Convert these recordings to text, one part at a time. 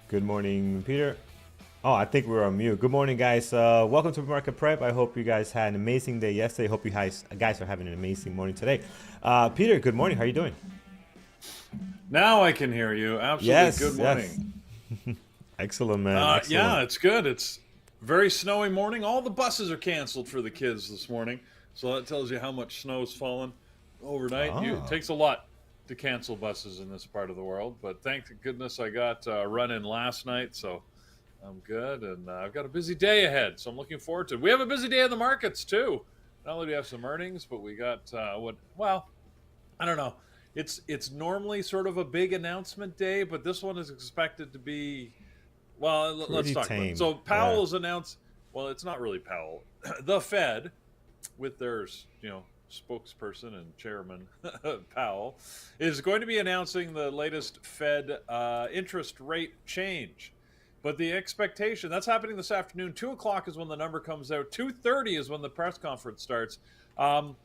Good morning, Peter. Oh, I think we're on mute. Good morning, guys. Welcome to Market Prep. I hope you guys had an amazing day yesterday. Hope you guys are having an amazing morning today. Peter, good morning. How are you doing? Now I can hear you. Absolutely. Good Yes, morning. yes. Excellent, man. Yeah, Excellent. it's good. It's very snowy morning. All the buses are canceled for the kids this morning. So that tells you how much snow's fallen overnight. It Oh, takes a lot to cancel buses in this part of the world. But thank goodness I got a run in last night. So I'm good. And I've got a busy day ahead. So I'm looking forward to it. We have a busy day in the markets, too. Not only do we have some earnings, but we got I don't know. It's normally sort of a big announcement day, but this one is expected to be let's pretty talk about it. tame. So Yeah. Powell has announced. Well, it's not really Powell. The Fed, with their spokesperson and chairman Powell, is going to be announcing the latest Fed interest rate change. But the expectation that's happening this afternoon. 2 o'clock is when the number comes out. 2:30 is when the press conference starts. Um,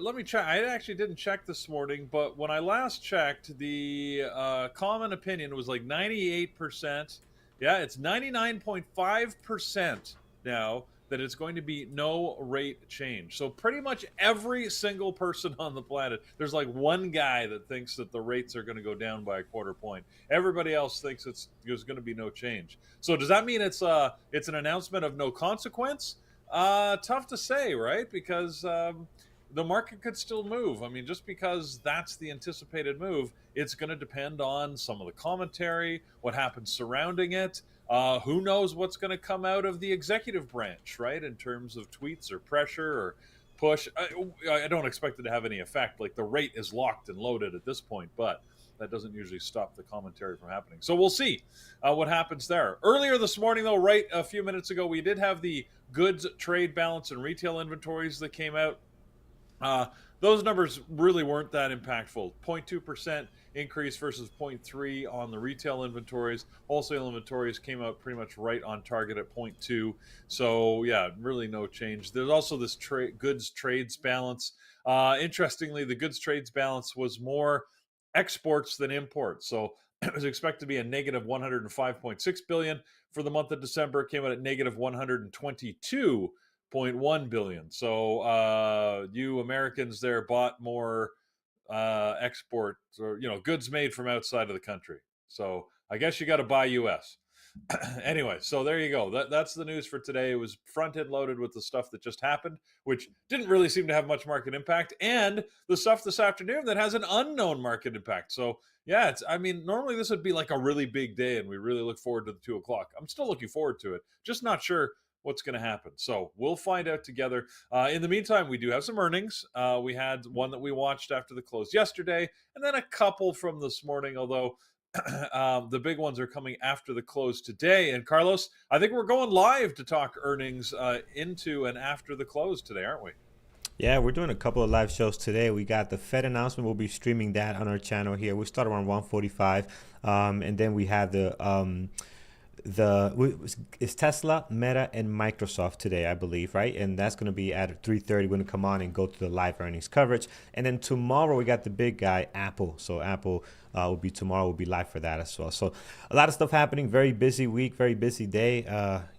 Let me check. I actually didn't check this morning, but when I last checked, the common opinion was like 98%. Yeah, it's 99.5% now that it's going to be no rate change. So pretty much every single person on the planet, there's like one guy that thinks that the rates are going to go down by a quarter point. Everybody else thinks there's going to be no change. So does that mean it's an announcement of no consequence? Tough to say, right? Because the market could still move. I mean, just because that's the anticipated move, it's going to depend on some of the commentary, what happens surrounding it. Who knows what's going to come out of the executive branch, right? In terms of tweets or pressure or push. I don't expect it to have any effect. Like the rate is locked and loaded at this point, but that doesn't usually stop the commentary from happening. So we'll see what happens there. Earlier this morning, though, right a few minutes ago, we did have the goods trade balance and retail inventories that came out. Uh, those numbers really weren't that impactful. 0.2% increase versus 0.3 on the retail inventories. Wholesale inventories came out pretty much right on target at 0.2. So yeah, really no change. There's also this goods trades balance. Interestingly, the goods trades balance was more exports than imports. So it was expected to be a negative 105.6 billion for the month of December. It came out at negative 122.1 billion. So you Americans there bought more exports or goods made from outside of the country. So I guess you got to buy US. Anyway, so there you go. That's the news for today. It was front end loaded with the stuff that just happened, which didn't really seem to have much market impact, and the stuff this afternoon that has an unknown market impact. So yeah, I mean, normally this would be like a really big day, and we really look forward to the 2 o'clock. I'm still looking forward to it, just not sure what's going to happen. So we'll find out together. In the meantime, we do have some earnings. We had one that we watched after the close yesterday, and then a couple from this morning, although the big ones are coming after the close today. And Carlos, I think we're going live to talk earnings into and after the close today, aren't we? Yeah, we're doing a couple of live shows today. We got the Fed announcement. We'll be streaming that on our channel here. We start around 1:45, and then we have it's Tesla, Meta, and Microsoft today, I believe, right? And that's going to be at 3:30. We're going to come on and go to the live earnings coverage. And then tomorrow we got the big guy, Apple. So Apple will be tomorrow. We'll be live for that as well. So a lot of stuff happening. Very busy week. Very busy day.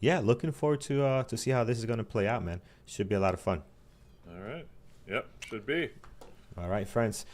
Yeah, looking forward to see how this is going to play out, man. Should be a lot of fun. All right. Yep, should be. All right, friends.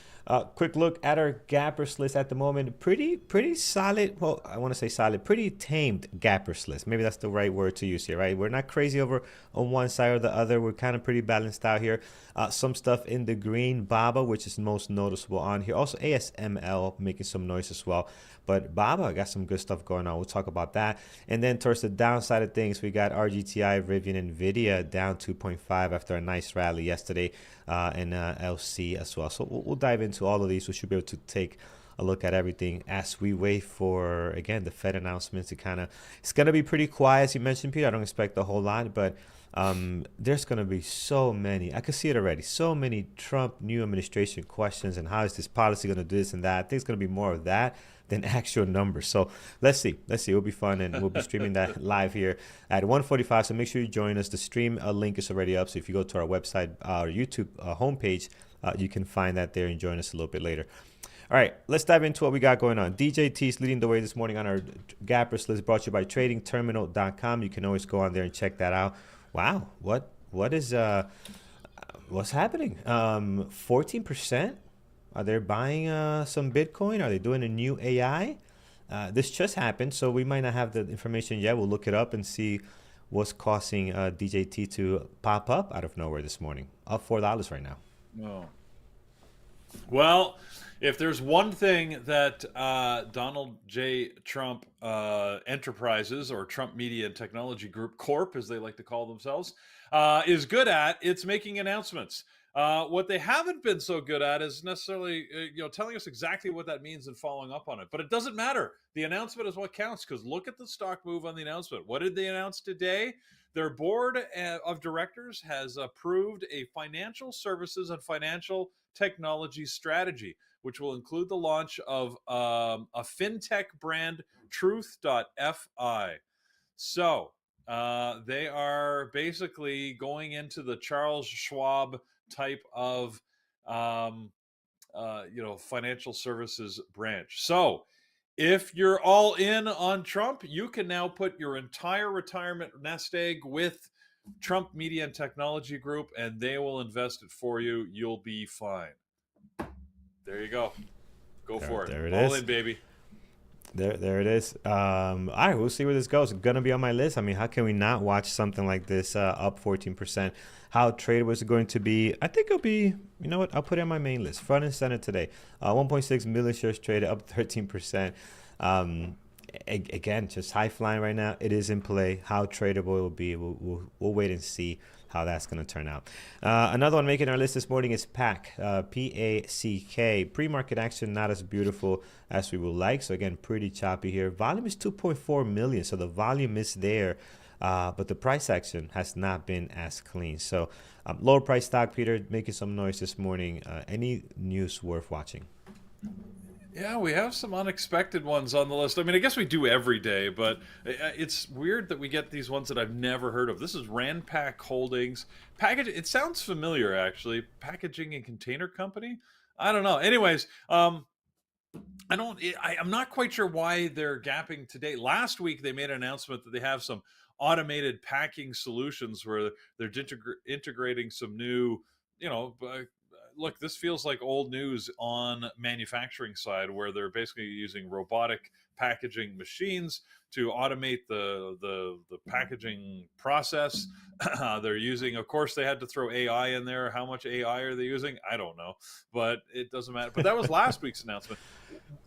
Quick look at our gappers list at the moment. Pretty solid. Well, I want to say solid. Pretty tamed gappers list. Maybe that's the right word to use here, right? We're not crazy over on one side or the other. We're kind of pretty balanced out here. Some stuff in the green. Baba, which is most noticeable on here. Also ASML making some noise as well. But Baba got some good stuff going on. We'll talk about that. And then towards the downside of things, we got RGTI, Rivian, and Nvidia down 2.5 after a nice rally yesterday, and LC as well. So we'll dive into all of these. We should be able to take a look at everything as we wait for, again, the Fed announcements to it's going to be pretty quiet, as you mentioned, Peter. I don't expect a whole lot, but there's going to be so many. I can see it already. So many Trump new administration questions and how is this policy going to do this and that. I think it's going to be more of that than actual numbers. So let's see. It'll be fun, and we'll be streaming that live here at 1:45. So make sure you join us. The stream link is already up. So if you go to our website, our YouTube homepage, you can find that there and join us a little bit later. All right, let's dive into what we got going on. DJT is leading the way this morning on our gappers list, brought to you by tradingterminal.com. You can always go on there and check that out. Wow, what's happening? 14%? Are they buying some Bitcoin? Are they doing a new AI? This just happened, so we might not have the information yet. We'll look it up and see what's causing DJT to pop up out of nowhere this morning. Up $4 right now. Oh. Well, if there's one thing that Donald J. Trump Enterprises, or Trump Media and Technology Group Corp, as they like to call themselves, is good at, it's making announcements. What they haven't been so good at is necessarily, telling us exactly what that means and following up on it. But it doesn't matter. The announcement is what counts, because look at the stock move on the announcement. What did they announce today? Their board of directors has approved a financial services and financial technology strategy, which will include the launch of a fintech brand, Truth.fi. So they are basically going into the Charles Schwab type of financial services branch. So if you're all in on Trump, you can now put your entire retirement nest egg with Trump Media and Technology Group, and they will invest it for you. You'll be fine. There you go. Go for it. There it All is. in, baby. There it is. All right, we'll see where this goes. It's gonna be on my list. I mean, how can we not watch something like this up 14%? How tradable is it going to be? I think it'll be. You know what? I'll put it on my main list, front and center today. 1.6 million shares traded, up 13%. Again, just high flying right now. It is in play. How tradable it will be, we'll wait and see how that's going to turn out. Another one making our list this morning is PAC, P-A-C-K. Pre-market action not as beautiful as we would like. So again, pretty choppy here. Volume is 2.4 million, so the volume is there, but the price action has not been as clean. So lower price stock, Peter, making some noise this morning. Any news worth watching? Yeah, we have some unexpected ones on the list. I mean, I guess we do every day, but it's weird that we get these ones that I've never heard of. This is Ranpak Holdings. It sounds familiar, actually. Packaging and Container Company? I don't know. Anyways, I'm not quite sure why they're gapping today. Last week, they made an announcement that they have some automated packing solutions where they're integrating some new, look, this feels like old news on manufacturing side, where they're basically using robotic packaging machines to automate the packaging process. They're using, of course, they had to throw AI in there. How much AI are they using? I don't know, but it doesn't matter. But that was last week's announcement.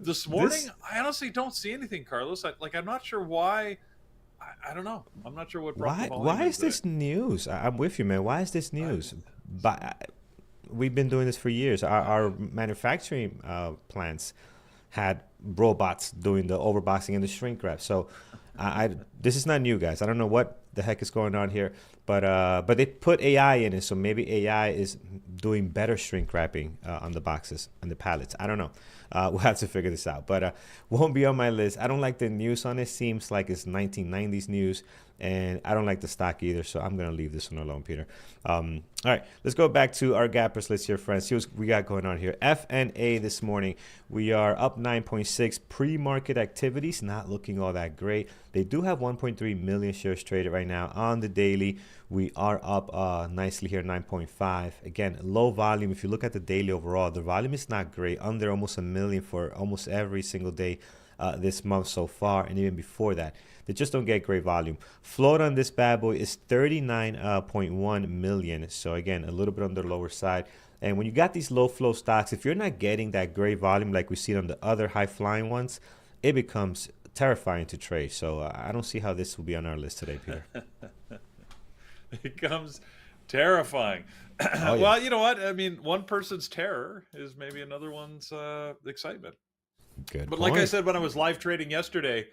This morning, I honestly don't see anything, Carlos. I'm not sure why. I don't know. I'm not sure what brought the volume Why in is today. this news? I'm with you, man. Why is this news? But we've been doing this for years. Our manufacturing plants had robots doing the overboxing and the shrink wrap. So this is not new, guys. I don't know what the heck is going on here, but they put AI in it, so maybe AI is doing better shrink wrapping on the boxes and the pallets. I don't know. We'll have to figure this out, but won't be on my list. I don't like the news on it. Seems like it's 1990s news, and I don't like the stock either, so I'm going to leave this one alone, Peter. All right, let's go back to our gappers list here, friends. See what we got going on here. FNA this morning, we are up 9.6. Pre-market activities not looking all that great. They do have 1.3 million shares traded right now on the daily. We are up nicely here, 9.5. Again, low volume. If you look at the daily overall, the volume is not great. Under almost a million for almost every single day this month so far, and even before that. They just don't get great volume. Float on this bad boy is 39.1 million. So again, a little bit on the lower side. And when you got these low flow stocks, if you're not getting that great volume like we see on the other high flying ones, it becomes terrifying to trade. So I don't see how this will be on our list today, Peter. It becomes terrifying. Oh, yeah. Well, you know what? I mean, one person's terror is maybe another one's excitement. Good But like I point. said when I was live trading yesterday,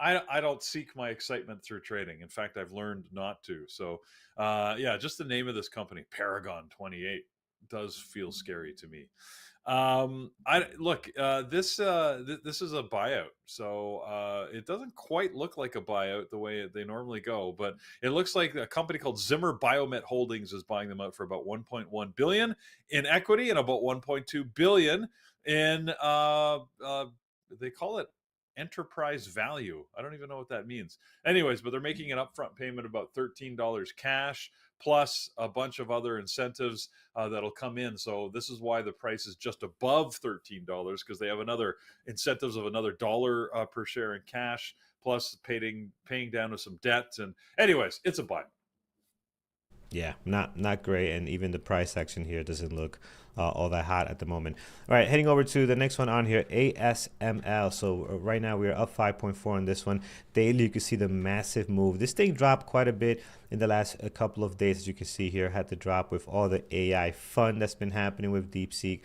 I don't seek my excitement through trading. In fact, I've learned not to. So, yeah, just the name of this company, Paragon 28. does feel scary to me. I look, this is a buyout, so it doesn't quite look like a buyout the way they normally go, but it looks like a company called Zimmer Biomet Holdings is buying them out for about 1.1 billion in equity and about 1.2 billion in they call it enterprise value. I don't even know what that means. Anyways, but they're making an upfront payment about $13 cash plus a bunch of other incentives that'll come in. So this is why the price is just above $13 because they have another incentives of another dollar per share in cash, plus paying down with some debt. And anyways, it's a buy. Yeah, not great, and even the price action here doesn't look all that hot at the moment. All right, heading over to the next one on here, ASML. So right now we are up 5.4 on this one. Daily, you can see the massive move. This thing dropped quite a bit in the last couple of days, as you can see here. Had to drop with all the AI fun that's been happening with DeepSeek.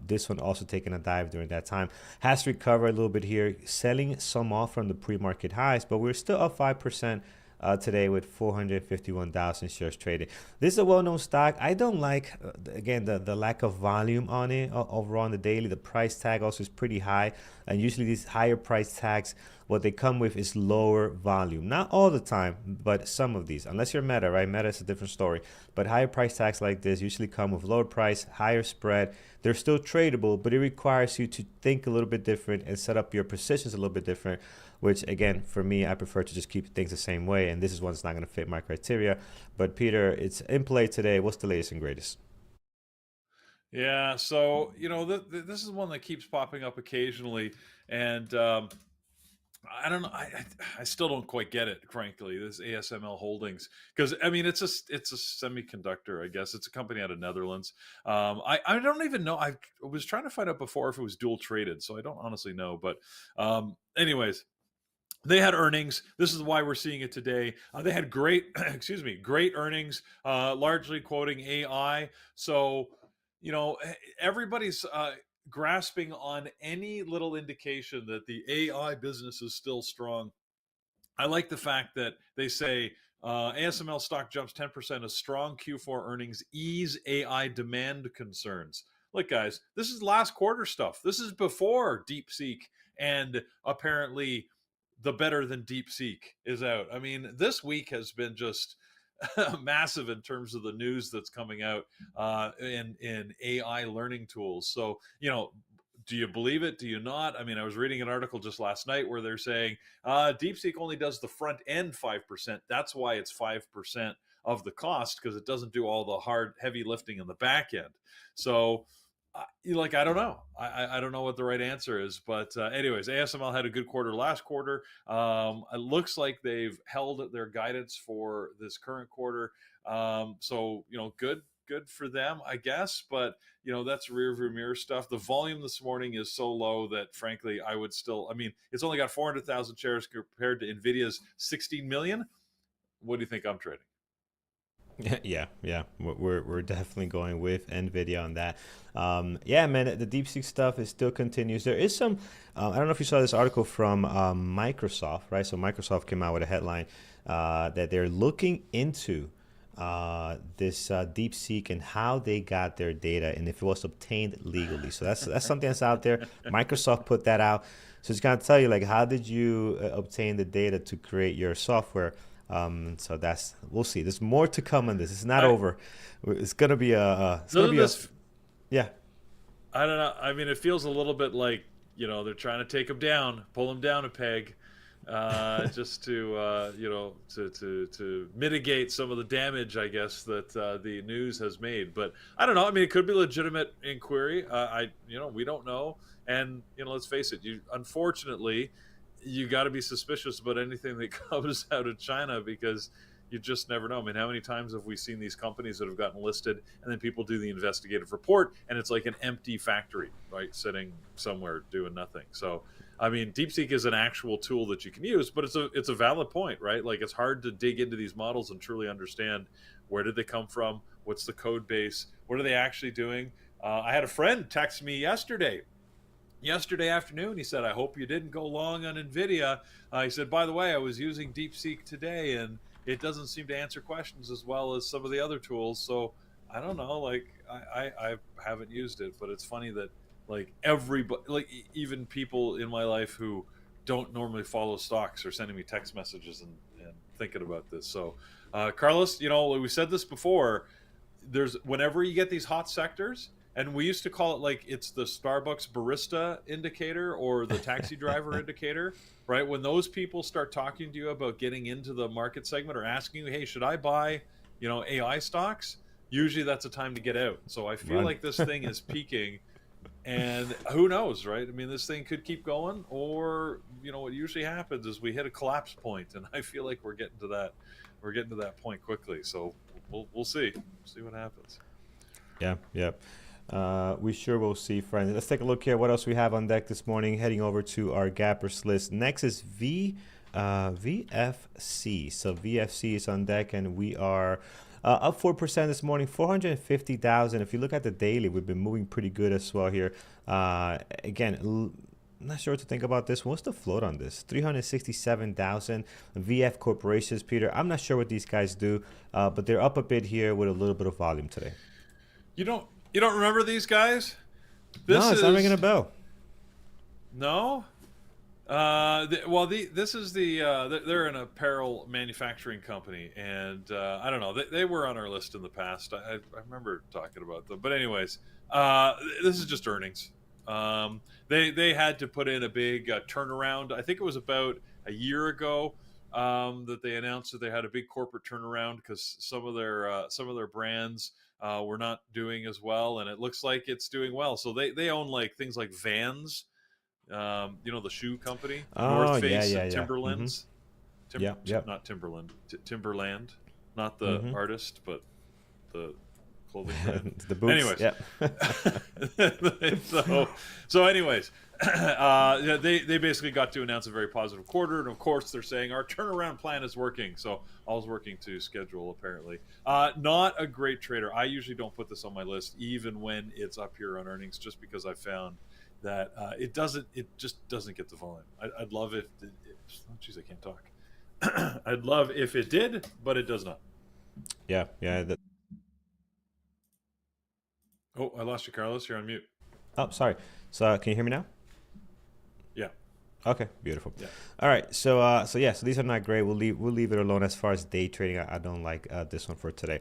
This one also taking a dive during that time. Has recovered a little bit here, selling some off from the pre-market highs, but we're still up 5%. Today with 451,000 shares traded. This is a well-known stock. I don't like, again, the lack of volume on it overall on the daily. The price tag also is pretty high. And usually these higher price tags, what they come with is lower volume. Not all the time, but some of these. Unless you're Meta, right? Meta is a different story. But higher price tags like this usually come with lower price, higher spread. They're still tradable, but it requires you to think a little bit different and set up your positions a little bit different, which again, for me, I prefer to just keep things the same way. And this is one that's not going to fit my criteria. But Peter, it's in play today. What's the latest and greatest? Yeah, so this is one that keeps popping up occasionally, and I don't know. I still don't quite get it, frankly. This ASML Holdings, because I mean, it's a semiconductor. I guess it's a company out of Netherlands. I don't even know. I was trying to find out before if it was dual traded, so I don't honestly know. But anyways, they had earnings. This is why we're seeing it today. They had great, excuse me, great earnings, largely quoting AI. So, everybody's grasping on any little indication that the AI business is still strong. I like the fact that they say ASML stock jumps 10% as strong Q4 earnings ease AI demand concerns. Look, guys, this is last quarter stuff. This is before DeepSeek and apparently the better than DeepSeek is out. I mean, this week has been just massive in terms of the news that's coming out in AI learning tools. So, do you believe it? Do you not? I mean, I was reading an article just last night where they're saying DeepSeek only does the front end 5%. That's why it's 5% of the cost, because it doesn't do all the hard, heavy lifting in the back end. So, I don't know. I don't know what the right answer is. But anyways, ASML had a good quarter last quarter. It looks like they've held their guidance for this current quarter. So, good for them, I guess. But that's rear view mirror stuff. The volume this morning is so low that, frankly, I would still. I mean, it's only got 400,000 shares compared to Nvidia's 16 million. What do you think I'm trading? Yeah. We're definitely going with Nvidia on that. Yeah, man, the DeepSeek stuff is still continues. There is some. I don't know if you saw this article from Microsoft, right? So Microsoft came out with a headline that they're looking into this DeepSeek and how they got their data and if it was obtained legally. So that's something that's out there. Microsoft put that out. So it's gonna tell you like how did you obtain the data to create your software. So we'll see. There's more to come on this. It's not I, over. It's gonna be doesn't this yeah. I don't know. I mean, it feels a little bit like they're trying to take him down, pull him down a peg, just to to mitigate some of the damage, I guess, that the news has made. But I don't know. I mean, it could be a legitimate inquiry. We don't know. And let's face it. Unfortunately, you got to be suspicious about anything that comes out of China because you just never know. I mean, how many times have we seen these companies that have gotten listed and then people do the investigative report and it's like an empty factory, right, sitting somewhere doing nothing. So, I mean, DeepSeek is an actual tool that you can use, but it's a valid point, right? Like it's hard to dig into these models and truly understand where did they come from, what's the code base, what are they actually doing. I had a friend text me yesterday afternoon. He said, I hope you didn't go long on Nvidia. He said, by the way, I was using DeepSeek today and it doesn't seem to answer questions as well as some of the other tools. So I don't know. Like I haven't used it, but it's funny that like everybody, like even people in my life who don't normally follow stocks are sending me text messages and thinking about this. So, Carlos, you know, we said this before. There's whenever you get these hot sectors, and we used to call it like it's the Starbucks barista indicator or the taxi driver indicator, right? When those people start talking to you about getting into the market segment or asking you, hey, should I buy, you know, AI stocks? Usually that's a time to get out. So I feel Run. like this thing is peaking, and who knows, right? I mean, this thing could keep going, or you know, what usually happens is we hit a collapse point, and I feel like we're getting to that. We're getting to that point quickly. So we'll see. See what happens. Yeah, yeah. We sure will see, friends. Let's take a look here. What else we have on deck this morning? Heading over to our gappers list. Next is VFC. So VFC is on deck, and we are up 4% this morning, 450,000. If you look at the daily, we've been moving pretty good as well here. Again, not sure what to think about this. What's the float on this? 367,000 VF corporations, Peter. I'm not sure what these guys do, but they're up a bit here with a little bit of volume today. You don't remember these guys? No, This it's not ringing is a bell. no. This is they're an apparel manufacturing company, and I don't know. They were on our list in the past. I remember talking about them, but anyways, this is just earnings. They had to put in a big turnaround. I think it was about a year ago that they announced that they had a big corporate turnaround because some of their brands were not doing as well, and it looks like it's doing well. So they own like things like Vans, you know, the shoe company, North Oh, yeah, Face yeah, and yeah. Mm-hmm. Timberlands. Yep, yep. Not Timberland, Timberland, not the Mm-hmm. artist, but the clothing brand. The boots, Anyways, yep. so anyways, yeah, they basically got to announce a very positive quarter, and of course they're saying our turnaround plan is working. So all's working to schedule apparently. Not a great trader. I usually don't put this on my list, even when it's up here on earnings, just because I found that it just doesn't get the volume. I'd love if oh, geez, I can't talk. I'd love if it did, but it does not. Yeah, yeah. Oh, I lost you, Carlos. You're on mute. Oh, sorry. So, can you hear me now? Yeah, Okay, beautiful. yeah. All right, so yeah, so these are not great. We'll leave it alone as far as day trading. I don't like this one for today.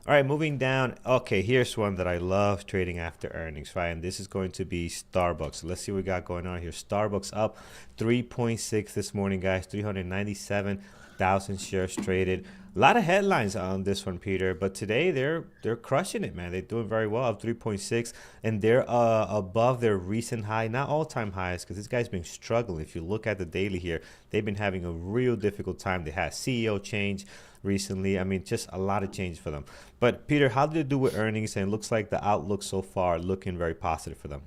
All right, moving down. Okay, here's one that I love trading after earnings, right? And this is going to be Starbucks. So let's see what we got going on here. Starbucks up 3.6 this morning, guys. 397,000 shares traded. A lot of headlines on this one, Peter. But today they're crushing it, man. They're doing very well, up 3.6, and they're above their recent high, not all-time highs, because this guy's been struggling. If you look at the daily here, they've been having a real difficult time. They had CEO change recently. I mean, just a lot of change for them. But Peter, how did it do with earnings? And it looks like the outlook so far looking very positive for them.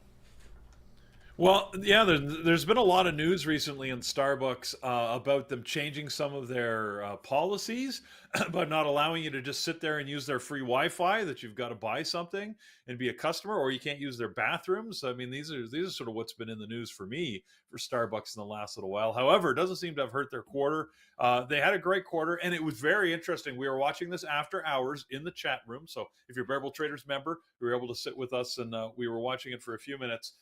Well, yeah, there's been a lot of news recently in Starbucks about them changing some of their policies, but not allowing you to just sit there and use their free Wi-Fi. That you've got to buy something and be a customer, or you can't use their bathrooms. I mean, these are sort of what's been in the news for me for Starbucks in the last little while. However, it doesn't seem to have hurt their quarter. They had a great quarter, and it was very interesting. We were watching this after hours in the chat room. So if you're a Bearable Traders member, you were able to sit with us, and we were watching it for a few minutes,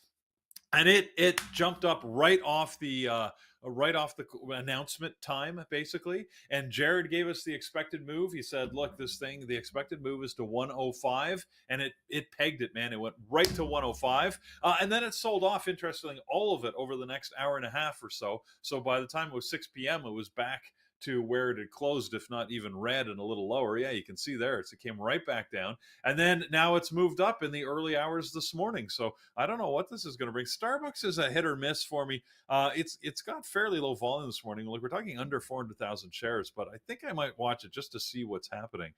and it jumped up right off the announcement time basically. And Jared gave us the expected move. He said, look, this thing, the expected move is to 105, and it pegged it, man. It went right to 105, and then it sold off, interestingly, all of it over the next hour and a half or so. So by the time it was 6 p.m. it was back to where it had closed, if not even red and a little lower. Yeah, you can see there it came right back down, and then now it's moved up in the early hours this morning. So I don't know what this is going to bring. Starbucks is a hit or miss for me. It's got fairly low volume this morning. Like, we're talking under 400,000 shares, but I think I might watch it just to see what's happening.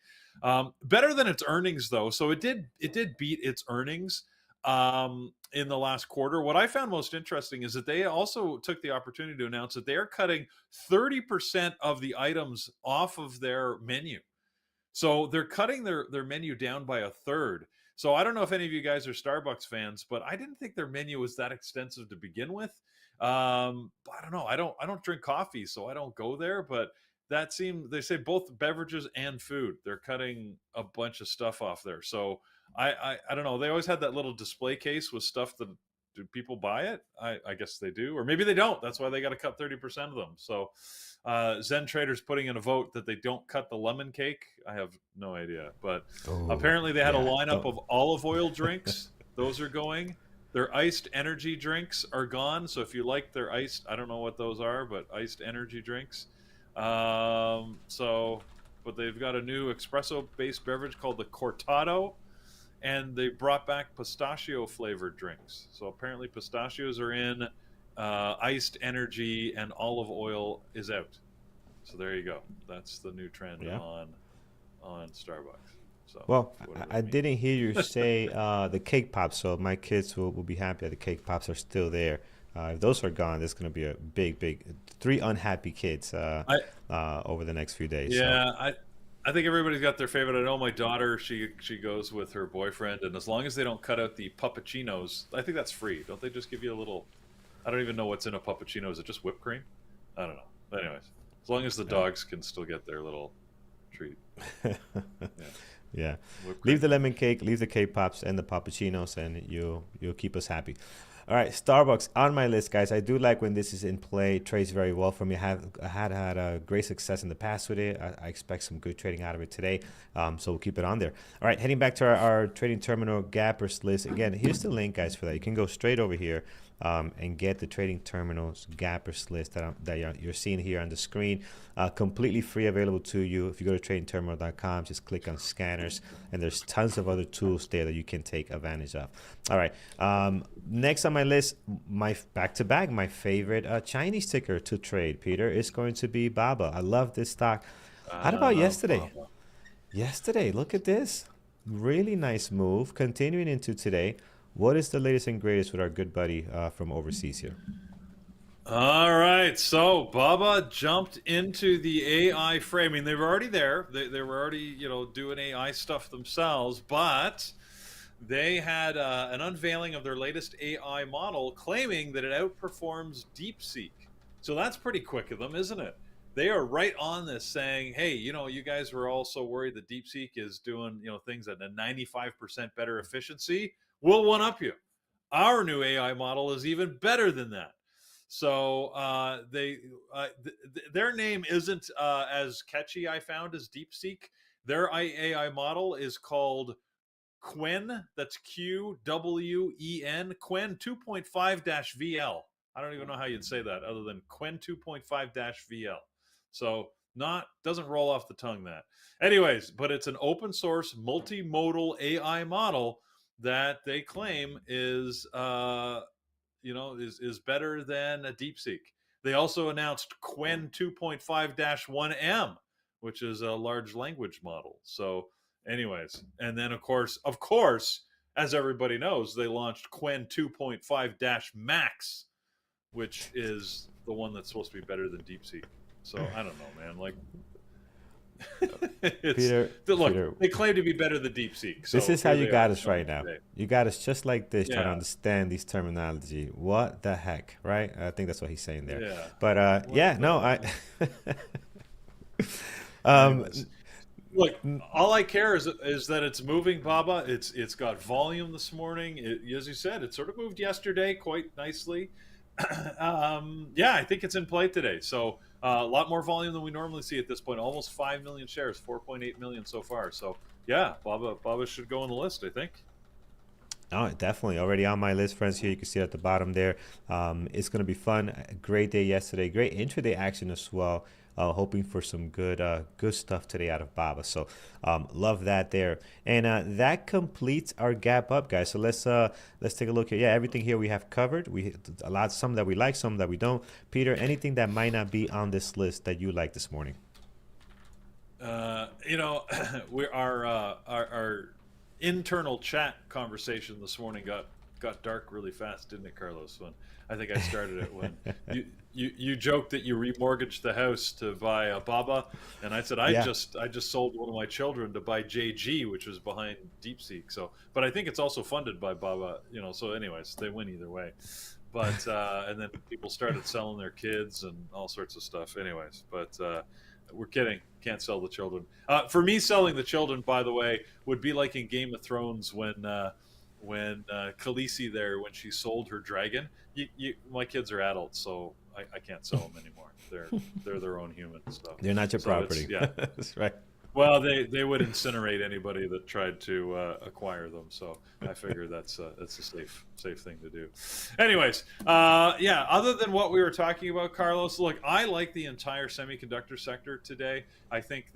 Better than its earnings though, so it did beat its earnings in the last quarter. What I found most interesting is that they also took the opportunity to announce that they are cutting 30% of the items off of their menu. So they're cutting their menu down by a third. So I don't know if any of you guys are Starbucks fans, but I didn't think their menu was that extensive to begin with. I don't know. I don't drink coffee, so I don't go there. But that seemed, they say both beverages and food, they're cutting a bunch of stuff off there. So I don't know. They always had that little display case with stuff that, do people buy it? I guess they do, or maybe they don't. That's why they got to cut 30% of them. So Zen Traders putting in a vote that they don't cut the lemon cake. I have no idea, but Oh, apparently they had a yeah. lineup Don't. of olive oil drinks. Those are going. Their iced energy drinks are gone. So if you like their iced, I don't know what those are, but iced energy drinks. So, but they've got a new espresso-based beverage called the Cortado, and they brought back pistachio-flavored drinks. So apparently pistachios are in, iced energy, and olive oil is out. So there you go. That's the new trend Yeah. on Starbucks. So Well, whatever I that means. didn't hear you say the cake pops, so my kids will be happy that the cake pops are still there. If those are gone, there's going to be a big, three unhappy kids I over the next few days. So, Yeah, I think everybody's got their favorite. I know my daughter, she goes with her boyfriend, and as long as they don't cut out the puppuccinos, I think that's free. Don't they just give you a little? I don't even know what's in a puppuccino. Is it just whipped cream? I don't know. But anyways, as long as the yeah. dogs can still get their little treat, yeah, Yeah. whipped Leave cream. the lemon cake, leave the cake pops and the puppuccinos, and you'll keep us happy. All right, Starbucks on my list, guys. I do like when this is in play. Trades very well for me. I had a great success in the past with it. I expect some good trading out of it today. So we'll keep it on there. All right, heading back to our trading terminal gappers list. Again, here's the link, guys, for that. You can go straight over here and get the trading terminals gappers list that you're seeing here on the screen. Completely free, available to you. If you go to tradingterminal.com, just click on scanners, and there's tons of other tools there that you can take advantage of. All right. Next on my list, my back-to-back, my favorite Chinese ticker to trade, Peter, is going to be BABA. I love this stock. How I about love yesterday? Baba. Yesterday, look at this. Really nice move. Continuing into today. What is the latest and greatest with our good buddy from overseas here? All right, so Baba jumped into the AI fray. I mean, they were already there. They were already, doing AI stuff themselves, but they had an unveiling of their latest AI model, claiming that it outperforms DeepSeek. So that's pretty quick of them, isn't it? They are right on this, saying, "Hey, you guys were all so worried that DeepSeek is doing, things at a 95% better efficiency. We'll one up you. Our new AI model is even better than that." So their name isn't as catchy, I found, as DeepSeek. Their AI model is called Qwen. That's Qwen. Qwen 2.5 VL. I don't even know how you'd say that other than Qwen 2.5 VL. So not doesn't roll off the tongue that. Anyways, but it's an open source multimodal AI model that they claim is better than a DeepSeek. They also announced Qwen 2.5-1M, which is a large language model. So, anyways, and then of course, as everybody knows, they launched Qwen 2.5-Max, which is the one that's supposed to be better than DeepSeek. So I don't know, man. Like, it's Peter, look, Peter, they claim to be better than DeepSeek. this So is how here you they are got us showing right now. today. You got us just like this, trying to Yeah, understand these terminology. What the heck, right? I think that's what he's saying there. yeah. But What yeah, no, I. the? um, Anyways, look, all I care is that it's moving, Baba. It's got volume this morning. As you said, it sort of moved yesterday quite nicely. Yeah, I think it's in play today. So a lot more volume than we normally see at this point. Almost 5 million shares, 4.8 million so far. So yeah, Baba should go on the list, I think. Oh, definitely. Already on my list, friends. Here you can see at the bottom there. It's going to be fun. A great day yesterday. Great intraday action as well. Hoping for some good stuff today out of Baba. So love that there. And that completes our gap up, guys. So let's take a look here. Yeah, everything here we have covered. We a lot, some that we like, some that we don't. Peter, anything that might not be on this list that you like this morning? You know, our internal chat conversation this morning got dark really fast, didn't it, Carlos? When I think I started it when you joked that you remortgaged the house to buy a Baba, and I said Yeah. I just sold one of my children to buy JG, which was behind DeepSeek. So, but I think it's also funded by Baba. So anyways, they win either way. But and then people started selling their kids and all sorts of stuff. Anyways, but We're kidding. Can't sell the children. For me, selling the children, by the way, would be like in Game of Thrones when Khaleesi there, when she sold her dragon. My kids are adults, so I can't sell them anymore. They're their own humans. They're not your So it's property. yeah. That's right. Well, they would incinerate anybody that tried to acquire them. So I figure that's a safe thing to do. Anyways, yeah. Other than what we were talking about, Carlos, look, I like the entire semiconductor sector today. I think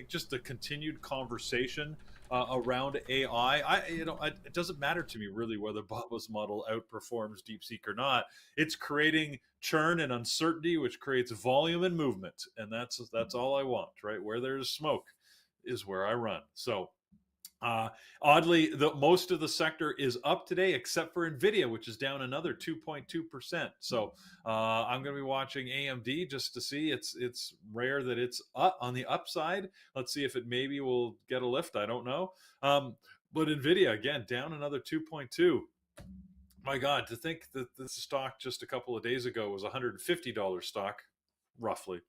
just the continued conversation around AI. It doesn't matter to me really whether Baba's model outperforms DeepSeek or not. It's creating churn and uncertainty, which creates volume and movement, and that's all I want. Right where there's smoke is where I run. So uh, oddly, most of the sector is up today, except for Nvidia, which is down another 2.2%. So I'm going to be watching AMD just to see. It's rare that it's up on the upside. Let's see if it maybe will get a lift. I don't know. But Nvidia again down another 2.2. My God, to think that this stock just a couple of days ago was $150 stock, roughly.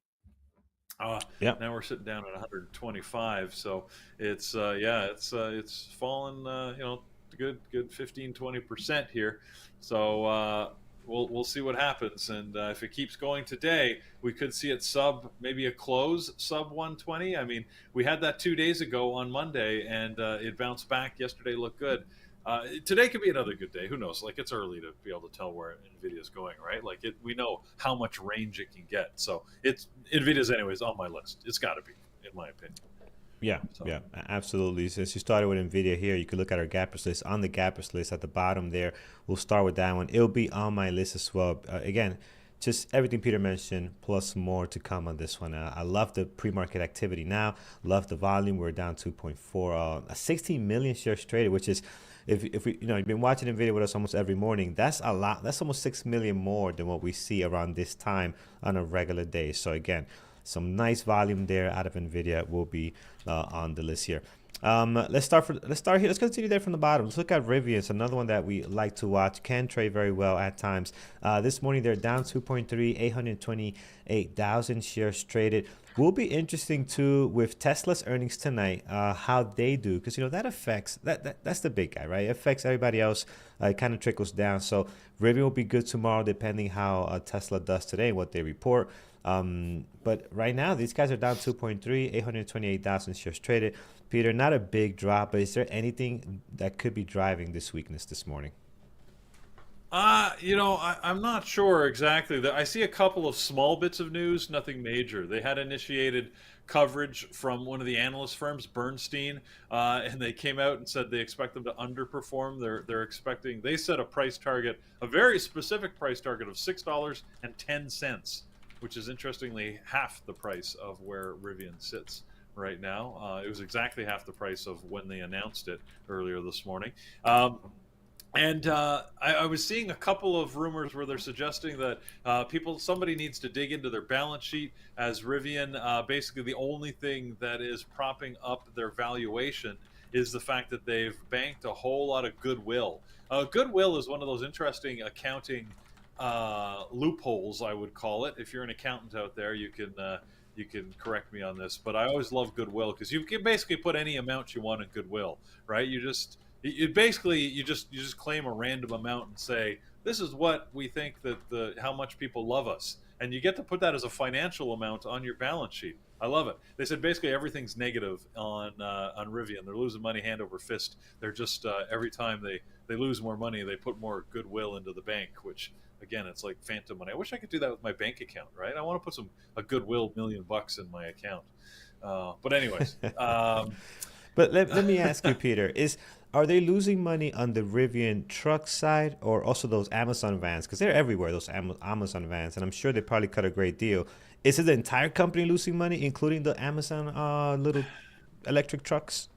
Uh, Yeah. Now we're sitting down at 125, so it's fallen good 15-20% here. So we'll see what happens, and if it keeps going today, we could see it maybe a close sub 120. I mean, we had that 2 days ago on Monday, and it bounced back. Yesterday looked good. Today could be another good day. Who knows? Like, it's early to be able to tell where Nvidia's going, right? Like, we know how much range it can get. So Nvidia's anyways on my list. It's got to be, in my opinion. Yeah, So yeah, absolutely. Since you started with Nvidia here, you could look at our gappers list. On the gappers list at the bottom there, we'll start with that one. It'll be on my list as well. Again, just everything Peter mentioned, plus more to come on this one. I love the pre-market activity now. Love the volume. We're down 2.4, 16 million shares traded, which is, if we, you've been watching Nvidia with us almost every morning. That's a lot. That's almost 6 million more than what we see around this time on a regular day. So again, some nice volume there out of Nvidia will be on the list here. Let's start here. Let's continue there from the bottom. Let's look at Rivian. It's another one that we like to watch. Can trade very well at times. This morning they're down 2.3, 828,000 shares traded. Will be interesting too with Tesla's earnings tonight, how they do, because that affects that's the big guy, right? It affects everybody else. It kind of trickles down. So Rivian will be good tomorrow, depending how Tesla does today, what they report. But right now, these guys are down 2.3, 828,000 shares traded. Peter, not a big drop, but is there anything that could be driving this weakness this morning? I'm not sure exactly. I see a couple of small bits of news, nothing major. They had initiated coverage from one of the analyst firms, Bernstein, and they came out and said they expect them to underperform. They set a price target, a very specific price target of $6.10, which is interestingly half the price of where Rivian sits right now. It was exactly half the price of when they announced it earlier this morning. And I was seeing a couple of rumors where they're suggesting that somebody needs to dig into their balance sheet, as Rivian, basically the only thing that is propping up their valuation is the fact that they've banked a whole lot of goodwill. Goodwill is one of those interesting accounting loopholes, I would call it. If you're an accountant out there, you can correct me on this, but I always love goodwill because you can basically put any amount you want in goodwill, right? You just claim a random amount and say, this is what we think that how much people love us, and you get to put that as a financial amount on your balance sheet. I love it. They said basically everything's negative on Rivian. They're losing money hand over fist. They're just every time they lose more money, they put more goodwill into the bank, which again, it's like phantom money. I wish I could do that with my bank account, right? I want to put a goodwill $1,000,000 in my account. But anyways, But let me ask you, Peter, are they losing money on the Rivian truck side or also those Amazon vans? Because they're everywhere, those Amazon vans, and I'm sure they probably cut a great deal. Is it the entire company losing money, including the Amazon little electric trucks?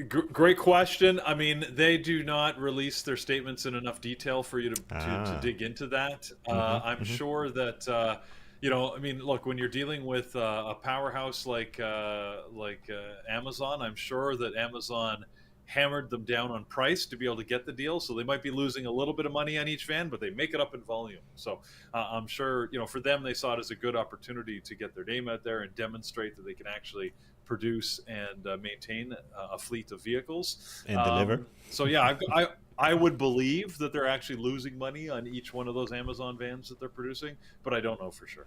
Great question. I mean, they do not release their statements in enough detail for you to dig into that. I'm sure that I mean, look, when you're dealing with a powerhouse like Amazon, I'm sure that Amazon hammered them down on price to be able to get the deal. So they might be losing a little bit of money on each van, but they make it up in volume. So I'm sure, for them, they saw it as a good opportunity to get their name out there and demonstrate that they can actually produce and maintain a fleet of vehicles. And deliver. So yeah, I would believe that they're actually losing money on each one of those Amazon vans that they're producing, but I don't know for sure.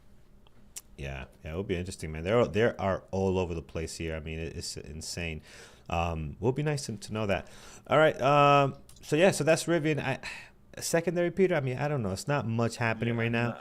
Yeah, it will be interesting, man. They are all over the place here. I mean, it's insane. Will be nice to know that. All right. So yeah, so that's Rivian. Secondary, Peter. I mean, I don't know. It's not much happening right now.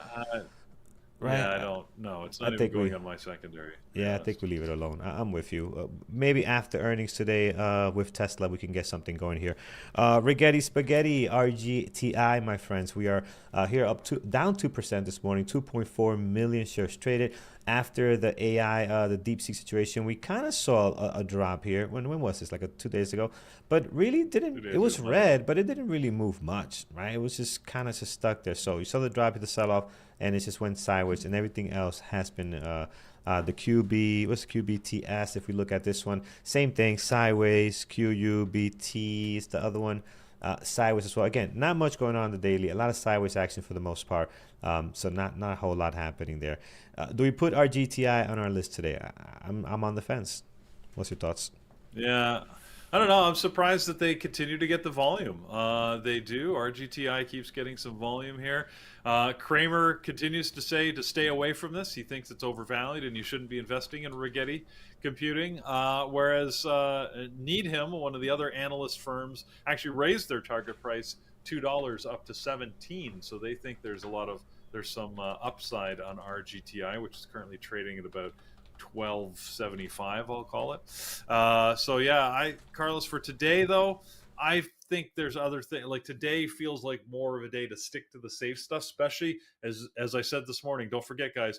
Right. Yeah, I don't know. It's not even going on my secondary. Yeah, I think we leave it alone. I'm with you. Maybe after earnings today with Tesla, we can get something going here. Rigetti Spaghetti, RGTI, my friends. We are here down 2% this morning, 2.4 million shares traded. After the AI, the DeepSeek situation, we kind of saw a drop here. When was this? Like 2 days ago. But really didn't. It was red, but it didn't really move much, right? It was just kind of just stuck there. So you saw the drop, the sell-off, and it just went sideways, and everything else has been the QB. What's QBTS? If we look at this one, same thing, sideways. QUBT is the other one, sideways as well. Again, not much going on in the daily. A lot of sideways action for the most part. So not a whole lot happening there. Do we put our GTI on our list today? I'm on the fence. What's your thoughts? Yeah. I don't know. I'm surprised that they continue to get the volume. They do. RGTI keeps getting some volume here. Kramer continues to say to stay away from this. He thinks it's overvalued and you shouldn't be investing in Rigetti Computing. Whereas Needham, one of the other analyst firms, actually raised their target price $2 up to 17. So they think there's some upside on RGTI, which is currently trading at about 1275, I'll call it. So yeah, Carlos, for today though, I think there's other things. Like today feels like more of a day to stick to the safe stuff, especially as I said this morning. Don't forget, guys,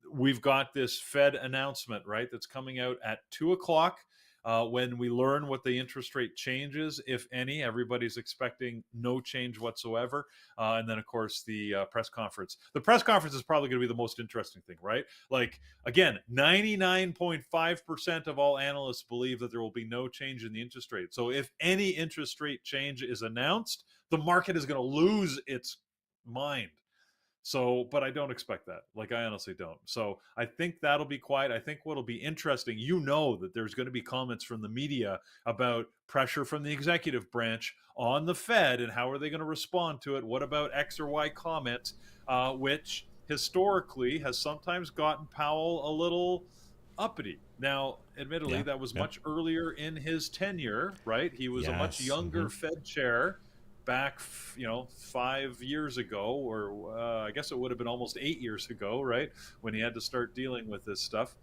we've got this Fed announcement, right? That's coming out at 2:00. When we learn what the interest rate changes, if any. Everybody's expecting no change whatsoever. And then, of course, the press conference. The press conference is probably going to be the most interesting thing, right? Like, again, 99.5% of all analysts believe that there will be no change in the interest rate. So if any interest rate change is announced, the market is going to lose its mind. So, but I don't expect that. Like, I honestly don't. So I think that'll be quiet. I think what'll be interesting, that there's going to be comments from the media about pressure from the executive branch on the Fed and how are they going to respond to it? What about X or Y comments, which historically has sometimes gotten Powell a little uppity. Now, admittedly, that was much earlier in his tenure, right? He was a much younger Fed chair back 5 years ago, or I guess it would have been almost 8 years ago, right, when he had to start dealing with this stuff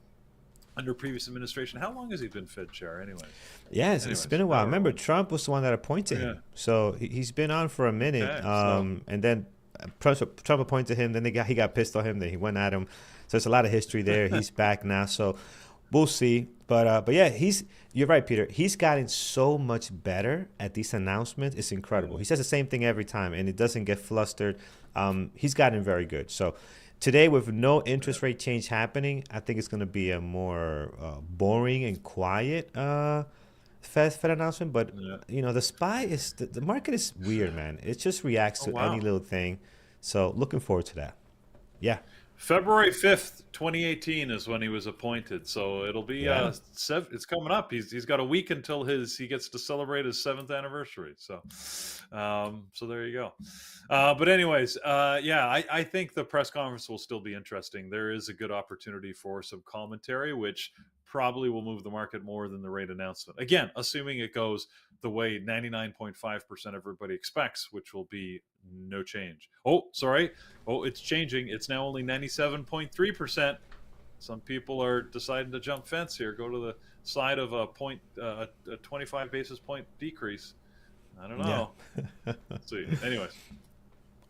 under previous administration. How long has he been Fed chair anyway? It's been a while. Remember, Trump was the one that appointed him, so he's been on for a minute. And then Trump appointed him, then he got pissed on him, then he went at him. So there's a lot of history there. He's back now, so we'll see. But yeah, you're right, Peter. He's gotten so much better at these announcements. It's incredible. He says the same thing every time, and it doesn't get flustered. He's gotten very good. So today, with no interest rate change happening, I think it's going to be a more boring and quiet Fed announcement. But the market is weird, man. It just reacts to any little thing. So looking forward to that. Yeah. February 5th, 2018 is when he was appointed. So it'll be it's coming up. He's got a week until he gets to celebrate his 7th anniversary. So so there you go. But anyways, I think the press conference will still be interesting. There is a good opportunity for some commentary, which probably will move the market more than the rate announcement. Again, assuming it goes the way 99.5% everybody expects, which will be no change. It's changing. It's now only 97.3%. Some people are deciding to jump fence here, go to the side of a 25 basis point decrease. I don't know. Let's see. Anyways.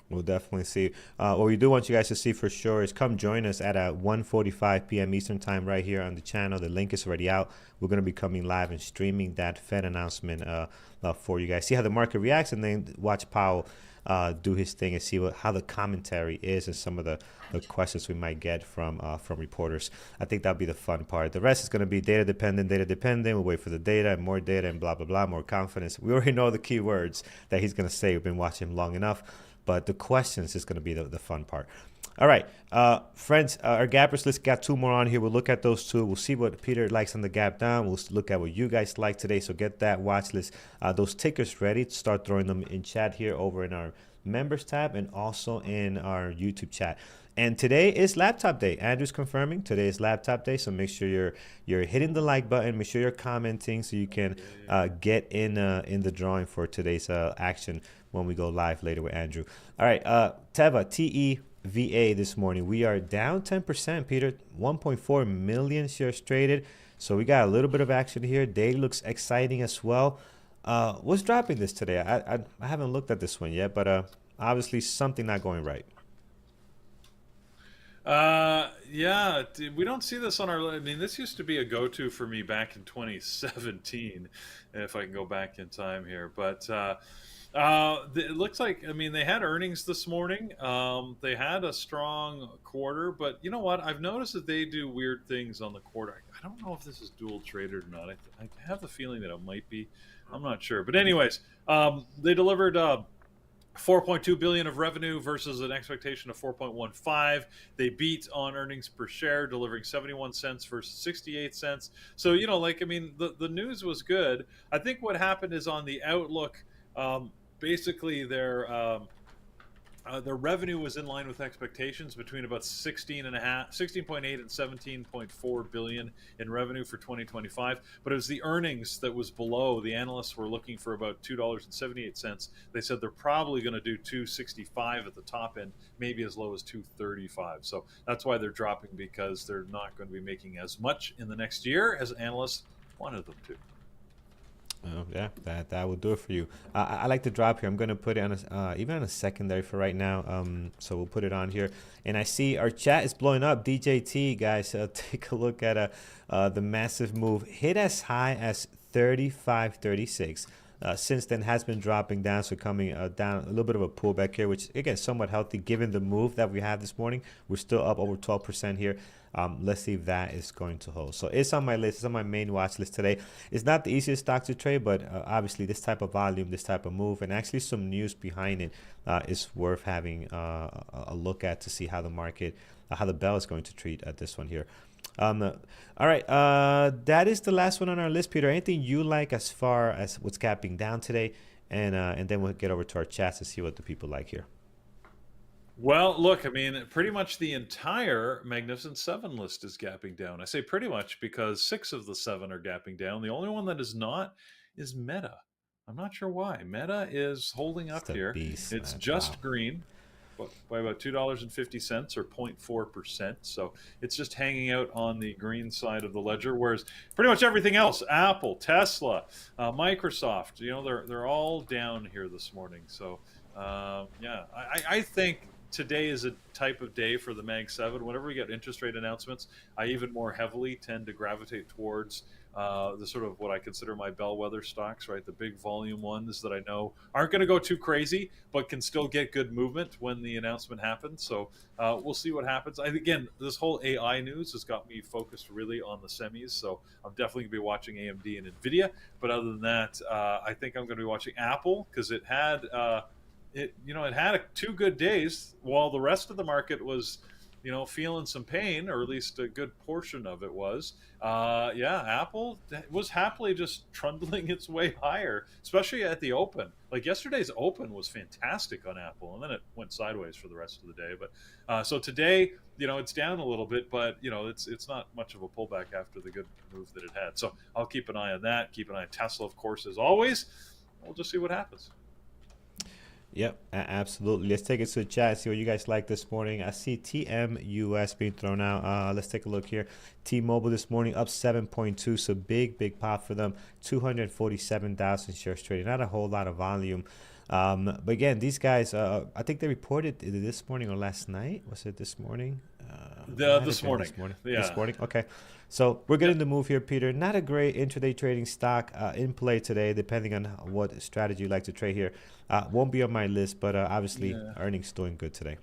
We'll definitely see. What we do want you guys to see for sure is come join us at 1:45 p.m. Eastern time right here on the channel. The link is already out. We're going to be coming live and streaming that Fed announcement for you guys. See how the market reacts and then watch Powell do his thing and see how the commentary is and some of the questions we might get from reporters. I think that'll be the fun part. The rest is going to be data dependent. We'll wait for the data and more data and blah, blah, blah, more confidence. We already know the key words that he's going to say. We've been watching him long enough. But the questions is going to be the fun part. All right, friends, our gappers list got 2 more on here. We'll look at those 2. We'll see what Peter likes on the gap down. We'll look at what you guys like today. So get that watch list, those tickers ready to start throwing them in chat here over in our members tab and also in our YouTube chat. And today is laptop day. Andrew's confirming today is laptop day. So make sure you're hitting the like button. Make sure you're commenting so you can get in the drawing for today's action when we go live later with Andrew. All right, Teva, TEVA this morning. We are down 10%, Peter. 1.4 million shares traded. So we got a little bit of action here. Day looks exciting as well. What's dropping this today? I haven't looked at this one yet, but obviously something not going right. Yeah, we don't see this on our. I mean, this used to be a go-to for me back in 2017, if I can go back in time here. But it looks like, I mean, they had earnings this morning. They had a strong quarter, but you know what? I've noticed that they do weird things on the quarter. I don't know if this is dual traded or not. I have the feeling that it might be. I'm not sure. But anyways, they delivered 4.2 billion of revenue versus an expectation of 4.15. They beat on earnings per share, delivering 71 cents versus 68 cents. So, you know, like, I mean, the news was good. I think what happened is on the outlook, basically their revenue was in line with expectations between about 16.8 and 17.4 billion in revenue for 2025. But it was the earnings that was below. The analysts were looking for about $2.78. They said they're probably going to do 265 at the top end, maybe as low as 235. So that's why they're dropping, because they're not going to be making as much in the next year as analysts wanted them to. Yeah, that will do it for you. I like the drop here. I'm going to put it on even on a secondary for right now. So we'll put it on here. And I see our chat is blowing up. DJT, guys, take a look at the massive move. Hit as high as 35.36. Since then has been dropping down, so coming down a little bit of a pullback here, which again somewhat healthy given the move that we have this morning. We're still up over 12% here. Let's see if that is going to hold. So it's on my list. It's on my main watch list today. It's not the easiest stock to trade, but obviously this type of volume, this type of move, and actually some news behind it is worth having a look at to see how the market, how the bell is going to treat this one here. All right, that is the last one on our list, Peter. Anything you like as far as what's gapping down today, and then we'll get over to our chats to see what the people like here. Well, look, I mean, pretty much the entire Magnificent Seven list is gapping down. I say pretty much because 6 of the 7 are gapping down. The only one that is not is Meta. I'm not sure why. Meta is holding up here. Beast, it's man. just Wow. green by about $2.50 or 0.4%. So it's just hanging out on the green side of the ledger, whereas pretty much everything else, Apple, Tesla, Microsoft, you know, they're all down here this morning. So yeah, I think today is a type of day for the Mag 7. Whenever we get interest rate announcements, I even more heavily tend to gravitate towards the sort of what I consider my bellwether stocks, right? The big volume ones that I know aren't going to go too crazy, but can still get good movement when the announcement happens. So we'll see what happens. Again, this whole AI news has got me focused really on the semis. So I'm definitely going to be watching AMD and Nvidia. But other than that, I think I'm going to be watching Apple, because it had it had 2 good days while the rest of the market was, you know, feeling some pain, or at least a good portion of it was. Yeah, Apple was happily just trundling its way higher, especially at the open. Like yesterday's open was fantastic on Apple, and then it went sideways for the rest of the day. But so today, you know, it's down a little bit, but you know, it's not much of a pullback after the good move that it had. So I'll keep an eye on that. Keep an eye on Tesla, of course, as always. We'll just see what happens. Yep, absolutely. Let's take it to the chat, see what you guys like this morning. I see TMUS being thrown out. Let's take a look here. T-Mobile this morning up 7.2, so big pop for them. 247,000 shares traded. Not a whole lot of volume. But again, these guys, I think they reported this morning or last night. Was it this morning? Might have This been morning. this morning. This Yeah. morning. Okay. So we're Yeah. getting the move here, Peter. Not a great intraday trading stock in play today, depending on what strategy you like to trade here. Won't be on my list, but obviously Yeah. earnings doing good today.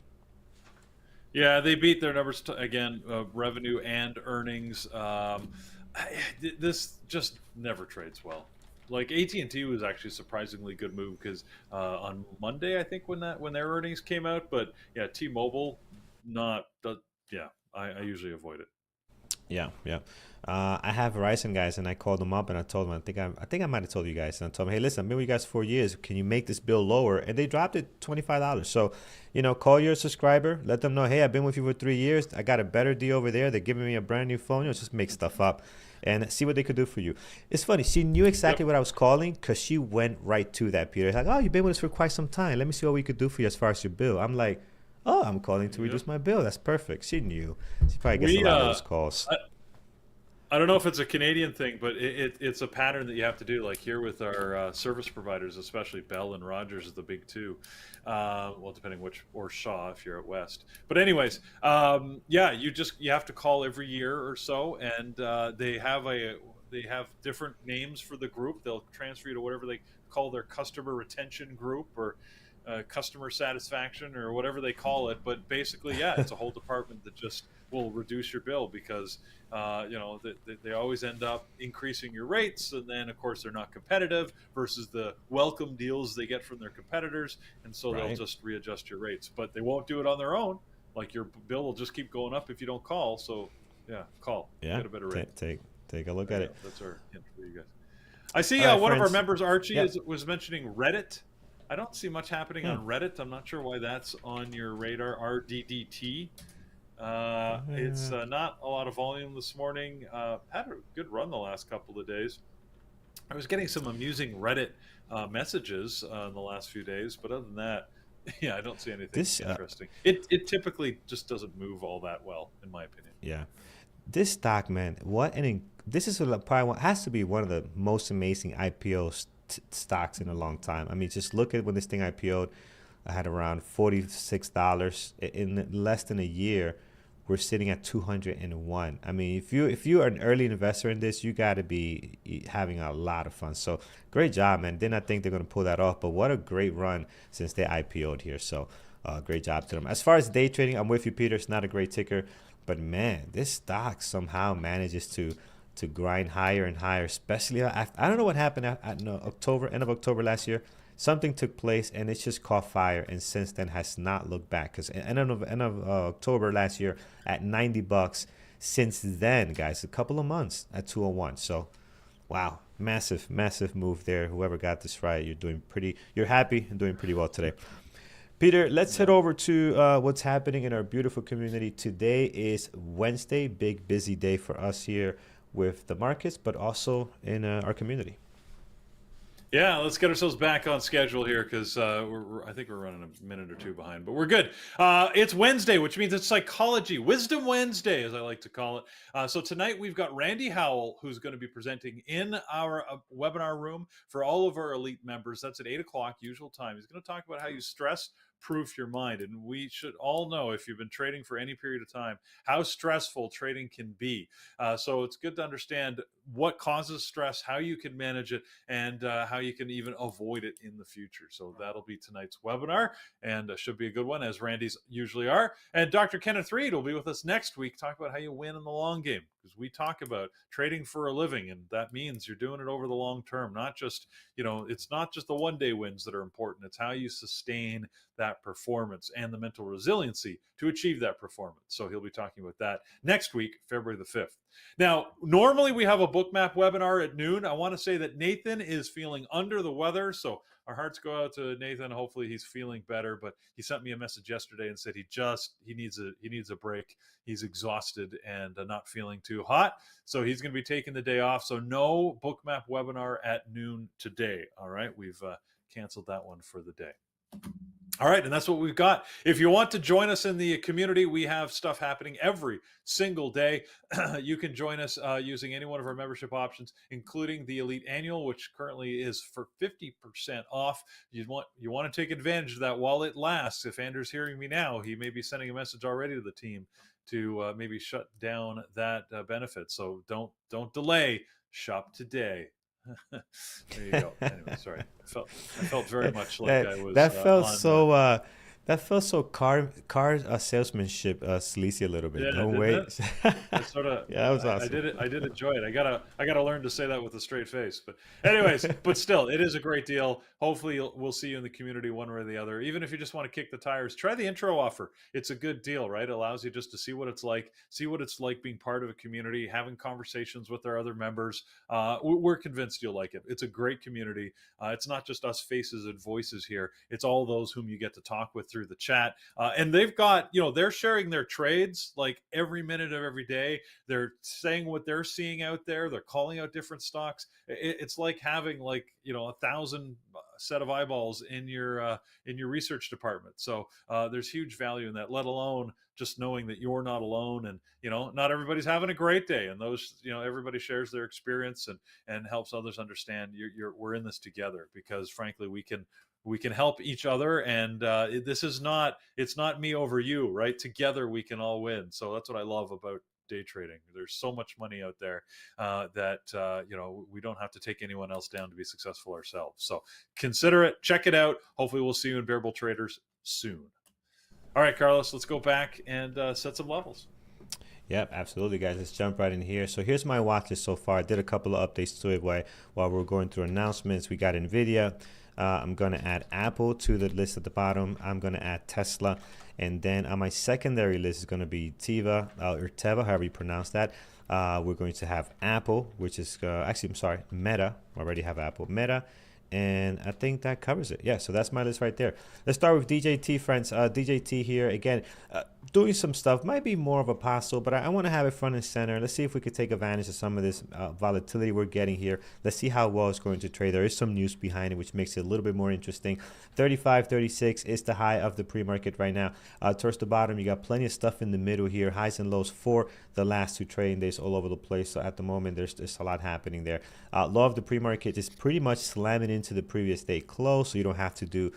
Yeah, they beat their numbers again, revenue and earnings. This just never trades well. Like AT&T was actually a surprisingly good move because on Monday, I think when their earnings came out, but yeah, T-Mobile not. Yeah, I usually avoid it. Yeah, yeah. I have Verizon guys, and I called them up and I told them I think I might have told you guys, and I told them, hey, listen, I've been with you guys 4 years. Can you make this bill lower? And they dropped it $25. So, call your subscriber, let them know, hey, I've been with you for 3 years. I got a better deal over there. They're giving me a brand new phone. Just make stuff up and see what they could do for you. It's funny. She knew exactly Yep. what I was calling because she went right to that, Peter. It's like, oh, you've been with us for quite some time. Let me see what we could do for you as far as your bill. I'm like, oh, I'm calling to Yep. reduce my bill. That's perfect. She knew. She probably gets a We lot of those calls. I don't know if it's a Canadian thing, but it's a pattern that you have to do. Like here with our service providers, especially Bell and Rogers is the big two. Well, depending which, or Shaw if you're at West. But anyways, yeah, you have to call every year or so, and they have different names for the group. They'll transfer you to whatever they call their customer retention group or customer satisfaction or whatever they call it. But basically, yeah, it's a whole department that just will reduce your bill because they always end up increasing your rates, and then of course they're not competitive versus the welcome deals they get from their competitors, and so they'll Right. just readjust your rates. But they won't do it on their own. Like your bill will just keep going up if you don't call. So yeah, call, Yeah. get a better rate. Take a look There at you it. go. That's our hint for you guys. I see All right, one of our friends. members, Archie, Yep. was mentioning Reddit. I don't see much happening Hmm. on Reddit. I'm not sure why that's on your radar. RDDT. It's Uh, not a lot of volume this morning. Had a good run the last couple of days. I was getting some amusing Reddit messages in the last few days, but other than that, yeah, I don't see anything this interesting. It typically just doesn't move all that well, in my opinion. yeah. This stock, man. This is probably has to be one of the most amazing IPO stocks in a long time. I mean, just look at when this thing IPO'd. I had around $46 in less than a year. We're sitting at 201. I mean, if you are an early investor in this, you got to be having a lot of fun. So great job, man. Did not think they're going to pull that off, but what a great run since they IPO'd here. So great job to them. As far as day trading, I'm with you, Peter. It's not a great ticker, but man, this stock somehow manages to grind higher and higher. Especially after, I don't know what happened at no, October, end of October last year. Something took place and it's just caught fire, and since then has not looked back. Because end of October last year at $90. Since then, guys, a couple of months at 201. So, wow, massive move there. Whoever got this right, you're happy and doing pretty well today. Peter, let's head Yeah. over to what's happening in our beautiful community. Today is Wednesday, big busy day for us here with the markets, but also in our community. Yeah, let's get ourselves back on schedule here because I think we're running a minute or two behind, but we're good. It's Wednesday, which means it's Psychology Wisdom Wednesday, as I like to call it. So tonight we've got Randy Howell, who's going to be presenting in our webinar room for all of our elite members. That's at 8 o'clock usual time. He's going to talk about how you stress proof your mind, and we should all know, if you've been trading for any period of time, how stressful trading can be. So it's good to understand what causes stress, how you can manage it, and how you can even avoid it in the future. So that'll be tonight's webinar, and should be a good one, as Randy's usually are. And Dr. Kenneth Reed will be with us next week, talk about how you win in the long game, because we talk about trading for a living, and that means you're doing it over the long term, not just, it's not just the one-day wins that are important. It's how you sustain that performance and the mental resiliency to achieve that performance. So he'll be talking about that next week, February the 5th. Now, normally we have a bookmap webinar at noon. I want to say that Nathan is feeling under the weather, so our hearts go out to Nathan. Hopefully he's feeling better, but he sent me a message yesterday and said he needs a break. He's exhausted and not feeling too hot, so he's going to be taking the day off. So no bookmap webinar at noon today. All right, we've canceled that one for the day. All right, and that's what we've got. If you want to join us in the community, we have stuff happening every single day. You can join us using any one of our membership options, including the Elite Annual, which currently is for 50% off. You want to take advantage of that while it lasts. If Andrew's hearing me now, he may be sending a message already to the team. maybe shut down that benefit. So don't delay. Shop today. There you go. Anyway, sorry. I felt very much like that I was that felt on. so that felt so car salesmanship sleazy a little bit. Yeah, Don't didn't it? wait. I sort of, Yeah, that was I awesome. did it. I did enjoy it. I gotta learn to say that with a straight face. But anyways, but still, it is a great deal. Hopefully, we'll see you in the community one way or the other. Even if you just want to kick the tires, try the intro offer. It's a good deal, right? It allows you just to see what it's like being part of a community, having conversations with our other members. We're convinced you'll like it. It's a great community. It's not just us faces and voices here. It's all those whom you get to talk with through the chat. And they've got, they're sharing their trades like every minute of every day. They're saying what they're seeing out there. They're calling out different stocks. It's like having 1,000 set of eyeballs in your research department. So there's huge value in that, let alone just knowing that you're not alone, and not everybody's having a great day, and those, everybody shares their experience and helps others understand we're in this together, because frankly we can help each other, and it's not me over you, right? Together we can all win. So that's what I love about day trading. There's so much money out there that we don't have to take anyone else down to be successful ourselves. So consider it, check it out. Hopefully we'll see you in Bearable Traders soon. All right, Carlos, let's go back and set some levels. Yep, absolutely, guys. Let's jump right in here. So here's my watch list so far. I did a couple of updates to it while we're going through announcements. We got Nvidia. I'm going to add Apple to the list at the bottom. I'm going to add Tesla. And then on my secondary list is going to be Teva, or Teva, however you pronounce that. We're going to have Apple, which is, actually, I'm sorry, Meta. I already have Apple. Meta. And I think that covers it. Yeah, so that's my list right there. Let's start with DJT, friends. DJT here, again, doing some stuff. Might be more of a puzzle, but I want to have it front and center. Let's see if we could take advantage of some of this volatility we're getting here. Let's see how well it's going to trade. There is some news behind it, which makes it a little bit more interesting. 35.36 is the high of the pre-market right now. Towards the bottom, you got plenty of stuff in the middle here. Highs and lows for the last two trading days all over the place. So at the moment, there's a lot happening there. Low of the pre-market is pretty much slamming into the previous day close, so you don't have to do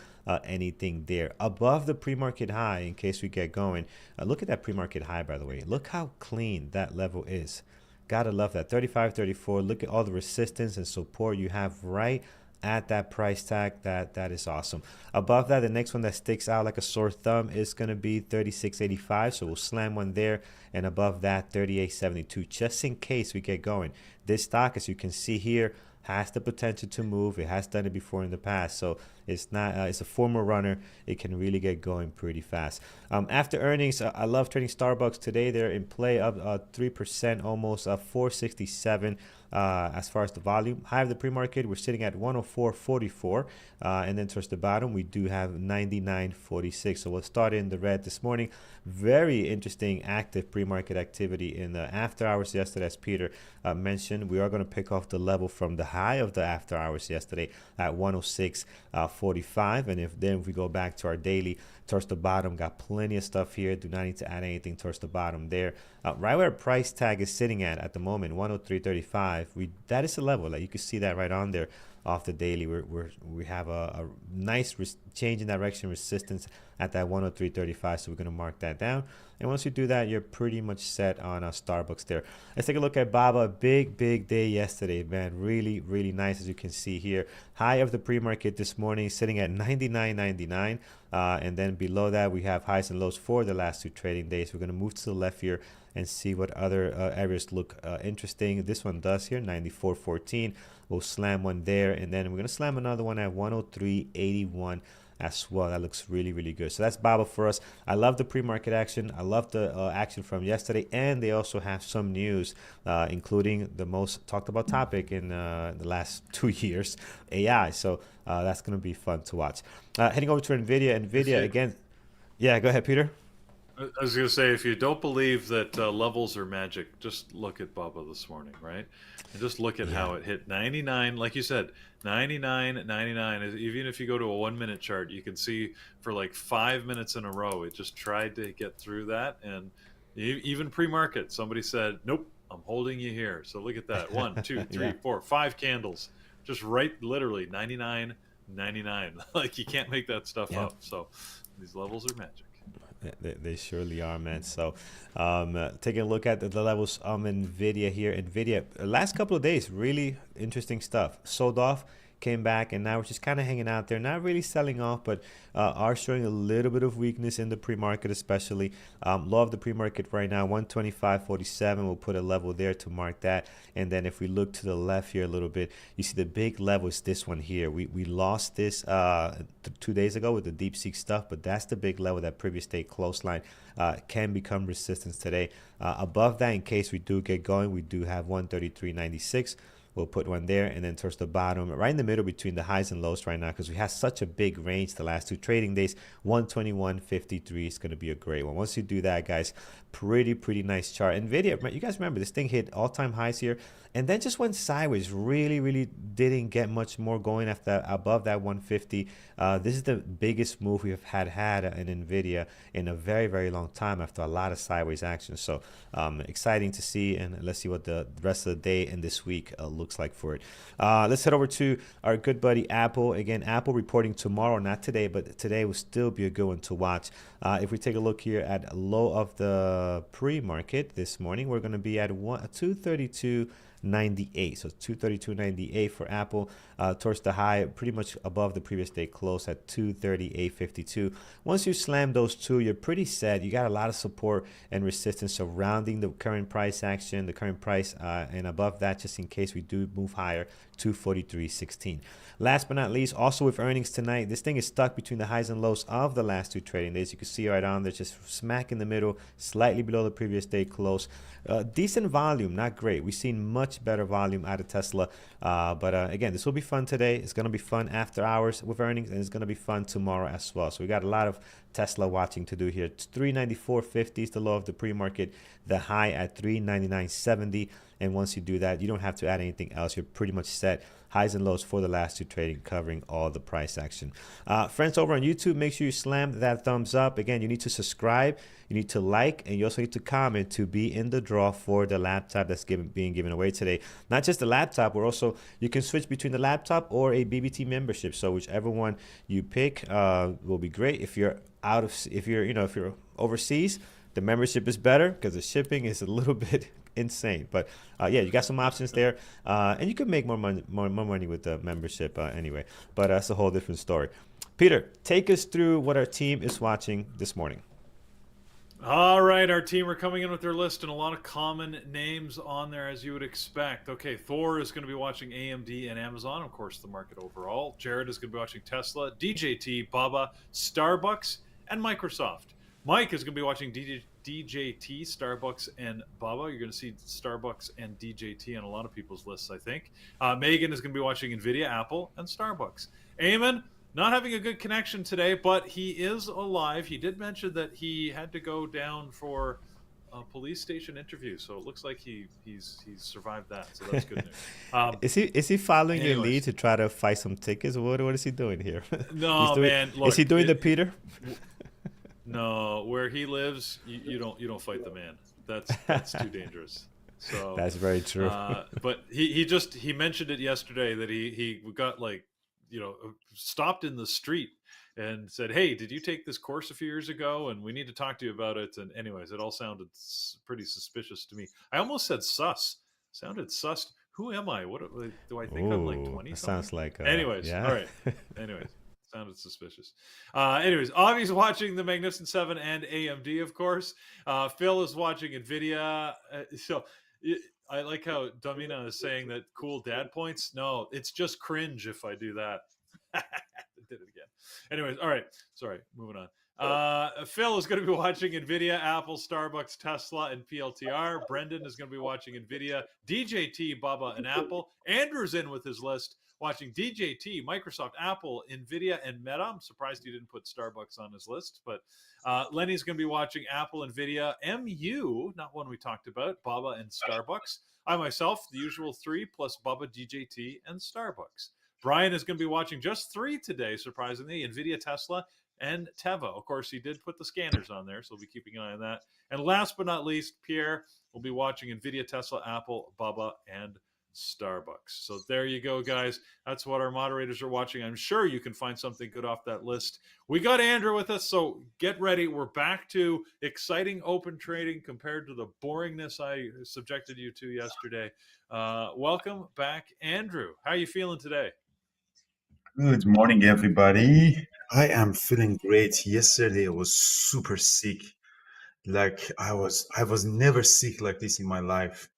anything there. Above the pre-market high, in case we get going, look at that pre-market high, by the way. Look how clean that level is. Gotta love that. 35.34. Look at all the resistance and support you have right at that price tag. That is awesome. Above that, the next one that sticks out like a sore thumb is going to be 36.85, so we'll slam one there. And above that, 38.72, just in case we get going. This stock, as you can see here, has the potential to move. It has done it before in the past, so it's not. It's a former runner. It can really get going pretty fast. After earnings, I love trading Starbucks today. They're in play up 3%, almost 467. As far as the volume, high of the pre-market, we're sitting at 104.44, and then towards the bottom we do have 99.46. So we'll start in the red this morning. Very interesting active pre-market activity in the after hours yesterday, as Peter mentioned. We are going to pick off the level from the high of the after hours yesterday at 106.45, and if we go back to our daily towards the bottom, got plenty of stuff here. Do not need to add anything towards the bottom there. Right where price tag is sitting at the moment, 103.35. That is a level that you can see that right on there off the daily. We have a nice change in direction resistance at that 103.35, so we're going to mark that down. And once you do that, you're pretty much set on Starbucks there. Let's take a look at Baba. Big day yesterday, man. Really nice, as you can see here. High of the pre-market this morning sitting at 99.99, and then below that we have highs and lows for the last two trading days. We're going to move to the left here and see what other areas look interesting. This one does here, 94.14. We'll slam one there, and then we're going to slam another one at 103.81 as well. That looks really good. So that's Baba for us. I love the pre-market action. I love the action from yesterday, and they also have some news, including the most talked about topic in the last 2 years, AI. So that's going to be fun to watch. Heading over to Nvidia again. Yeah, go ahead, Peter. I was going to say, if you don't believe that levels are magic, just look at Baba this morning, right? And just look at how it hit 99, like you said, 99, 99. Even if you go to a 1 minute chart, you can see for like 5 minutes in a row, it just tried to get through that. And even pre-market, somebody said, nope, I'm holding you here. So look at that. 1, 2, 3, 4, 5 candles. Just right, literally 99, 99. Like, you can't make that stuff Yeah. up. So these levels are magic. They surely are, man. So, taking a look at the levels on Nvidia here. Nvidia, last couple of days, really interesting stuff. Sold off, came back, and now we're just kind of hanging out there. Not really selling off, but are showing a little bit of weakness in the pre-market, especially. Low of the pre-market right now, 125.47. We'll put a level there to mark that. And then if we look to the left here a little bit, you see the big level is this one here. We lost this 2 days ago with the DeepSeek stuff, but that's the big level. That previous day close line can become resistance today. Above that, in case we do get going, we do have 133.96. We'll put one there, and then towards the bottom, right in the middle between the highs and lows right now, because we have such a big range the last two trading days. 121.53 is going to be a great one. Once you do that, guys, pretty nice chart. Nvidia, you guys remember this thing hit all-time highs here, and then just went sideways. Really didn't get much more going after above that 150. This is the biggest move we've had in Nvidia in a very long time after a lot of sideways action. So exciting to see, and let's see what the rest of the day and this week looks like for it. Let's head over to our good buddy Apple. Again, Apple reporting tomorrow, not today, but today will still be a good one to watch. If we take a look here at low of the pre-market this morning, we're going to be at 232.98. So 232.98 for Apple, towards the high, pretty much above the previous day close at 238.52. Once you slam those two, you're pretty set. You got a lot of support and resistance surrounding the current price action, the current price, and above that, just in case we do move higher, 243.16. Last but not least, also with earnings tonight, this thing is stuck between the highs and lows of the last two trading days. You can see right on there, just smack in the middle, slightly below the previous day close. Decent volume, not great. We've seen much better volume out of Tesla. But again, this will be fun today. It's going to be fun after hours with earnings, and it's going to be fun tomorrow as well. So we got a lot of Tesla watching to do here. 394.50 is the low of the pre-market, the high at 399.70. And once you do that, you don't have to add anything else. You're pretty much set. Highs and lows for the last two trading, covering all the price action. Friends over on YouTube, make sure you slam that thumbs up. Again, you need to subscribe, you need to like, and you also need to comment to be in the draw for the laptop that's being given away today. Not just the laptop, you can switch between the laptop or a BBT membership. So whichever one you pick will be great. If you're if you're overseas, the membership is better because the shipping is a little bit insane. But yeah, you got some options there, and you can make more money with the membership anyway. But that's a whole different story. Peter, take us through what our team is watching this morning. All right, our team are coming in with their list, and a lot of common names on there, as you would expect. Okay, Thor is going to be watching AMD and Amazon, of course, the market overall. Jared is going to be watching Tesla, DJT, Baba, Starbucks, and Microsoft. Mike is going to be watching DJT, Starbucks, and Baba. You're going to see Starbucks and DJT on a lot of people's lists, I think. Megan is going to be watching Nvidia, Apple, and Starbucks. Eamon, not having a good connection today, but he is alive. He did mention that he had to go down for a police station interview, so it looks like he's survived that. So that's good news. Is he following your lead to try to fight some tickets? What is he doing here? No, man. Look, is he doing the Peter? No, where he lives, you don't fight the man. That's too dangerous. So that's very true. But he mentioned it yesterday that he got stopped in the street and said, "Hey, did you take this course a few years ago? And we need to talk to you about it." And anyways, it all sounded pretty suspicious to me. I almost said sus. Sounded sus. Who am I? What do I think? I'm like 20. Sounds like. Anyways, yeah. All right. Anyways. Sounded suspicious. Anyways, Avi's watching the Magnificent Seven and AMD, of course. Phil is watching Nvidia. I like how Domina is saying that cool dad points. No, it's just cringe if I do that. I did it again. Anyways, all right. Sorry, moving on. Phil is going to be watching Nvidia, Apple, Starbucks, Tesla, and PLTR. Brendan is going to be watching Nvidia, DJT, Baba, and Apple. Andrew's in with his list, watching DJT, Microsoft, Apple, Nvidia, and Meta. I'm surprised he didn't put Starbucks on his list, but Lenny's going to be watching Apple, Nvidia, MU, not one we talked about, Baba, and Starbucks. I myself, the usual three, plus Baba, DJT, and Starbucks. Brian is going to be watching just three today, surprisingly, Nvidia, Tesla, and Teva. Of course, he did put the scanners on there, so we'll be keeping an eye on that. And last but not least, Pierre will be watching Nvidia, Tesla, Apple, Baba, and Starbucks. So there you go, guys. That's what our moderators are watching. I'm sure you can find something good off that list. We got Andrew with us, so get ready. We're back to exciting open trading compared to the boringness I subjected you to yesterday. Welcome back, Andrew. How are you feeling today? Good morning, everybody. I am feeling great. Yesterday I was super sick. Like I was never sick like this in my life.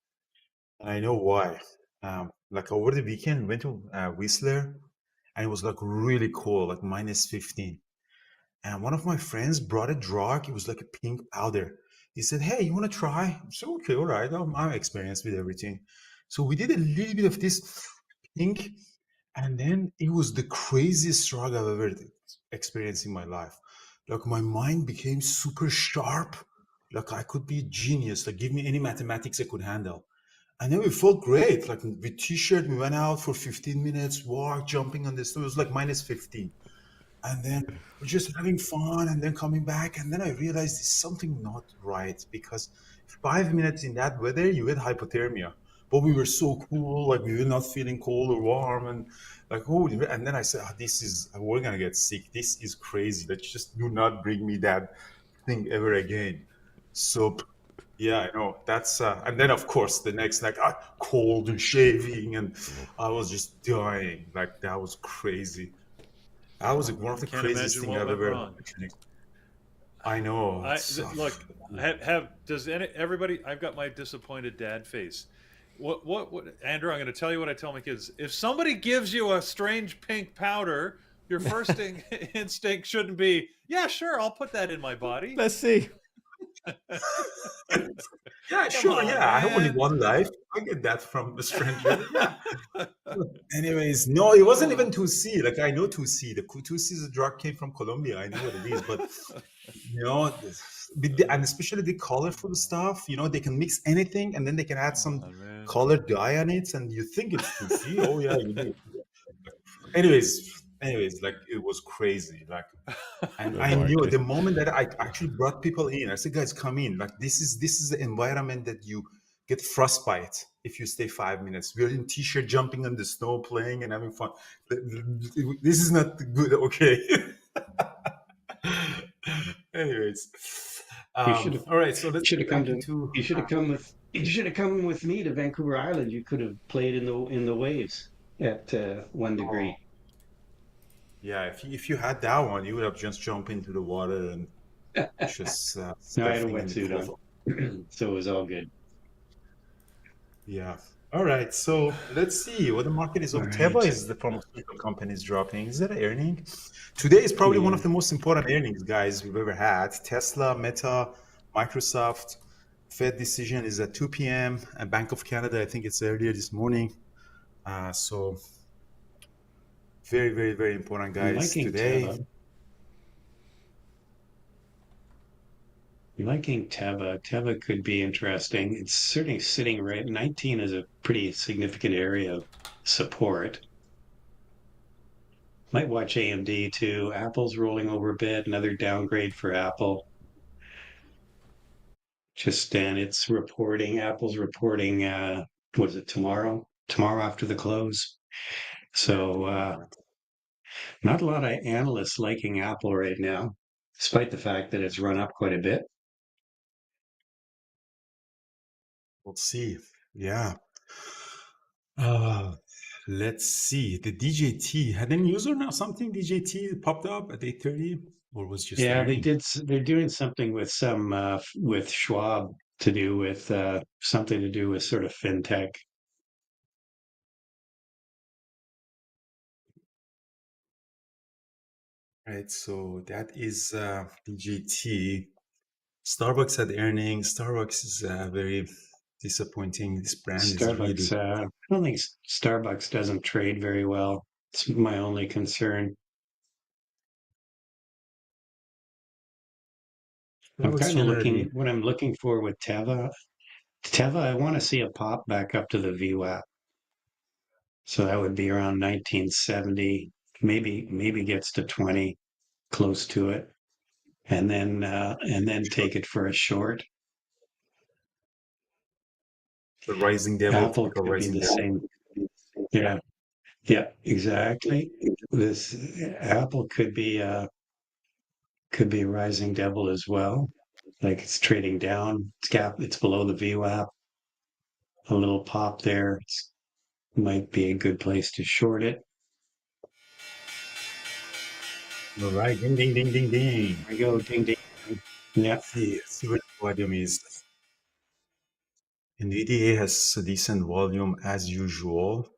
And I know why. Like over the weekend, went to Whistler, and it was like really cold, like minus 15. And one of my friends brought a drug. It was like a pink powder. He said, "Hey, you want to try?" So okay, all right. I'm experienced with everything. So we did a little bit of this pink, and then it was the craziest drug I've ever experienced in my life. Like my mind became super sharp. Like I could be a genius. Like give me any mathematics I could handle. And then we felt great. Like with t-shirt, we went out for 15 minutes, walk, jumping on the stove. It was like minus 15. And then we're just having fun and then coming back. And then I realized there's something not right because 5 minutes in that weather, you get hypothermia. But we were so cool, like we were not feeling cold or warm. And like, oh, and then I said, we're going to get sick. This is crazy. Let's just do not bring me that thing ever again. So, yeah, I know that's, and then of course the next, like, cold and shaving. And I was just dying. Like, that was crazy. That was one of the Can't craziest imagine thing what I've went ever wrong. actually. I know. Look, does everybody? I've got my disappointed dad face. What Andrew? I'm going to tell you what I tell my kids. If somebody gives you a strange pink powder, your first instinct shouldn't be, yeah, sure, I'll put that in my body. Let's see. Yeah, Come sure. on, Yeah, I have only man. one life. I get that from a stranger. Yeah. Anyways, no, it wasn't even 2C. Like I know 2C. The 2C is a drug came from Colombia. I know what it is, but and especially the colorful stuff. They can mix anything, and then they can add Come some on, man. colored dye on it, and you think it's 2C. Oh yeah, you do. Anyways, like it was crazy. Like, and Good I knew market. the moment that I actually brought people in, I said, guys, come in. Like this is the environment that you get frostbite if you stay 5 minutes. We're in t-shirt, jumping on the snow, playing and having fun. This is not good. Okay. Anyways, You should have all right. So let's should get have come back to into. you should have come with me to Vancouver Island. You could have played in the waves at 1 degree. Yeah, if you had that one, you would have just jumped into the water and just No, I had a surfing in the wetsuit Gulf. on, so it was all good. Yeah. All right. So let's see what the market is All of. Teva right. is the pharmaceutical company is dropping. Is that an earning? Today is probably one Yeah. of the most important earnings, guys, we've ever had. Tesla, Meta, Microsoft. Fed decision is at 2 p.m. And Bank of Canada, I think it's earlier this morning. So very, very, very important, I'm guys, liking today. Teva. I'm liking Teva. Teva could be interesting. It's certainly sitting right. 19 is a pretty significant area of support. Might watch AMD too. Apple's rolling over a bit. Another downgrade for Apple. Just and it's reporting. Apple's reporting. Was it tomorrow? Tomorrow after the close. Yeah, So tomorrow night. not a lot of analysts liking Apple right now, despite the fact that it's run up quite a bit. We'll see. Yeah. Uh, let's see. The DJT had any news or not? Something DJT popped up at 8:30, or was just the Yeah, they earning? did. They're doing something with some with Schwab to do with something to do with sort of fintech. Right. So that is DJT. Starbucks had earnings. Starbucks is very disappointing. This brand is Starbucks. really. I don't think Starbucks doesn't trade very well. It's my only concern. I'm Starbucks kind of generally. looking. What I'm looking for with Teva. Teva, I want to see a pop back up to the VWAP. So that would be around 1970, maybe gets to 20, close to it, and then take it for a short. The rising devil, Apple typical could be rising the devil. same. Yeah, yeah, exactly. This Apple could be a rising devil as well. Like it's trading down. It's below the VWAP. A little pop there. It's might be a good place to short it. All right, ding, ding, ding, ding, ding. There we go. Ding ding. Yeah. See where the volume is. Nvidia has a decent volume as usual.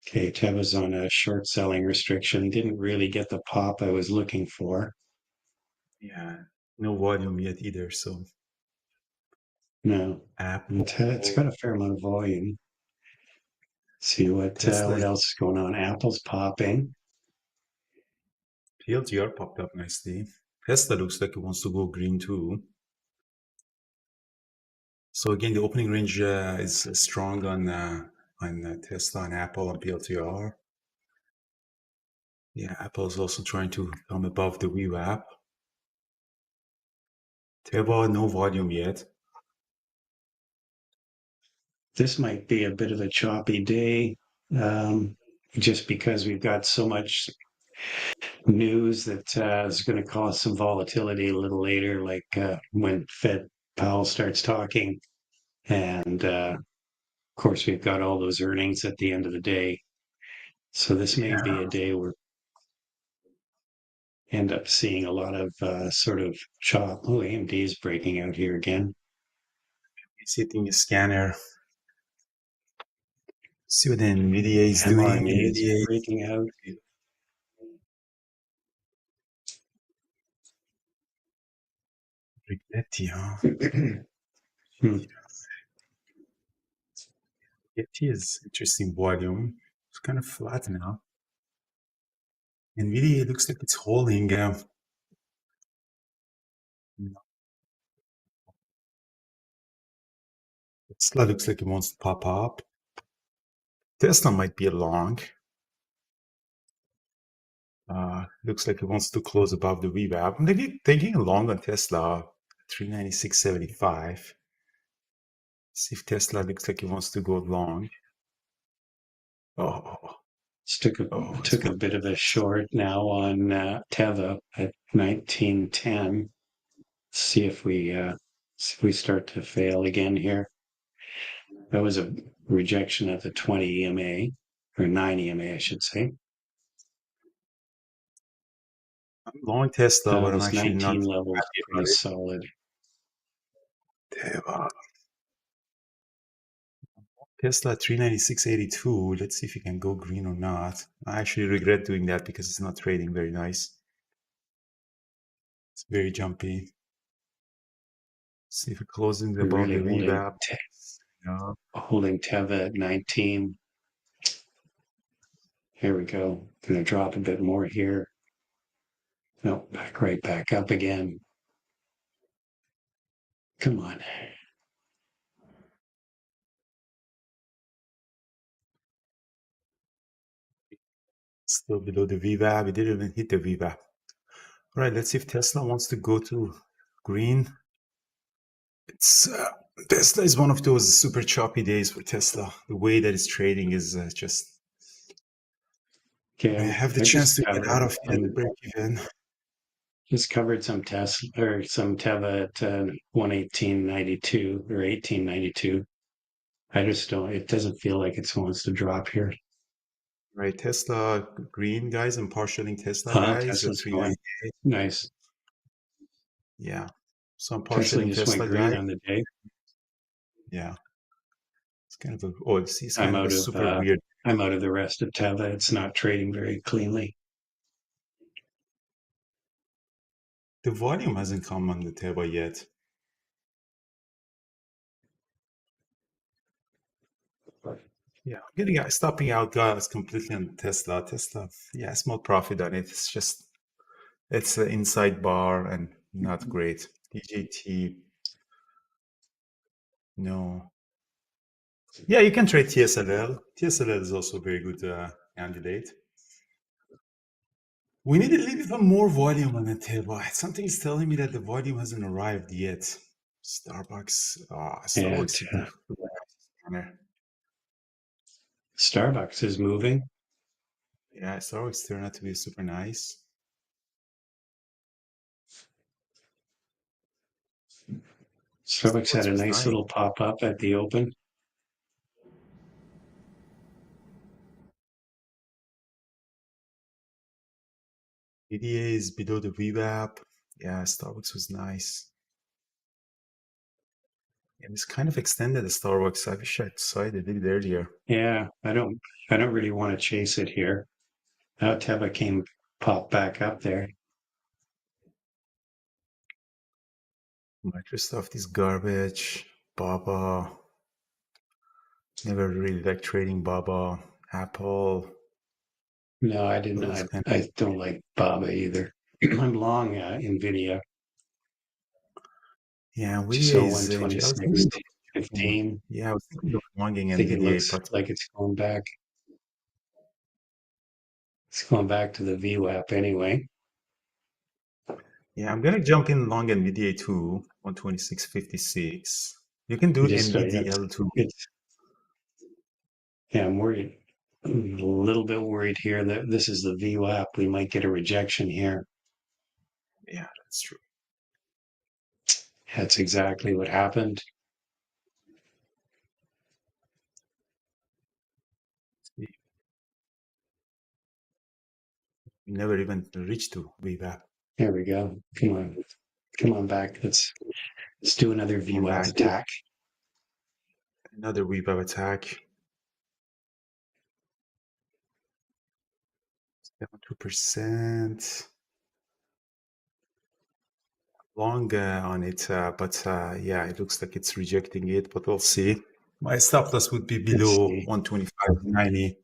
Okay, Teva's on a short selling restriction. Didn't really get the pop I was looking for. Yeah, no volume yet either. So No, Apple, it's got a fair amount of volume. See what Tesla, else is going on. Apple's popping. PLTR popped up nicely. Tesla looks like it wants to go green too. So again, the opening range is strong on Tesla and Apple on PLTR. Yeah, Apple is also trying to come above the VWAP. Teva, no volume yet. This might be a bit of a choppy day, just because we've got so much news that is going to cause some volatility a little later, like when Fed Powell starts talking. And of course, we've got all those earnings at the end of the day. So this may Yeah, be a day where end up seeing a lot of sort of chop. Oh, AMD is breaking out here again. it's hitting a scanner. See what Nvidia is doing. mRNA is Nvidia breaking out. Rigetti, huh? Hmm. Rigetti is interesting volume. It's kind of flat now. Nvidia looks like it's holding. Tesla looks like it wants to pop up. Tesla might be a long. Looks like it wants to close above the VWAP. I'm taking a long on Tesla, 396.75. See if Tesla looks like it wants to go long. Oh, it's Took a bit of a short now on Teva at 1910. See if we start to fail again here. That was a rejection at the 20 EMA or 9 EMA, I should say. I'm long Tesla, but I'm This actually not 19 level is happy pretty about it. solid. Tesla 396.82. Let's see if it can go green or not. I actually regret doing that because it's not trading very nice. It's very jumpy. See if it closes We're above really the VWAP. No. holding Teva at 19. Here we go. Gonna drop a bit more here. No, right back up again. Come on. Still below the VWAP. It didn't even hit the VWAP. All right, let's see if Tesla wants to go to green. It's Tesla is one of those super choppy days for Tesla. The way that it's trading is just. I Okay, have the I chance just to get covered out of here at the and break even. just covered some Tesla or some Teva at 118.92 or 18.92. I just don't. It doesn't feel like it wants to drop here. Right, Tesla green guys. I'm partialing Tesla guys at Tesla's going 398. nice. Yeah, so I'm Tesla partialing just went Tesla green guys. on the day. Yeah, it's kind of a. Oh, see, it's I'm kind of a out of super weird. I'm out of the rest of Teva. It's not trading very cleanly. The volume hasn't come on the Teva yet. Yeah, I'm getting stopping out guys completely on Tesla. Tesla, yeah, small profit on it. It's just it's an inside bar and not great. DJT, no. Yeah, you can trade TSLL. TSLL is also a very good candidate. We need a little bit more volume on the table. Something is telling me that the volume hasn't arrived yet. And Starbucks is the scanner. Starbucks is moving. Yeah, Starbucks turned out to be super nice. Starbucks had Starbucks a was nice nice. little pop up at the open. VDA is below the VWAP. Yeah, Starbucks was nice. And it's kind of extended the Starbucks. I wish I saw it a little bit earlier. Yeah, I don't really want to chase it here. Now Teva came pop back up there. Microsoft is garbage. Baba. Never really liked trading Baba. Apple. No, I didn't. Those I, kind of, I don't like Baba either. I'm long Nvidia. yeah, Just Nvidia so is. I was thinking of, 126.15. yeah, I was thinking of longing I think it Nvidia, looks but like it's going back. It's going back to the VWAP anyway. yeah, I'm gonna jump in long Nvidia too. 126.56. You can do Yeah, NVDL too. it's yeah. I'm worried. I'm a little bit worried here that this is the VWAP. We might get a rejection here. Yeah, that's true. That's exactly what happened. We never even reached to VWAP. There we go. Come on back. Let's do another Come VWAP back. attack. Another VWAP attack. 2%. Long on it, but yeah, it looks like it's rejecting it, but we'll see. My stop loss would be Let's below see. 125.90.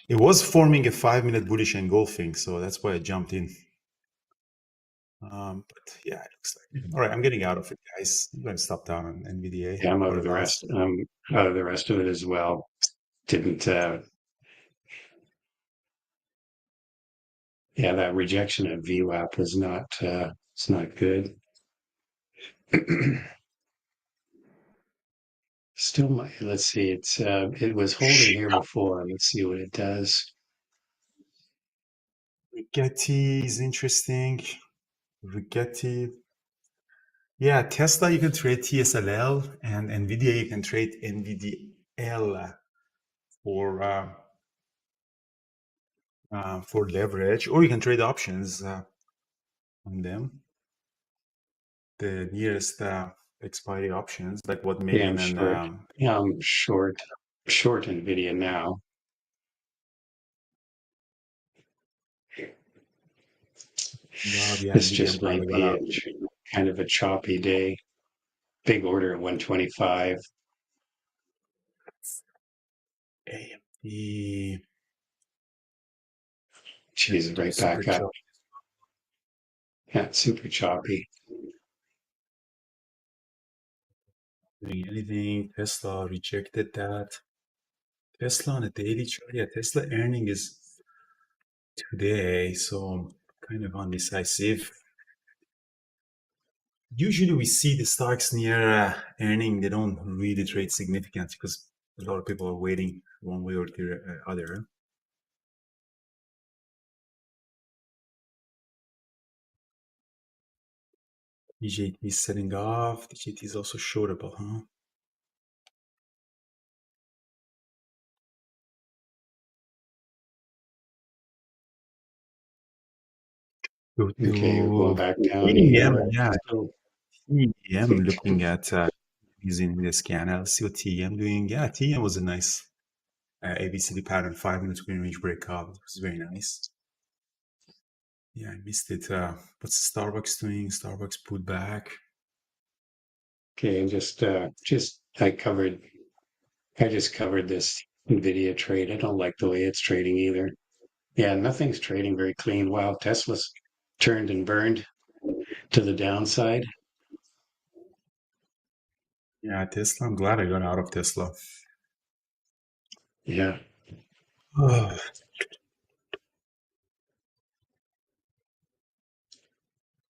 It was forming a 5-minute bullish engulfing, so that's why I jumped in. But yeah, it looks like. All right, I'm getting out of it, guys. I'm going to stop down on NVDA. Yeah, I'm out of the Whereabouts? rest. I'm out of the rest of it as well. Didn't yeah, that rejection of VWAP was not it's not good. Still let's see, it was holding here before. Let's see what it does. Rigetti is interesting. Rigetti. Yeah, Tesla, you can trade TSLL, and NVIDIA, you can trade NVDL for leverage, or you can trade options on them. The nearest expiry options, like what Yeah, I'm Megan and short. Yeah, I'm short Nvidia now. Bob, yeah, This Nvidia just might probably got be out a of it. kind of a choppy day. Big order at 125. AMD, She's right super back up. choppy. Yeah, super choppy. Doing anything. Tesla rejected that. Tesla on a daily chart, yeah, Tesla earning is today, so kind of undecisive. Usually we see the stocks near earning, they don't really trade significant because a lot of people are waiting one way or the other. DJT is selling off. DJT is also shortable, huh? Go Okay, we're going to back down TEM, here. yeah, So TEM looking at using the scanner. Let's see what TEM doing. Yeah, TEM was a nice ABCD pattern, 5 minutes green range breakout. It was very nice. Yeah, I missed it. What's Starbucks doing? Starbucks put back. okay, and just I just covered this Nvidia trade. I don't like the way it's trading either. Yeah, nothing's trading very clean. Wow, Tesla's turned and burned to the downside. Yeah, Tesla. I'm glad I got out of Tesla. Yeah.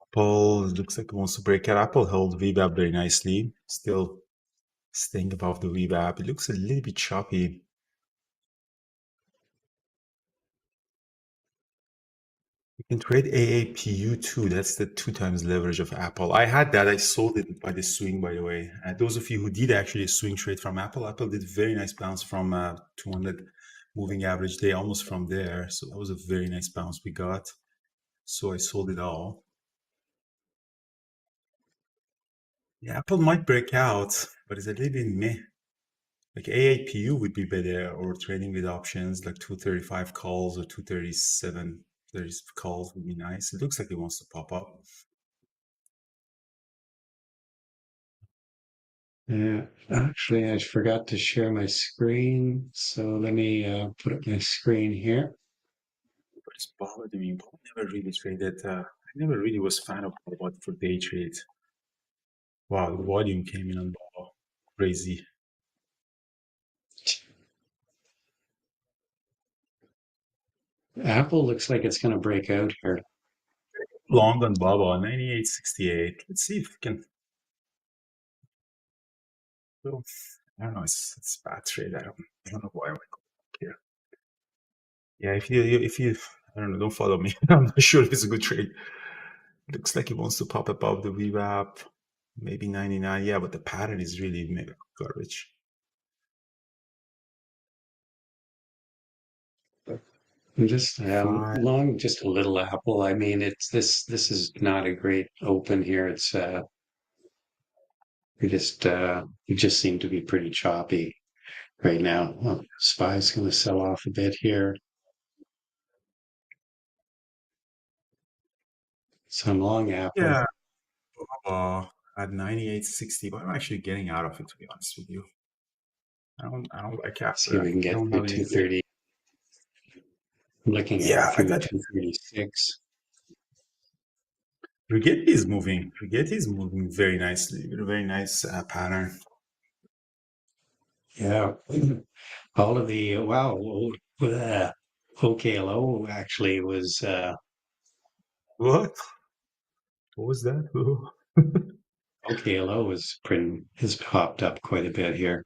Apple looks like it wants to break out. Apple held VWAP very nicely. Still staying above the VWAP. It looks a little bit choppy. You can trade AAPU too. That's the 2 times leverage of Apple. I had that. I sold it by the swing, by the way. Those of you who did actually a swing trade from Apple, Apple did very nice bounce from 200 moving average day, almost from there. So that was a very nice bounce we got. So I sold it all. Yeah, Apple might break out, but it's a little bit meh. Like AAPU would be better, or trading with options like 235 calls or 237 30 calls would be nice. It looks like it wants to pop up. Yeah. Actually, I forgot to share my screen. So let me put up my screen here. But it's bothered me. Bob never really traded. I never really was fan of Bob for day trades. Wow, the volume came in on Bob. Crazy. Apple looks like it's going to break out here. Long on Baba, 98.68. Let's see if we can. Well, I don't know. It's a bad trade. I don't know why I'm here. Yeah, if you I don't know, don't follow me. I'm not sure if it's a good trade. Looks like it wants to pop above the VWAP, maybe 99. Yeah, but the pattern is really mega garbage. I'm just Fine. long, just a little Apple. I mean, it's this is not a great open here. It's we just seem to be pretty choppy right now. Well, SPY's going to sell off a bit here. So I'm long Apple. Yeah, at 98.60, but I'm actually getting out of it, to be honest with you. I don't like See if after. we can I get don't through have any. 230. I'm looking at Yeah, I through got 236. Rigetti is moving. Rigetti is moving very nicely with a very nice pattern. Yeah. All of the wow. OKLO actually was What? What was that? OKLO has popped up quite a bit here.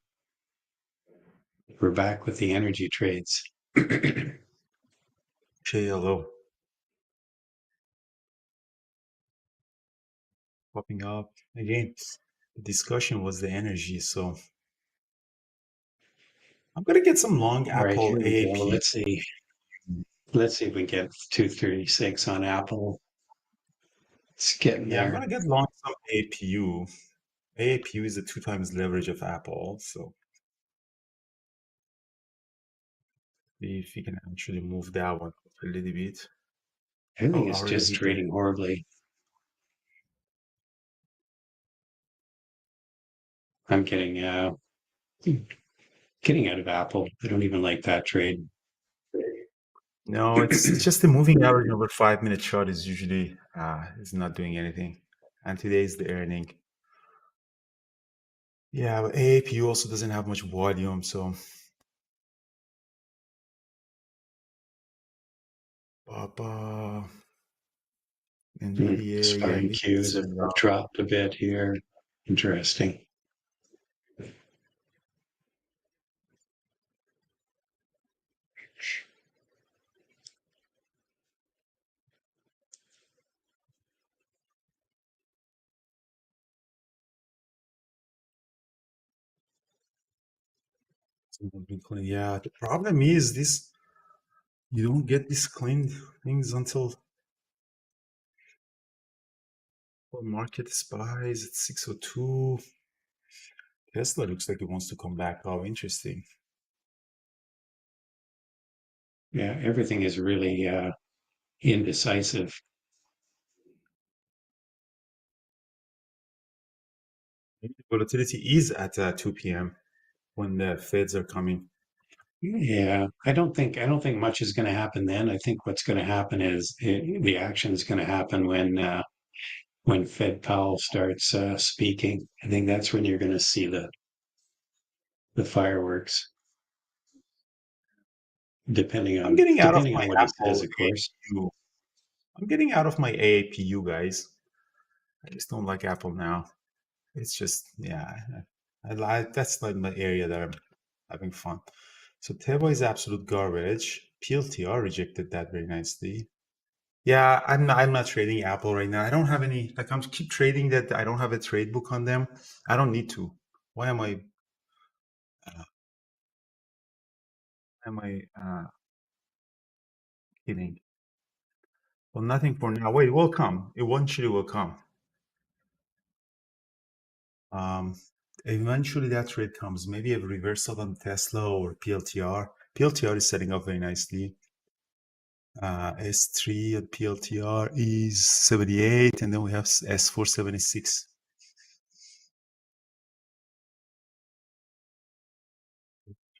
We're back with the energy trades. JLO popping up again. The discussion was the energy, so I'm gonna get some long All right, Apple here we go. AAP. Let's see. Let's see if we get 236 on Apple. It's getting Yeah, I'm there. gonna get long some APU. AAPU is the 2 times leverage of Apple, so see if we can actually move that one a little bit. Everything Oh, is already just hit the. trading horribly. I'm getting out of Apple. I don't even like that trade. No, it's just the moving average over 5 minute chart is usually is not doing anything, and today is the earning. Yeah, but AAPU also doesn't have much volume, so Papa, Nvidia, yeah, SPY Nvidia Qs is have dropped a bit here. Interesting. Yeah, the problem is this: you don't get these clean things until market spies at 602. Tesla looks like it wants to come back. Oh, interesting. Yeah, everything is really indecisive. Maybe the volatility is at 2 p.m. when the Feds are coming. Yeah, I don't think much is going to happen then. I think what's going to happen is the action is going to happen when Fed Powell starts speaking. I think that's when you're going to see the fireworks, I'm getting out of depending my on what he says, Apple of course. AAPU. I'm getting out of my AAPU, guys. I just don't like Apple now. It's just, yeah, that's like my area that I'm having fun. So Teva is absolute garbage. PLTR rejected that very nicely. Yeah, I'm not trading Apple right now. I don't have any, like, I'm keep trading that. I don't have a trade book on them. I don't need to. Why am I kidding? Well, nothing for now. Wait, it will come. Eventually will come. Um, Eventually that trade comes. Maybe a reversal on Tesla or PLTR. PLTR is setting up very nicely. S3 at PLTR is 78, and then we have S4 76.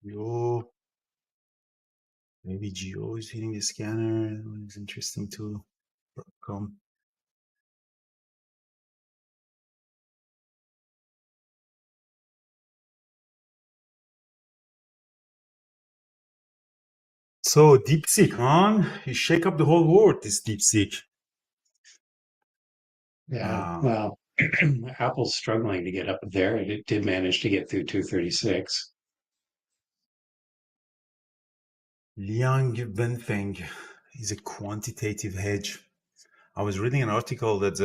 Geo, maybe Geo is hitting the scanner. It's interesting too. Come. So DeepSeek, huh? You shake up the whole world, this DeepSeek. Yeah, well, Apple's struggling to get up there. It did manage to get through 236. Liang Wenfeng is a quantitative hedge. I was reading an article that,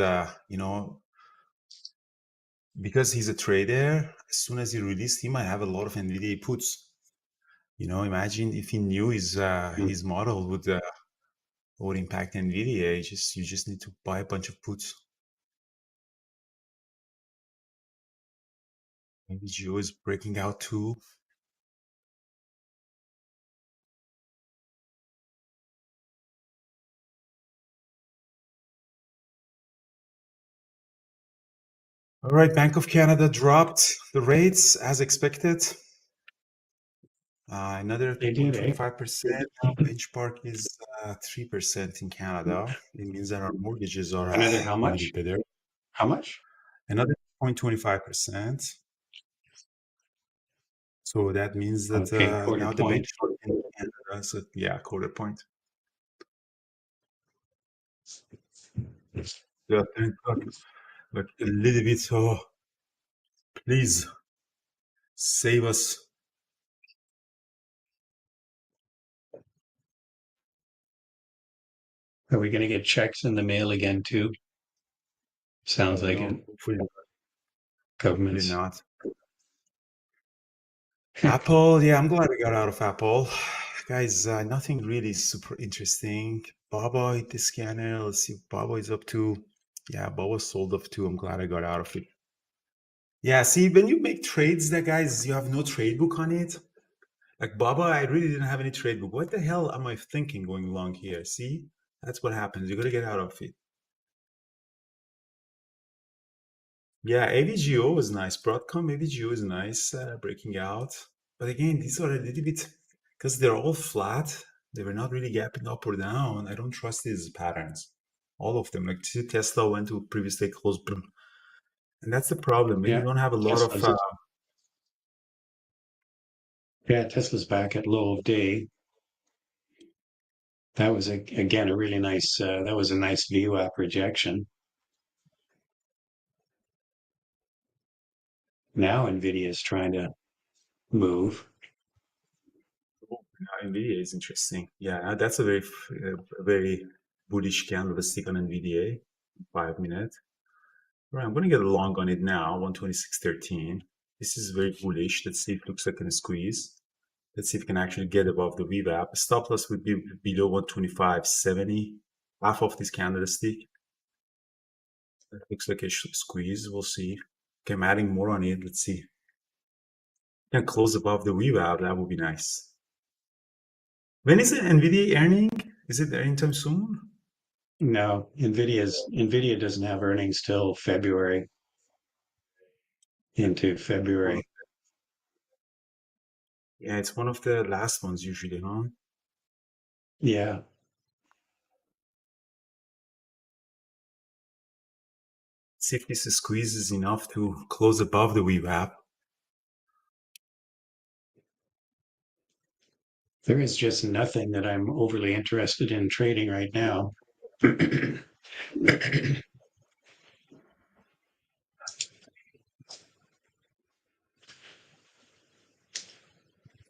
because he's a trader, as soon as he released, he might have a lot of Nvidia puts. Imagine if he knew his model would impact Nvidia. You just need to buy a bunch of puts. Maybe Geo is breaking out too. All right, Bank of Canada dropped the rates as expected. Another They did, eh? 0.25%. Now benchmark is 3% in Canada. It means that our mortgages are Another how going to be much? better. How much? Another 0.25%. So that means that Okay, quarter now the point. benchmark in Canada, so yeah, quarter point. Yeah, thank God. Like a little bit. Oh, please save us. Are we going to get checks in the mail again too? I Sounds don't like know. it. Hopefully Governments. not. Apple, yeah, I'm glad I got out of Apple. Guys, nothing really super interesting. Baba hit the scanner. Let's see what Baba is up to. Yeah, Baba sold off too. I'm glad I got out of it. Yeah, see, when you make trades, that guys, you have no trade book on it. Like Baba, I really didn't have any trade book. What the hell am I thinking going along here? See, that's what happens. You gotta get out of it. Yeah, AVGO was nice. Broadcom AVGO is nice, breaking out. But again, these are a little bit, because they're all flat. They were not really gapping up or down. I don't trust these patterns. All of them. Like Tesla went to previously closed. Boom. And that's the problem. When you Yeah, don't have a lot of, Tesla's yeah, Tesla's back at low of day. That was again a really nice. That was a nice VWAP rejection. Now Nvidia is trying to move. Nvidia is interesting. Yeah, that's a very bullish candlestick on Nvidia. 5 minutes. Right, I'm going to get a long on it now, 126.13. This is very bullish. Let's see if it looks like a squeeze. Let's see if it can actually get above the VWAP. Stop loss would be below 125.70, half of this candlestick. That looks like a squeeze. We'll see. Okay, I'm adding more on it. Let's see. Can close above the VWAP. That would be nice. When is it Nvidia earning? Is it anytime soon? No, Nvidia doesn't have earnings till February, into February. Yeah, it's one of the last ones usually, huh? Yeah, See if this squeeze is enough to close above the VWAP. There is just nothing that I'm overly interested in trading right now.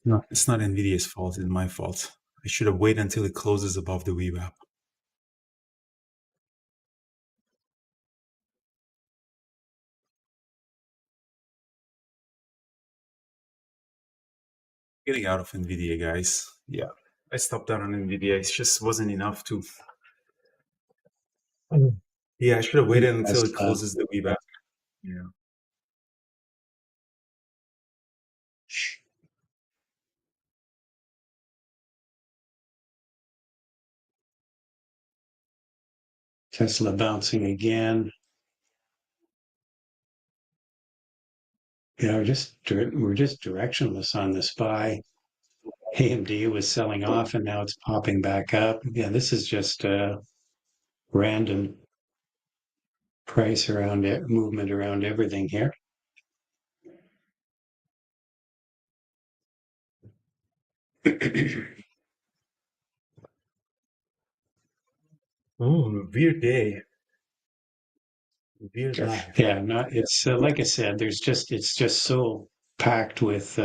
No, it's not Nvidia's fault, it's my fault. I should have waited until it closes above the VWAP. Getting out of Nvidia, guys. Yeah, I stopped out on Nvidia. It just wasn't enough to. Yeah, I should have waited until it closes the VWAP. Yeah. Tesla bouncing again. We're just directionless on the SPY. AMD was selling off and now it's popping back up. Yeah, this is just a random price around it, movement around everything here. Oh, weird day. Weird life. Yeah, not it's like I said, it's just so packed with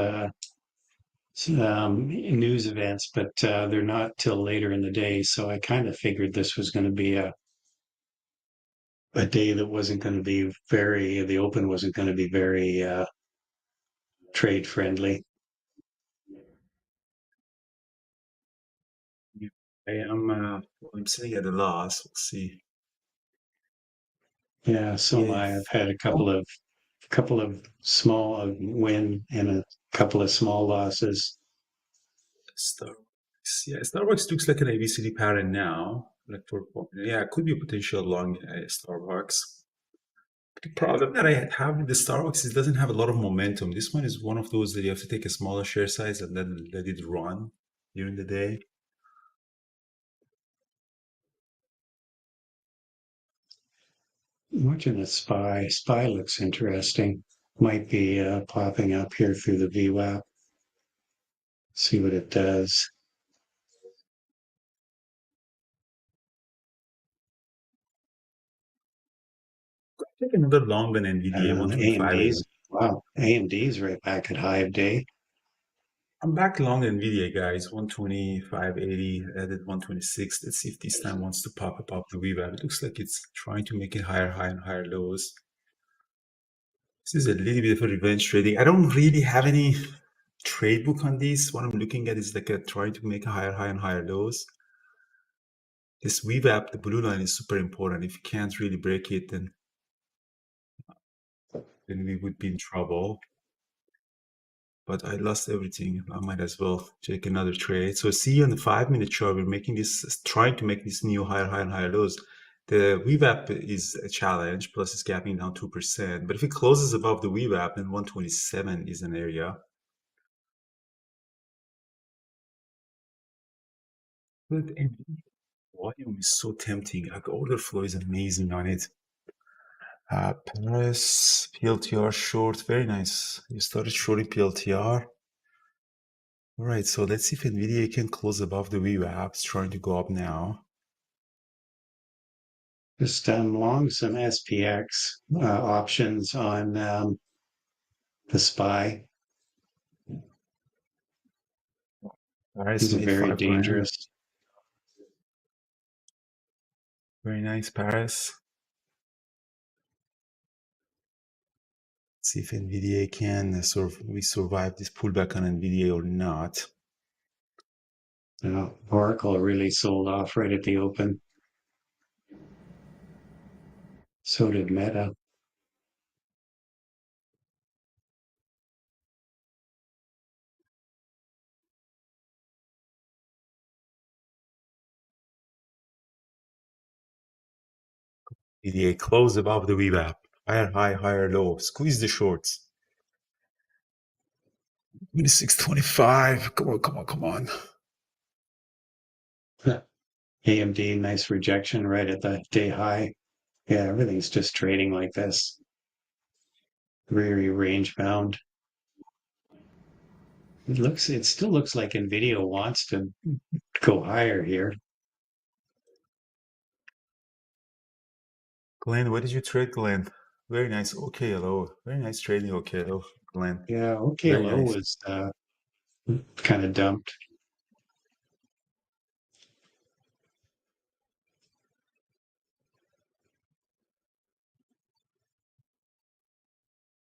news events, but they're not till later in the day. So I kind of figured this was going to be a day that wasn't going to be the open wasn't going to be very trade friendly. I'm sitting at a loss. We'll see. Yeah, so am Yeah. I. I've had a couple of small win and a couple of small losses. Starbucks. Yeah, Starbucks looks like an ABCD pattern now. Yeah, it could be a potential long Starbucks. The problem that I have with the Starbucks is it doesn't have a lot of momentum. This one is one of those that you have to take a smaller share size and then let it run during the day. Watching the SPY. SPY looks interesting. Might be popping up here through the VWAP. See what it does. Take another long on Nvidia, 125. AMD's. Wow, AMD's right back at high of day. I'm back long Nvidia, guys. 125.80, added 126. Let's see if this time wants to pop above the VWAP. It looks like it's trying to make it higher high and higher lows. This is a little bit of a revenge trading. I don't really have any trade book on this. What I'm looking at is like trying to make a higher high and higher lows. This VWAP, the blue line, is super important. If you can't really break it, then we would be in trouble. But I lost everything. I might as well take another trade. So see on the 5-minute chart, we're making this, trying to make this new higher high and higher lows. The VWAP is a challenge, plus it's gapping down 2%. But if it closes above the VWAP, then 127 is an area. But volume is so tempting. Like order flow is amazing on it. Paris, PLTR short, very nice. You started shorting PLTR. All right, so let's see if Nvidia can close above the VWAP. It's trying to go up now. Just long some SPX options on the SPY. These are very dangerous. Very nice, Paris. Let's see if Nvidia can we survive this pullback on Nvidia or not. Oracle really sold off right at the open. So did Meta. Nvidia close above the VWAP. Higher high, higher low. Squeeze the shorts. 26.25. Come on, come on, come on. AMD, nice rejection right at the day high. Yeah, everything's just trading like this, very range bound. It still looks like Nvidia wants to go higher here. Glenn, what did you trade, Glenn? Very nice. Okay, hello. Very nice trading. Okay, hello, Glenn. Yeah, okay, Very low nice. was kind of dumped.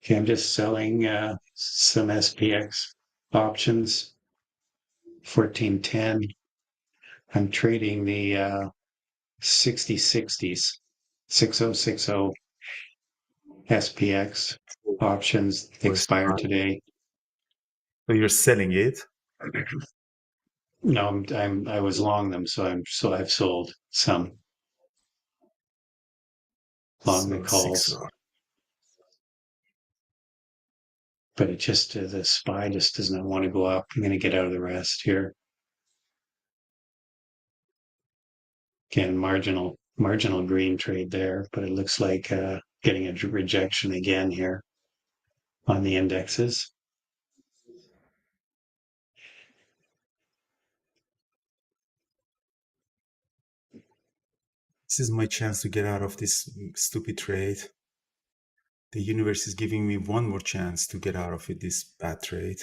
Okay, I'm just selling some SPX options, 1410. I'm trading the 6060s, 6060 SPX options First expire time. today. So you're selling it? No, I was long them, so I've sold some long the So six. calls, but it just the SPY just does not want to go up. I'm going to get out of the rest here. Again, marginal green trade there, but it looks like getting a rejection again here on the indexes. This is my chance to get out of this stupid trade. The universe is giving me one more chance to get out of it, this bad trade.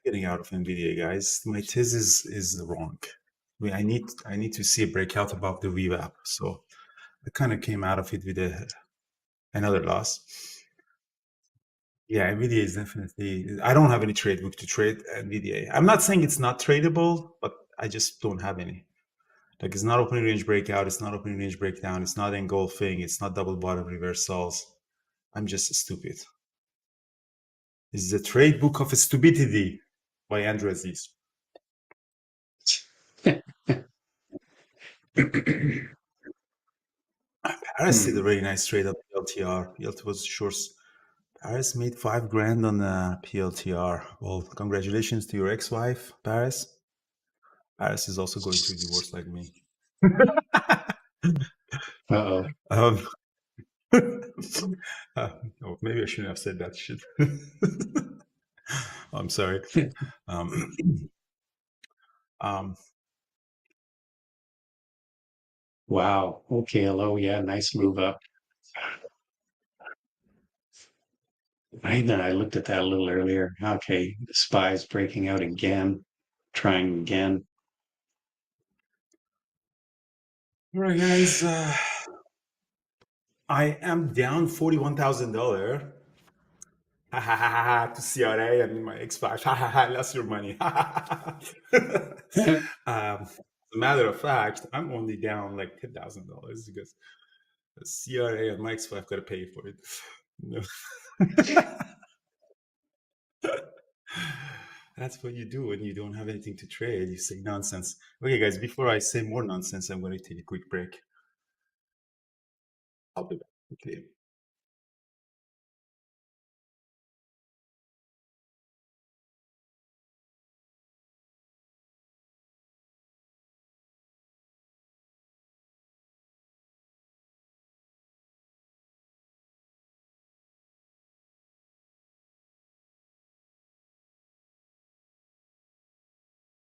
Getting out of Nvidia, guys. My thesis is wrong. I need to see a breakout above the VWAP. So I kind of came out of it with another loss. Yeah, Nvidia is definitely. I don't have any trade book to trade Nvidia. I'm not saying it's not tradable, but I just don't have any. Like it's not opening range breakout, it's not opening range breakdown, it's not engulfing, it's not double bottom reversals. I'm just stupid. This is a trade book of stupidity by Andrew Aziz. Paris did a very nice trade up PLTR. PLT was short. Paris made $5,000 on PLTR. Well, congratulations to your ex-wife, Paris. Paris is also going through divorce like me. Uh-oh. Oh, maybe I shouldn't have said that shit. I'm sorry. Um, um, Wow. Okay, hello. Yeah, nice move up. I looked at that a little earlier. Okay, the SPY's breaking out again, trying again. all right, guys. I am down $41,000. To CRA and my X5. Lost your money. As a matter of fact, I'm only down like $10,000 because the CRA and my X5 got to pay for it. No. That's what you do when you don't have anything to trade. You say nonsense. Okay, guys, before I say more nonsense, I'm going to take a quick break. I'll be back quickly.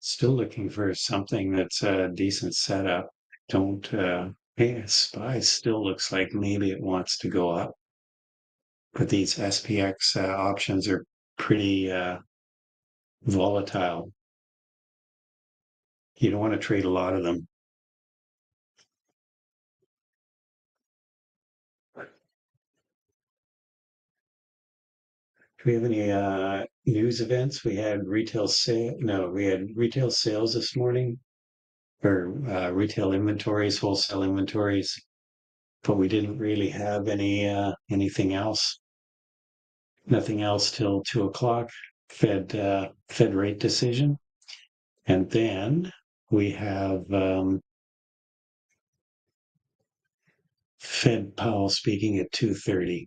Still looking for something that's a decent setup. Don't, yeah, SPY still looks like maybe it wants to go up, but these SPX options are pretty volatile. You don't want to trade a lot of them. Do we have any news events? We had retail sale. No, we had retail sales this morning, or retail inventories, wholesale inventories, but we didn't really have anything else. Nothing else till 2 o'clock. Fed rate decision, and then we have Fed Powell speaking at 2:30.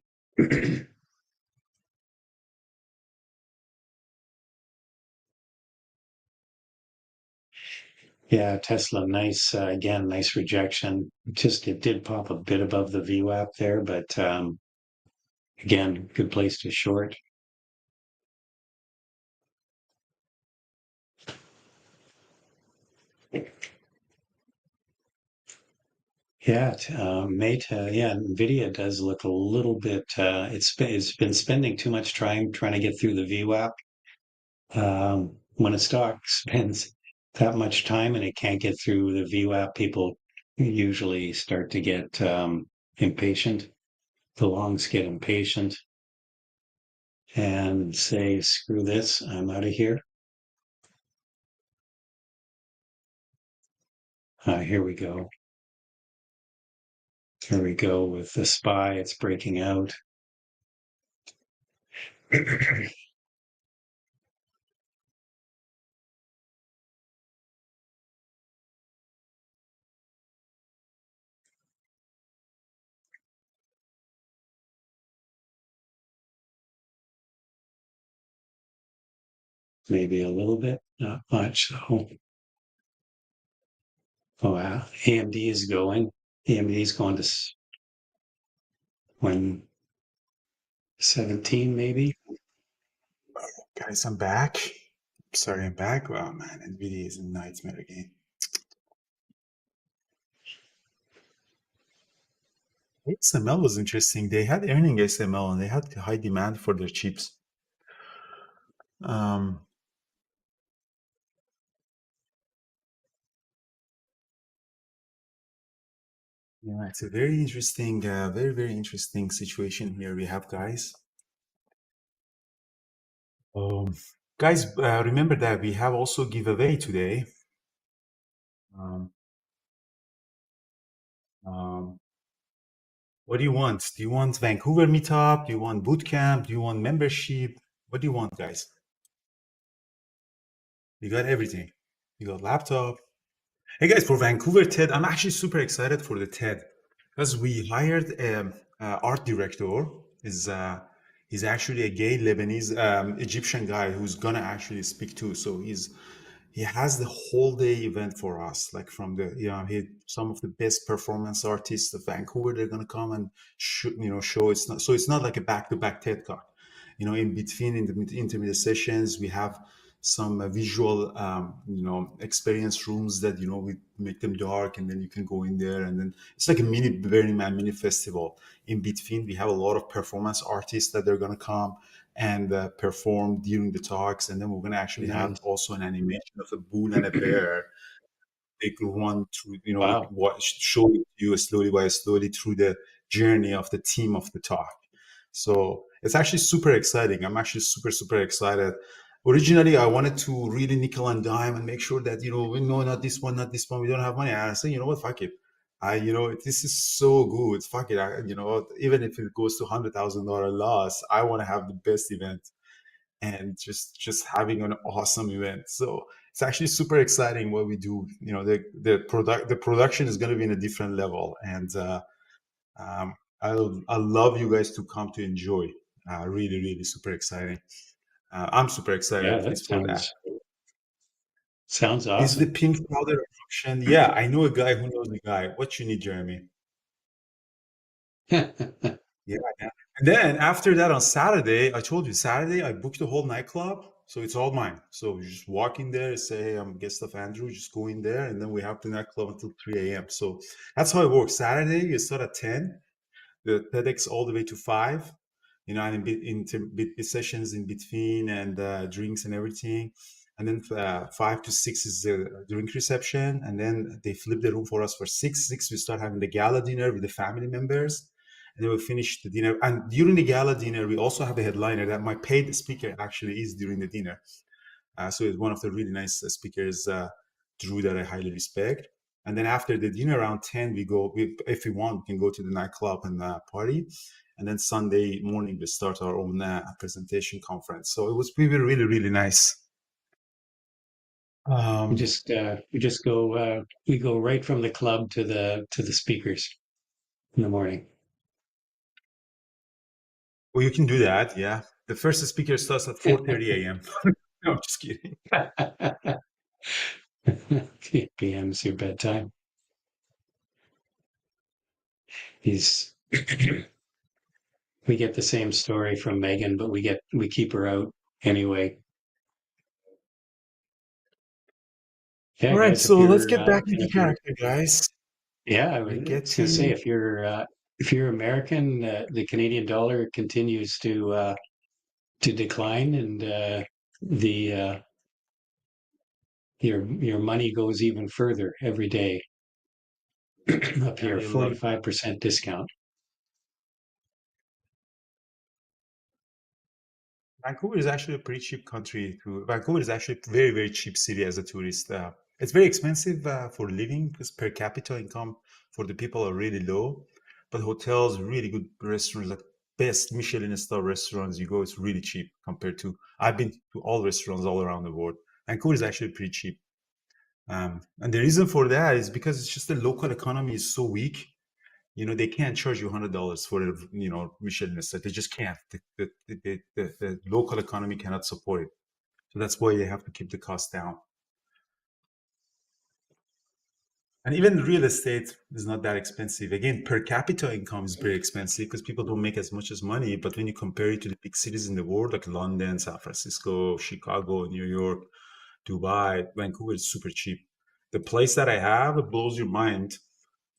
Yeah, Tesla, nice, again, nice rejection. Just it did pop a bit above the VWAP there, but again, good place to short. Yeah, Meta, yeah, Nvidia does look a little bit. It's been spending too much time trying to get through the VWAP. When a stock spends that much time and it can't get through the VWAP, people usually start to get impatient. The longs get impatient and say, "Screw this, I'm out of here." Here we go. Here we go with the SPY. It's breaking out. Maybe a little bit, not much. So, oh, wow. AMD is going. AMD is going to 117, maybe. Guys, I'm back. Sorry, I'm back. Oh man, Nvidia is a nightmare again. SML was interesting. They had earning SML and they had high demand for their chips. Um, yeah, it's a very interesting, very interesting situation here we have, guys. Guys, remember that we have also giveaway today. Um, um, what do you want? Do you want Vancouver meetup? Do you want bootcamp? Do you want membership? What do you want, guys? You got everything. You got laptop. Hey guys, for Vancouver TED, I'm actually super excited for the TED because we hired art director. Is He's actually a gay Lebanese Egyptian guy who's gonna actually speak too. So he has the whole day event for us, like from the some of the best performance artists of Vancouver. They're gonna come and show. It's not like a back-to-back TED talk. In between in the intermediate sessions, we have some visual experience rooms that we make them dark, and then you can go in there, and then it's like a mini Burning Man mini festival. In between, we have a lot of performance artists that they're gonna come and perform during the talks, and then we're gonna actually have Nice. also an animation of a bull and a bear. They could run through, we Wow. show you slowly by slowly through the journey of the theme of the talk. So it's actually super exciting. I'm actually super excited. Originally, I wanted to really nickel and dime and make sure that we know not this one, not this one. We don't have money. And I said, you know what, fuck it. This is so good. Fuck it. Even if it goes to $100,000 loss, I want to have the best event and just having an awesome event. So it's actually super exciting what we do. The production is going to be in a different level, and um, I love you guys to come to enjoy. Really super exciting. I'm super excited Yeah, at that least for that. sounds Is the awesome. pink powder option? Yeah, I know a guy who knows a guy. What you need, Jeremy? Yeah, yeah. And then after that on Saturday, I told you Saturday I booked the whole nightclub, so it's all mine. So you just walk in there, say, "Hey, I'm guest of Andrew," just go in there, and then we have the nightclub until 3 a.m. So that's how it works. Saturday you start at 10, the TEDx all the way to 5, and in sessions in between and drinks and everything. And then 5 to 6 is the drink reception, and then they flip the room for us for 6. 6 we start having the gala dinner with the family members, and then we finish the dinner. And during the gala dinner, we also have a headliner that my paid speaker actually is during the dinner. So it's one of the really nice speakers, Drew, that I highly respect. And then after the dinner around 10, if we want, we can go to the nightclub and party. And then Sunday morning, we start our own presentation conference. So it was really nice. We Um, just go we go right from the club to the speakers in the morning. well, you can do that. Yeah. The first speaker starts at 4:30 a.m. No, I'm just kidding. 8 p.m.'s your bedtime. He's we get the same story from Megan, but we keep her out anyway. All Yeah, right, guys, if so let's you're get back to the if you're character, guys. yeah, I We get was gonna say to if you're American, the Canadian dollar continues to decline, and the your money goes even further every day. Up yeah, here, you love 45% discount. Vancouver is actually a pretty cheap country. Vancouver is actually a very, very cheap city as a tourist. It's very expensive for living because per capita income for the people are really low. But hotels, really good restaurants, like best Michelin star restaurants you go, it's really cheap compared to. I've been to all restaurants all around the world. Vancouver is actually pretty cheap. And the reason for that is because it's just the local economy is so weak. They can't charge you $100 for a Michelin star. They just can't. The local economy cannot support it. So that's why they have to keep the cost down. And even real estate is not that expensive. Again, per capita income is very expensive because people don't make as much as money. But when you compare it to the big cities in the world, like London, San Francisco, Chicago, New York, Dubai, Vancouver is super cheap. The place that I have, it blows your mind.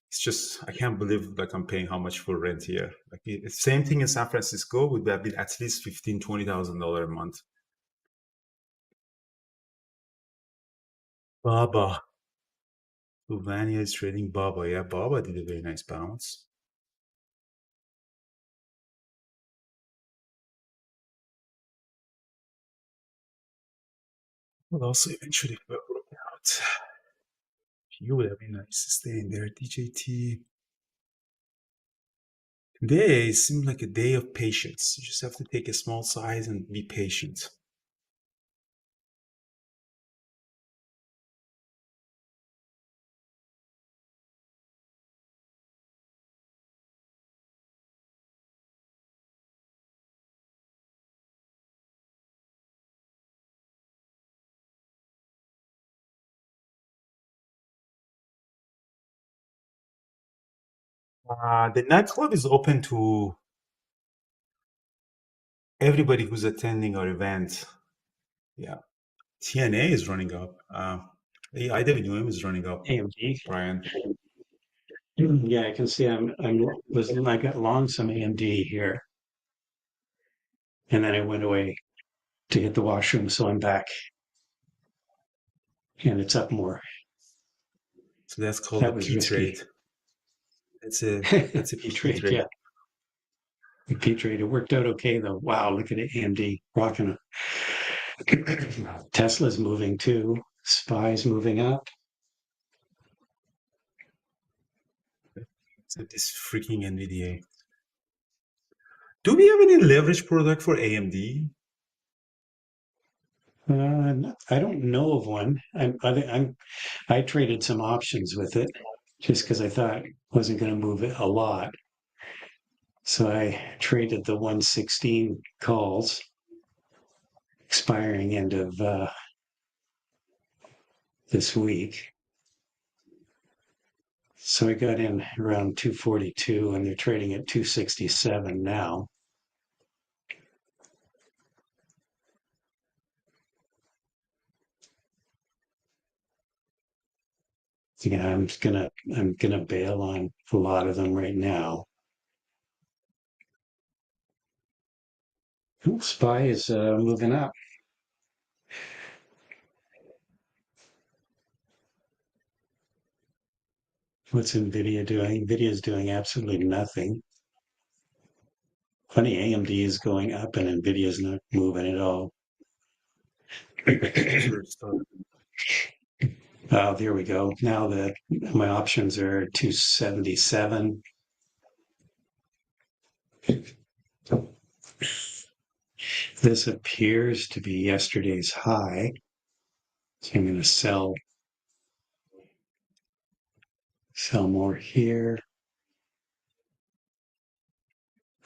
It's just I can't believe like I'm paying how much for rent here. Like the same thing in San Francisco would have been at least $15,000-$20,000 a month. Baba. Slovenia is trading Baba. Yeah, Baba did a very nice bounce. Will also eventually broke out. You would have been nice to stay in there, DJT. Today seemed like a day of patience. You just have to take a small size and be patient. The nightclub is open to everybody who's attending our event. Yeah. TNA is running up. IWM is running up, AMD. Brian. Yeah, I can see I got long some AMD here, and then I went away to hit the washroom, so I'm back, and it's up more. So that's called a That was P risky. trade. That's a P P trade, trade. yeah. P trade. It worked out okay though. Wow, look at it, AMD rocking it. Tesla's moving too. Spy's moving up. So this freaking Nvidia. Do we have any leverage product for AMD? I don't know of one. I traded some options with it just because I thought it wasn't going to move it a lot. So I traded the 116 calls expiring end of this week. So I got in around 242 and they're trading at 267 now. Yeah, I'm gonna bail on a lot of them right now. Ooh, Spy is moving up. What's Nvidia doing? Nvidia is doing absolutely nothing. Funny, AMD is going up and Nvidia is not moving at all. Oh, there we go. Now that my options are 277. This appears to be yesterday's high. So I'm going to sell more here.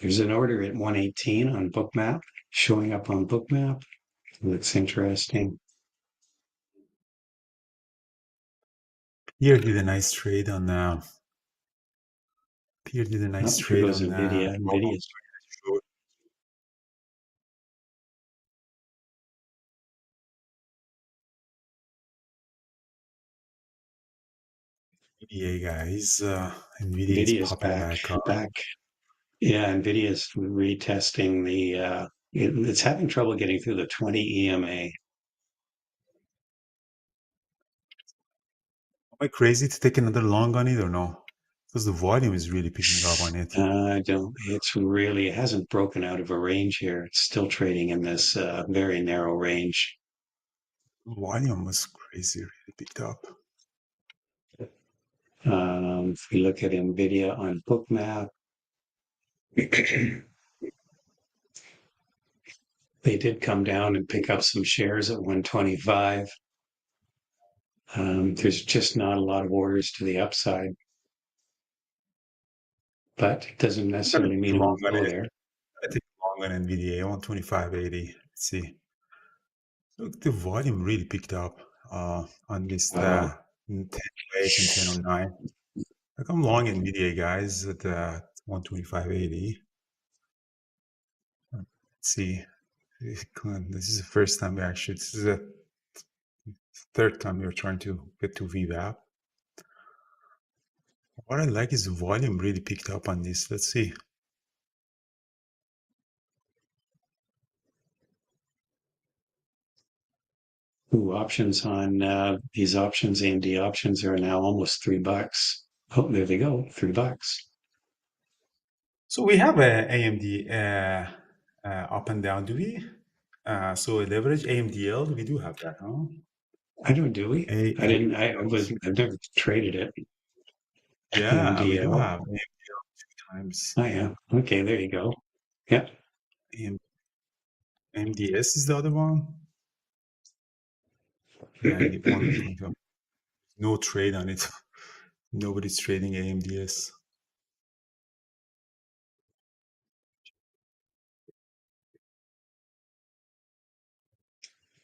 There's an order at 118 on Bookmap, showing up on Bookmap. Looks interesting. Pierre did a nice trade on. Pierre did a nice Oh, there trade goes on. Nvidia. Nvidia's Short NVIDIA guys. Nvidia is Nvidia's popping back back up. back. Yeah, Nvidia's retesting the it's having trouble getting through the 20 EMA. Am I crazy to take another long on it or no? Because the volume is really picking up on it. I don't, it's really, it hasn't broken out of a range here. It's still trading in this very narrow range. Volume was crazy, really picked up. If we look at Nvidia on Bookmap, they did come down and pick up some shares at 125. There's just not a lot of orders to the upside, but it doesn't I'm gonna necessarily take mean a it long won't on go it. there. I take a long on NVIDIA. I want 25.80. Let's see. Look, the volume really picked up on this Wow. 10.08 and 10.09. Like I'm long NVIDIA guys at 125.80. Let's see. This is the first time we actually. This is the third time we're trying to get to VWAP. What I like is the volume really picked up on this. Let's see. Ooh, options on these options, AMD options are now almost $3. Oh, there they go, $3. So we have a AMD up and down. Do we? So a leverage AMDL. We do have that, huh? I don't, do we? I didn't, I've never traded it. Yeah, we do AMDL. have AMDL two times. Oh yeah. Okay, there you go. Yeah. AMDS is the other one. Yeah, and the 125. No trade on it. Nobody's trading AMDS.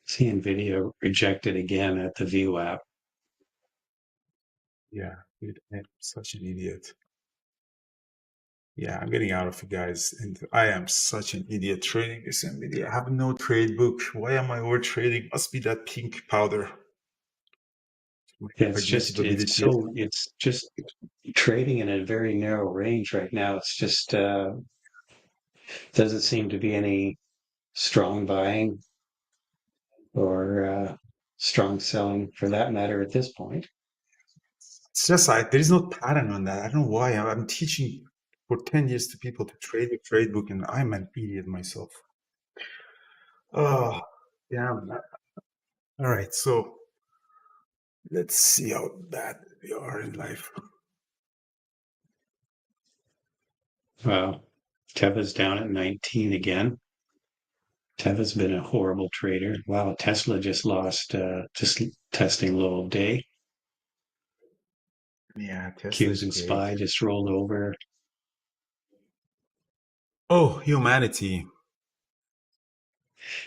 See Nvidia rejected again at the VWAP. Yeah, dude, I'm such an idiot. Yeah, I'm getting out of it, guys. And I am such an idiot trading this Nvidia. I have no trade book. Why am I over trading? Must be that pink powder. My Yeah, cognitive it's just trading in a very narrow range right now. It's just doesn't seem to be any strong buying or strong selling for that matter at this point. It's just like there is no pattern on that. I don't know why. I'm teaching for 10 years to people to trade the trade book, and I'm an idiot myself. Oh, yeah. All right, so let's see how bad we are in life. Well, Teva's down at 19 again. Teva's been a horrible trader. Wow, Tesla just lost, just testing low of day. Yeah, Tesla Cubes is and great. SPY just rolled over. Oh, humanity.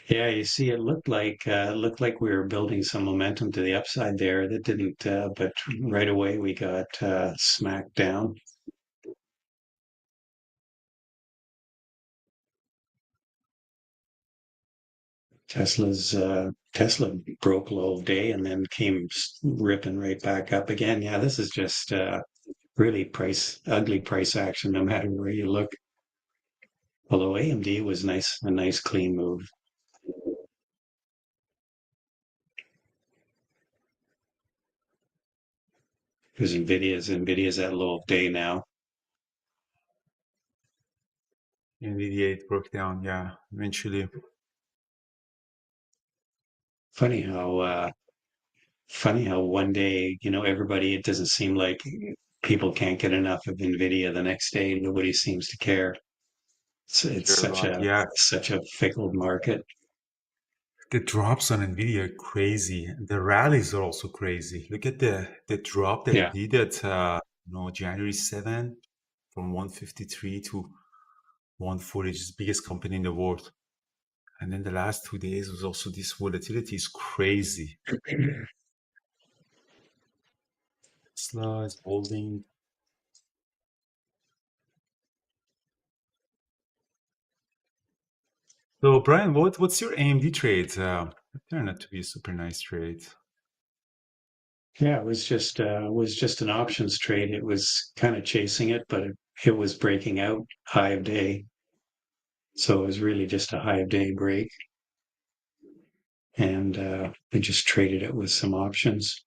Yeah, you see, it looked like we were building some momentum to the upside there. That didn't, but right away we got smacked down. Tesla broke low of day and then came ripping right back up again. Yeah, this is just really ugly price action no matter where you look. Although AMD was a nice clean move. Because Nvidia's at low of day now. Nvidia it broke down. Yeah, eventually. Funny how one day, everybody, it doesn't seem like people can't get enough of Nvidia. The next day, nobody seems to care. It's Care about. Yeah, such a fickle market. the drops on Nvidia are crazy. The rallies are also crazy. Look at the drop that it Yeah. did at January 7 from 153 to 140, which is the biggest company in the world. And then the last 2 days was also this volatility is crazy. Tesla is holding. So Brian, what's your AMD trade? Turned out to be a super nice trade. Yeah, it was just an options trade. It was kind of chasing it, but it was breaking out high of day. So it was really just a high of day break. And I just traded it with some options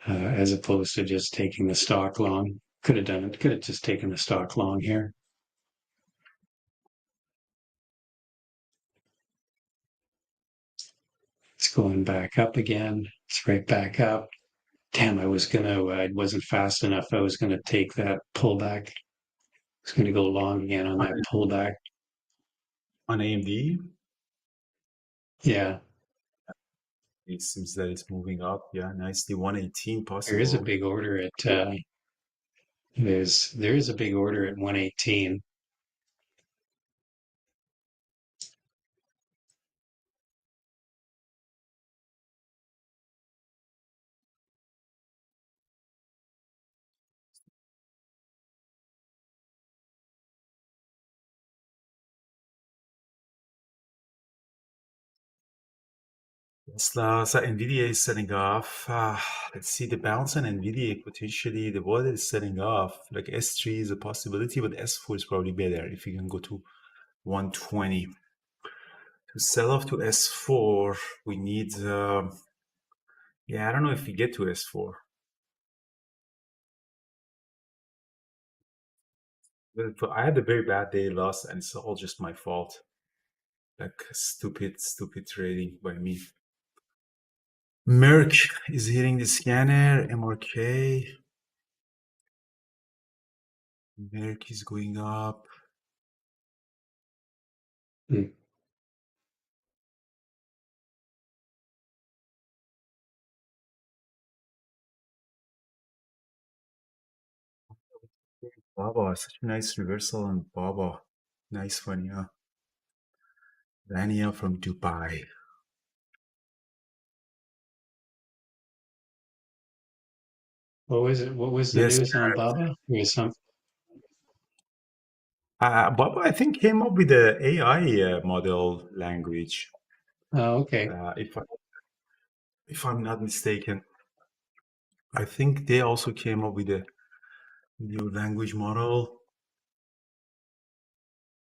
as opposed to just taking the stock long. Could have done it. Could have just taken the stock long here. It's going back up again. It's right back up. Damn, I wasn't fast enough. I was gonna take that pullback. I was gonna go long again on that pullback. On AMD, Yeah, it seems that it's moving up. Yeah, nicely. 118 there is a possible. big order at there is a big order at 118. Tesla, so Nvidia is setting off. Let's see the bounce on Nvidia potentially. The wallet is setting off. Like S3 is a possibility, but S4 is probably better if you can go to 120. To sell off to S4, we need. Yeah, I don't know if we get to S4. But I had a very bad day, lost, and it's all just my fault. Like stupid trading by me. Merck is hitting the scanner. MRK. Merck is going up. Hmm. Baba, such a nice reversal on Baba. Nice one, yeah. Daniel from Dubai. What was it? What was the Yes, news on Baba? There was some. Baba, I think came up with the AI model language. Oh, okay. If I'm not mistaken, I think they also came up with a new language model.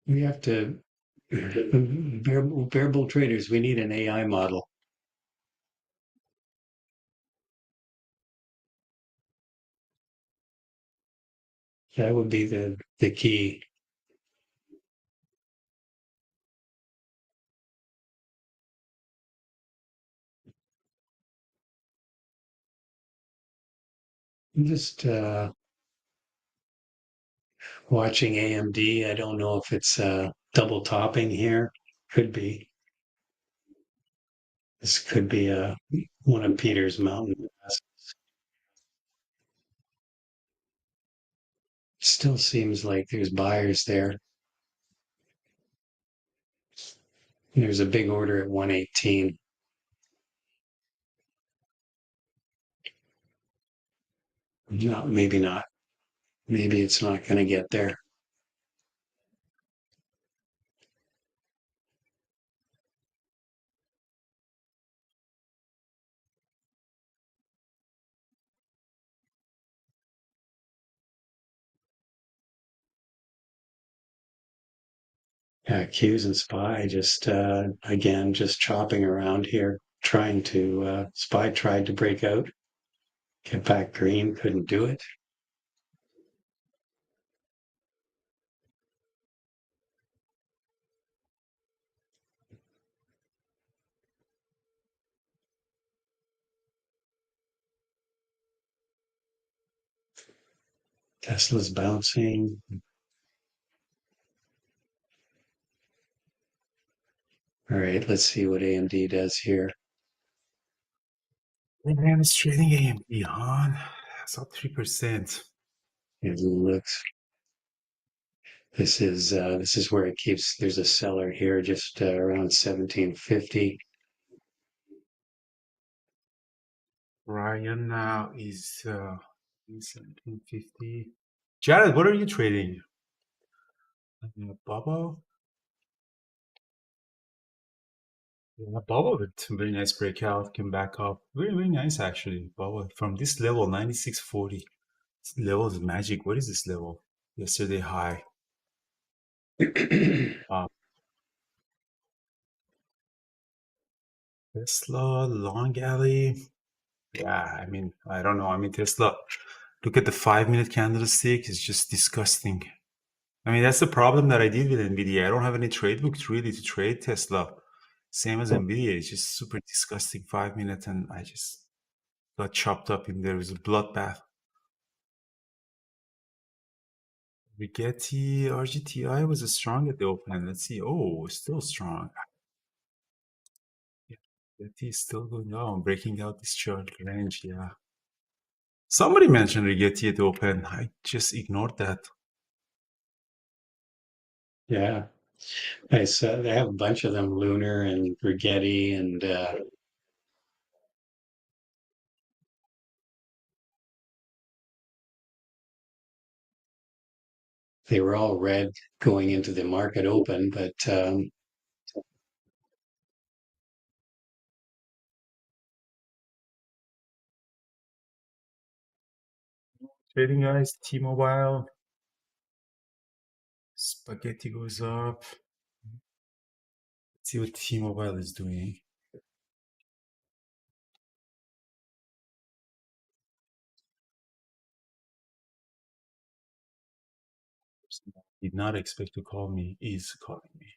We have to variable traders. We need an AI model. That would be the key. I'm just watching AMD. I don't know if it's double topping here. Could be. This could be one of Peter's mountain. Still seems like there's buyers there. There's a big order at 118. No, maybe not. Maybe it's not going to get there. Q's and SPY just again just chopping around here, trying to SPY tried to break out, get back green, couldn't do it. Tesla's bouncing. All right, let's see what AMD does here. Man, it's trading AMD on. It's up 3%. It looks. This is where it keeps. There's a seller here just around 1750. Ryan now is 1750. Jared, what are you trading? Bubble? Yeah, Bubble with some very nice breakout, came back up. Very, very nice actually. Bubble from this level, 96.40. This level is magic. What is this level? Yesterday high. Uh, Tesla, long alley. Yeah, I mean, I don't know. I mean, Tesla, look at the 5-minute candlestick. It's just disgusting. I mean, that's the problem that I did with Nvidia. I don't have any trade books really to trade Tesla. Same as Nvidia. It's just super disgusting 5 minutes, and I just got chopped up in there. It was a bloodbath. Rigetti, RGTI was a strong at the open. Let's see. Oh, still strong. Yeah, Rigetti is still going down, breaking out this chart range. Yeah. Somebody mentioned Rigetti at the open. I just ignored that. Yeah, I saw they have a bunch of them, Lunar and Rigetti, and they were all red going into the market open, but Trading guys, T-Mobile, spaghetti goes up. Let's see what T-Mobile is doing. Did not expect to call me, is calling me.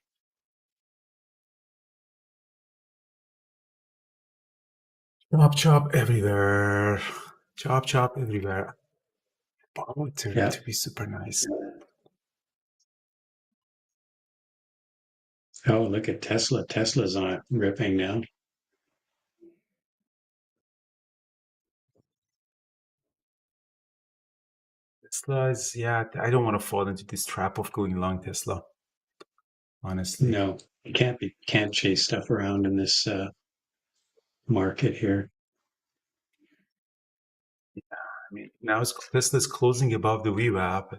Chop chop everywhere. Chop chop everywhere. Bubble turned yeah. to be super nice. Oh, look at Tesla. Tesla's on ripping now. Tesla is, yeah, I don't want to fall into this trap of going long Tesla, honestly. No, you can't chase stuff around in this market here. I mean, now Tesla's closing above the VWAP.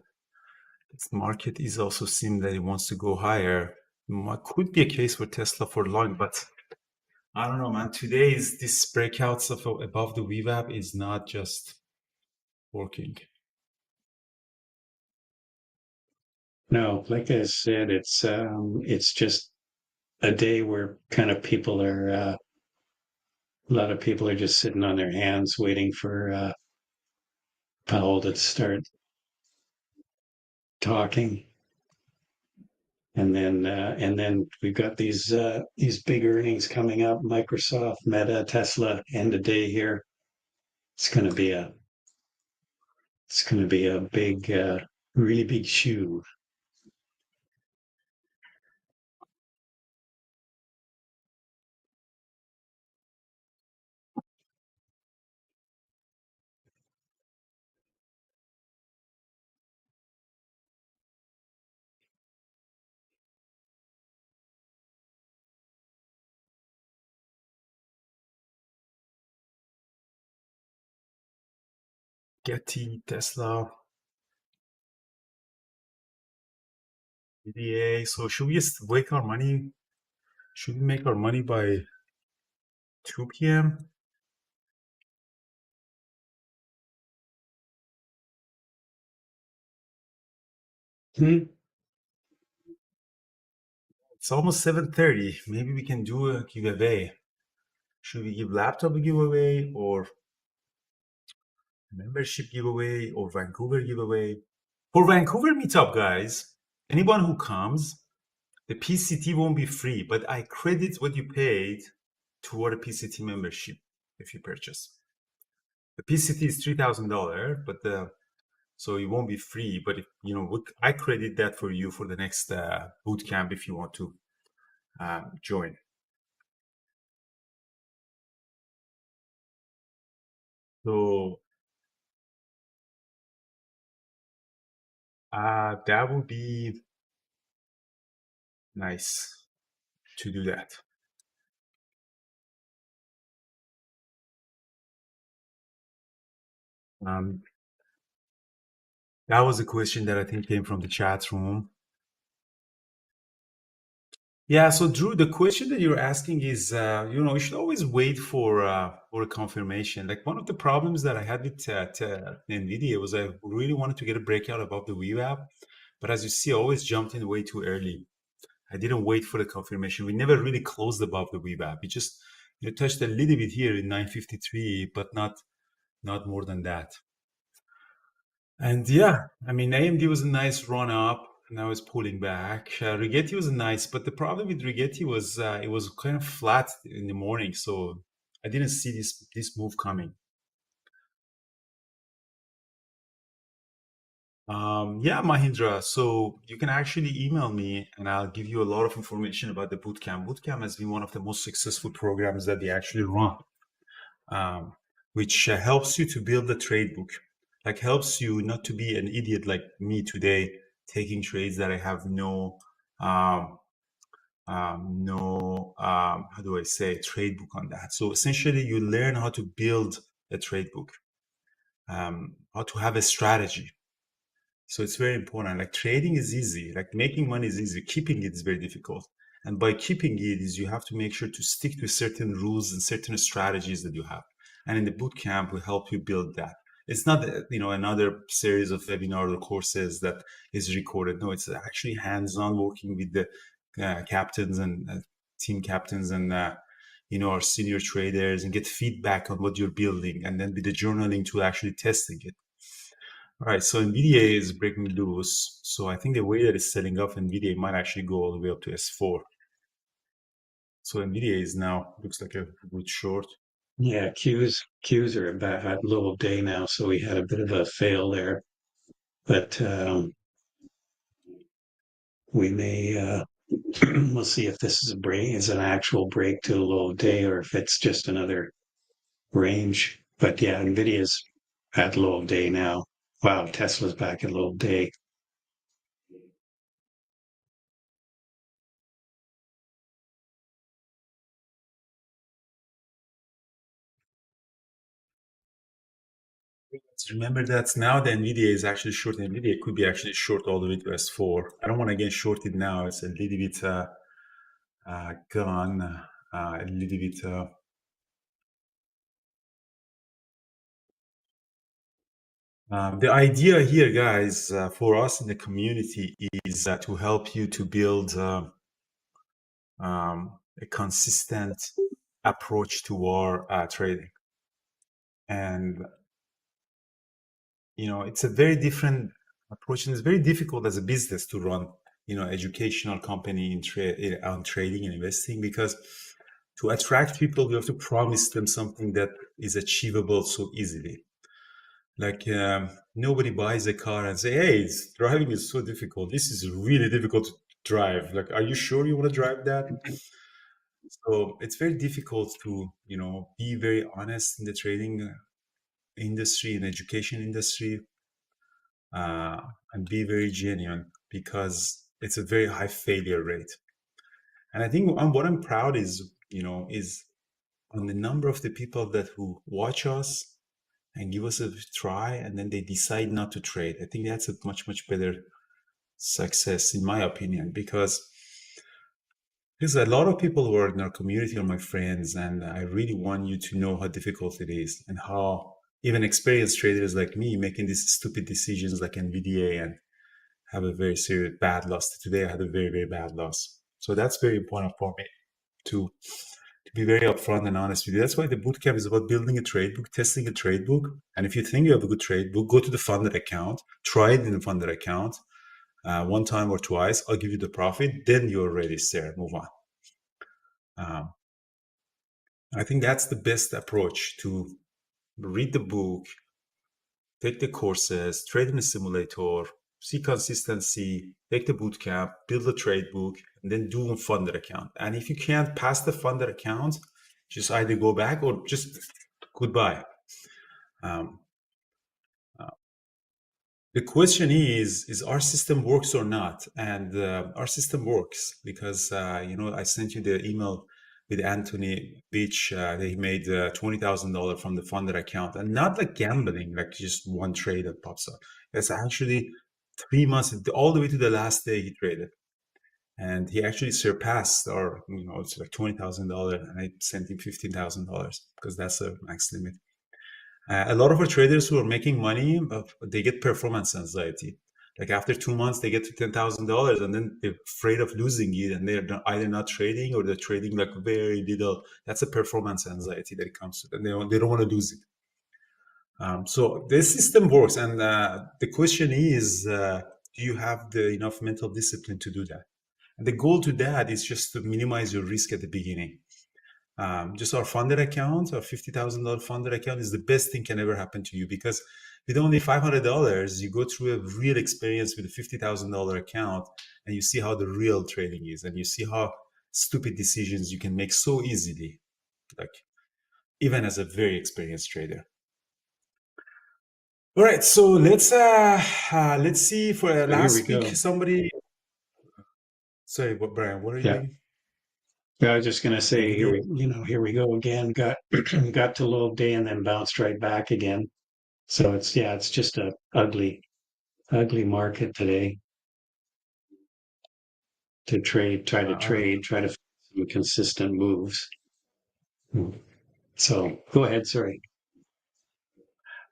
This market is also seeing that it wants to go higher. Could be a case for Tesla for long, but I don't know, man. Today's this breakouts of above the VWAP is not just working. No, like I said, it's just a day where kind of people are a lot of people are just sitting on their hands waiting for Powell to start talking. And then we've got these big earnings coming up: Microsoft, Meta, Tesla. End of day here. It's going to be a big, really big shoe. Getty, Tesla, EDA. So should we wake our money? Should we make our money by 2 p.m.? Hmm. It's almost 7:30. Maybe we can do a giveaway. Should we give laptop a giveaway or membership giveaway or Vancouver giveaway? For Vancouver meetup, guys, anyone who comes, the PCT won't be free, but I credit what you paid toward a PCT membership if you purchase. The PCT is $3,000, but so it won't be free. But if, I credit that for you for the next boot camp if you want to join. So that would be nice to do that. Um, that was a question that I think came from the chat room. Yeah, so Drew, the question that you're asking is, you should always wait for a confirmation. Like one of the problems that I had with Nvidia was I really wanted to get a breakout above the VWAP, but as you see, I always jumped in way too early. I didn't wait for the confirmation. We never really closed above the VWAP. We just touched a little bit here in 953, but not more than that. And yeah, I mean, AMD was a nice run up. Now it's pulling back. Rigetti was nice, but the problem with Rigetti was it was kind of flat in the morning, so I didn't see this move coming. Yeah, Mahindra. So you can actually email me, and I'll give you a lot of information about the bootcamp. Bootcamp has been one of the most successful programs that they actually run, which helps you to build a trade book. Like helps you not to be an idiot like me today, taking trades that I have um, how do I say, trade book on that. So essentially, you learn how to build a trade book, how to have a strategy. So it's very important. Like trading is easy, like making money is easy. Keeping it is very difficult. And by keeping it is you have to make sure to stick to certain rules and certain strategies that you have. And in the boot camp, we help you build that. It's not, another series of webinar or courses that is recorded. No, it's actually hands-on working with the captains and team captains and our senior traders and get feedback on what you're building, and then with the journaling tool actually testing it. All right, so Nvidia is breaking loose. So I think the way that it's setting up, Nvidia might actually go all the way up to S4. So Nvidia is now looks like a good short. Yeah, Qs are about a little day now, so we had a bit of a fail there, but we may we'll see if this is an actual break to a low day or if it's just another range. But yeah, Nvidia's at low day now. Wow, Tesla's back at low day. Remember that now the Nvidia is actually short. Nvidia could be actually short all the way to S4. I don't want to get shorted now. It's a little bit gone, a little bit. The idea here, guys, for us in the community is to help you to build a consistent approach to our trading. And, it's a very different approach, and it's very difficult as a business to run, educational company on trading and investing, because to attract people, you have to promise them something that is achievable so easily. Like nobody buys a car and say, "Hey, driving is so difficult. This is really difficult to drive. Like, are you sure you want to drive that?" So it's very difficult to, be very honest in the trading industry and education industry, and be very genuine, because it's a very high failure rate. And I think what I'm proud is on the number of the people that who watch us and give us a try, and then they decide not to trade. I think that's a much, much better success, in my opinion, because there's a lot of people who are in our community are my friends, and I really want you to know how difficult it is and how even experienced traders like me making these stupid decisions like NVDA and have a very serious bad loss. Today I had a very, very bad loss. So that's very important for me to be very upfront and honest with you. That's why the bootcamp is about building a trade book, testing a trade book. And if you think you have a good trade book, go to the funded account, try it in the funded account one time or twice. I'll give you the profit. Then you're ready, sir. Move on. I think that's the best approach, to read the book, take the courses, trade in the simulator, see consistency, take the boot camp, build a trade book, and then do a funded account. And if you can't pass the funded account, just either go back or just goodbye. Um, the question is our system works or not? And our system works because, I sent you the email with Anthony Beach. They made $20,000 from the funded account, and not like gambling, like just one trade that pops up. It's actually 3 months, all the way to the last day he traded, and he actually surpassed our, it's like $20,000, and I sent him $15,000 because that's the max limit. A lot of our traders who are making money, they get performance anxiety. Like after 2 months, they get to $10,000, and then they're afraid of losing it, and they're either not trading or they're trading like very little. That's a performance anxiety that comes to them. They don't want to lose it. So this system works, and the question is, do you have the enough mental discipline to do that? And the goal to that is just to minimize your risk at the beginning. Just our funded account, our $50,000 funded account, is the best thing can ever happen to you, because with only $500, you go through a real experience with a $50,000 account, and you see how the real trading is, and you see how stupid decisions you can make so easily, like even as a very experienced trader. All right, so let's see for So here last we week go. somebody. Sorry, Brian, what are you doing? Yeah, I was just gonna say Anything? here we go again. Got got to low day and then bounced right back again. So it's just a ugly market today to trade, try to find some consistent moves. So go ahead, sorry.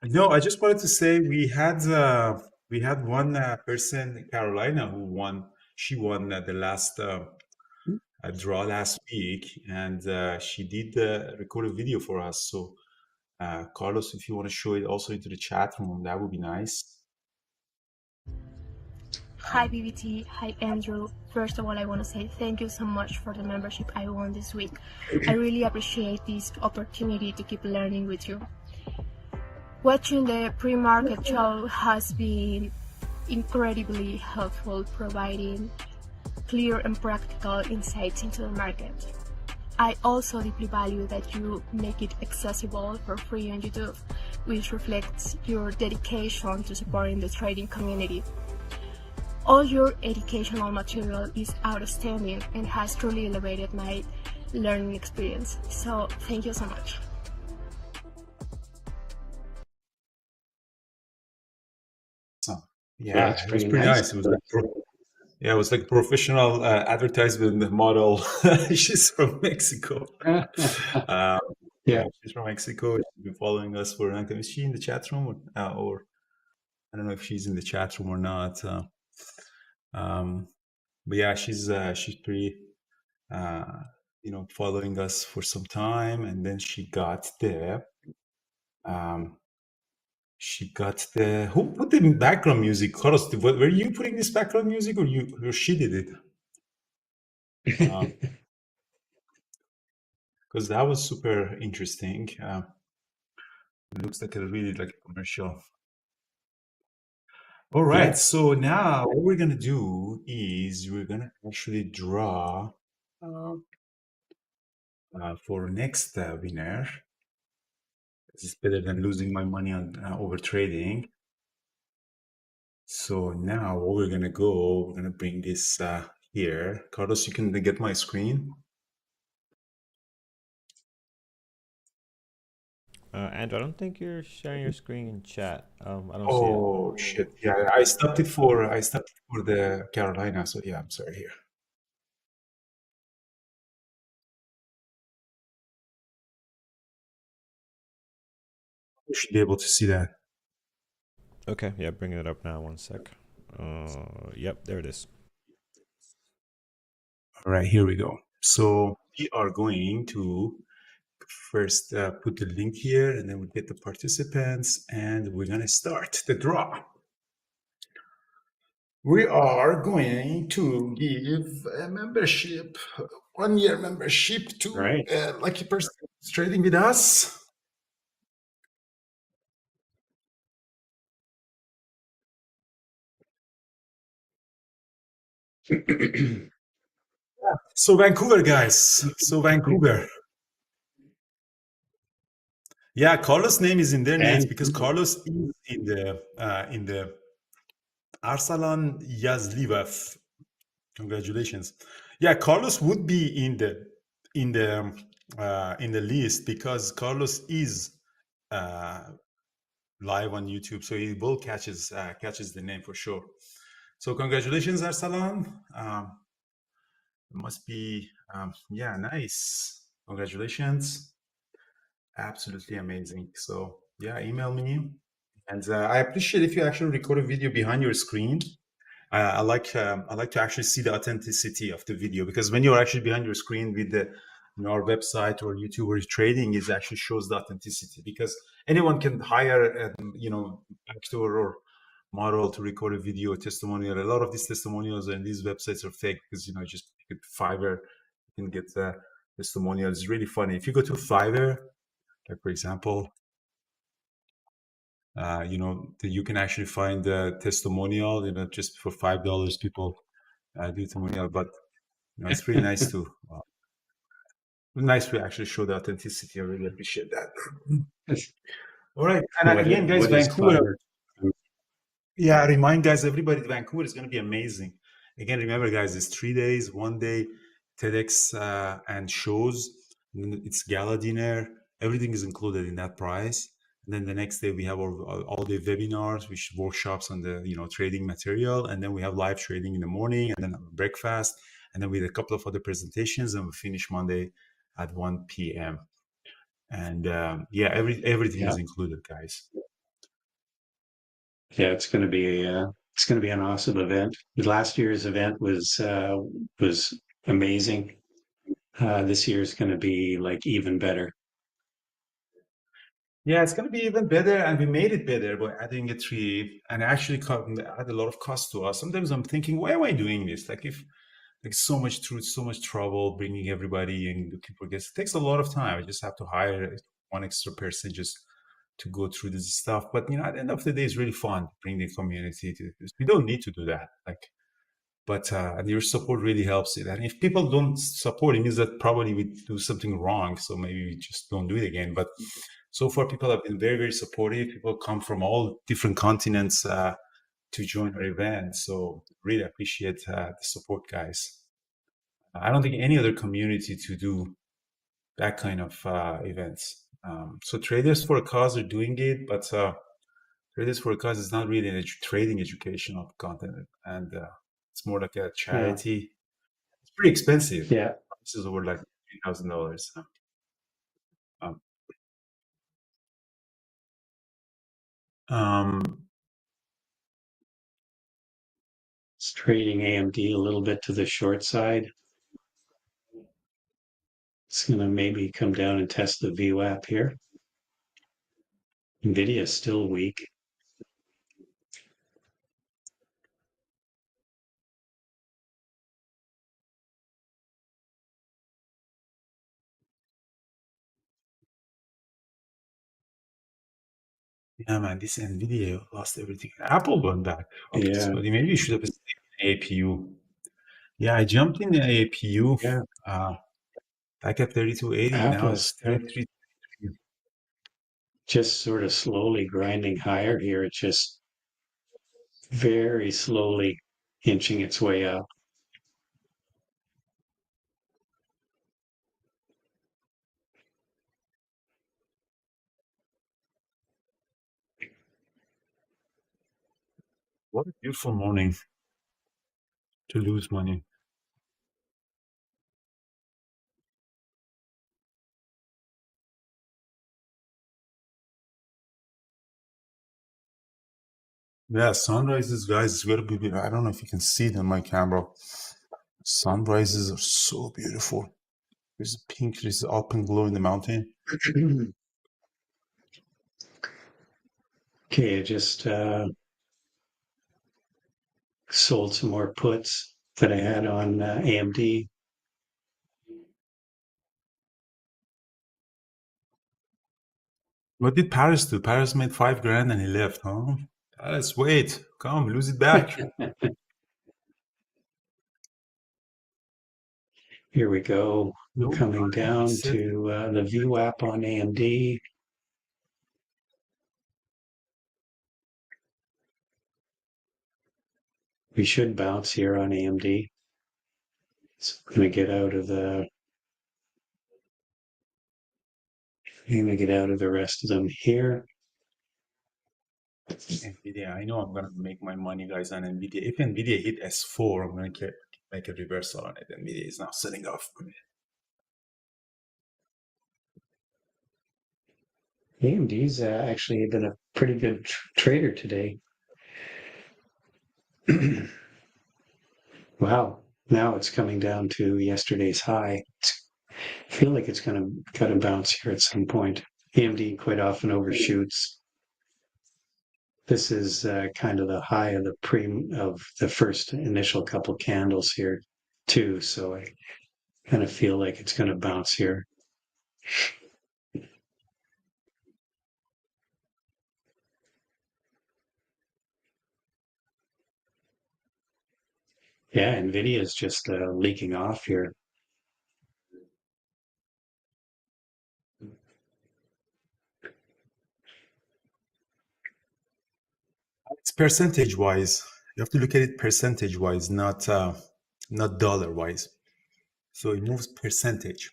No, I just wanted to say we had one person, Carolina, who won. She won the last draw last week, and she did record a video for us. So, Carlos, if you want to show it also into the chat room, that would be nice. Hi BBT, hi Andrew. First of all, I want to say thank you so much for the membership I won this week. I really appreciate this opportunity to keep learning with you. Watching the pre-market show has been incredibly helpful, providing clear and practical insights into the market. I also deeply value that you make it accessible for free on YouTube, which reflects your dedication to supporting the trading community. All your educational material is outstanding and has truly elevated my learning experience. So thank you so much. So, yeah, That's it was pretty pretty nice. It was like professional advertisement model. She's from Mexico. Yeah. She's from Mexico. She's been following us for a long time. Is she in the chat room, or I don't know if she's in the chat room or not. But yeah, she's pretty, following us for some time, and then she got who put the background music? Carlos, were you putting this background music, or she did it? Because that was super interesting. It looks like a really like commercial. All right, so now what we're gonna do is we're gonna actually draw for next winner. This is better than losing my money on over trading. So now what we're gonna we're gonna bring this here. Carlos, you can get my screen. Andrew, I don't think you're sharing your screen in chat. I don't see it. Oh shit! Yeah, I stopped it for the Carolina. So yeah, I'm sorry here. You should be able to see that. Okay, yeah, bringing it up now. 1 sec. Yep, there it is. All right, here we go. So we are going to first put the link here, and then we get the participants, and we're gonna start the draw. We are going to give a membership, 1 year membership to a lucky person who's trading with us. So Vancouver, guys. So Vancouver. Yeah, Carlos' name is in their names because Carlos is in the Arsalan Yazliyev. Congratulations. Yeah, Carlos would be in in the list because Carlos is live on YouTube, so he will catches the name for sure. So congratulations, Arsalan. Must be yeah, nice. Congratulations, absolutely amazing. So yeah, email me, and I appreciate if you actually record a video behind your screen. I like to actually see the authenticity of the video, because when you're actually behind your screen with the our website or YouTube or trading, it actually shows the authenticity, because anyone can hire actor or model to record a video or testimonial. A lot of these testimonials and these websites are fake, because just get Fiverr, you can get testimonials. It's really funny if you go to Fiverr, like for example, you can actually find a testimonial, just for $5 people do testimonial. But it's really nice to actually show the authenticity. I really appreciate that. All right, and again, guys, What is Vancouver. Fiverr? Yeah, I remind guys, everybody, Vancouver is going to be amazing. Again, remember, guys, it's 3 days, 1 day TEDx and shows. And then it's gala dinner. Everything is included in that price. And then the next day we have all the webinars, which workshops on the trading material, and then we have live trading in the morning, and then breakfast, and then with a couple of other presentations, and we finish Monday at 1 p.m. And yeah, everything Yeah, is included, guys. yeah, it's going to be an awesome event. Last year's event was amazing. This year's going to be like even better. Yeah, it's going to be even better, and we made it better by adding a tree, and actually add a lot of cost to us. Sometimes I'm thinking, why am I doing this? Like, if like so much truth, so much trouble bringing everybody and looking for guests, it takes a lot of time. I just have to hire one extra person just to go through this stuff. But at the end of the day, it's really fun to bring the community to this. We don't need to do that. But and your support really helps it. And if people don't support, it means that probably we do something wrong. So maybe we just don't do it again. But so far, people have been very, very supportive. People come from all different continents to join our event. So really appreciate the support, guys. I don't think any other community to do that kind of events. So Traders for a Cause are doing it, but Traders for a Cause is not really a trading educational content, and it's more like a Yeah, charity. It's pretty expensive. yeah. This is over like $3,000. Um, um, It's trading AMD a little bit to the short side. It's going to maybe come down and test the VWAP here. Nvidia is still weak. yeah, man, this Nvidia lost everything. Apple went back. Yeah, But maybe you should have stayed in APU. Yeah, I jumped in the APU yeah. back at 3280. Now Apple's it's 33. just sort of slowly grinding higher here. It's just very slowly inching its way up. What a beautiful morning to lose money. Yeah, sunrises, guys, it's gonna be. I don't know if you can see it on my camera. Sunrises are so beautiful. There's a pink, there's up and glow in the mountain. Okay, I just sold some more puts that I had on AMD. What did Paris do? Paris made $5,000 and he left, huh? Let's wait. Come, lose it back. Here we go. We're No, coming he down said. to the VWAP on AMD. We should bounce here on AMD. It's going to get out of the I'm going to get out of the rest of them here. Nvidia, I know I'm gonna make my money, guys, on Nvidia. If Nvidia hit S4, I'm gonna make a reversal on it. Nvidia is now selling off. AMD's actually been a pretty good trader today. Wow. Now it's coming down to yesterday's high. I feel like it's going to cut a bounce here at some point. AMD quite often overshoots. This is kind of the high of the first initial couple candles here too. So I kind of feel like it's going to bounce here. Yeah, Nvidia is just leaking off here. It's percentage wise. You have to look at it percentage wise, not dollar wise. So it moves percentage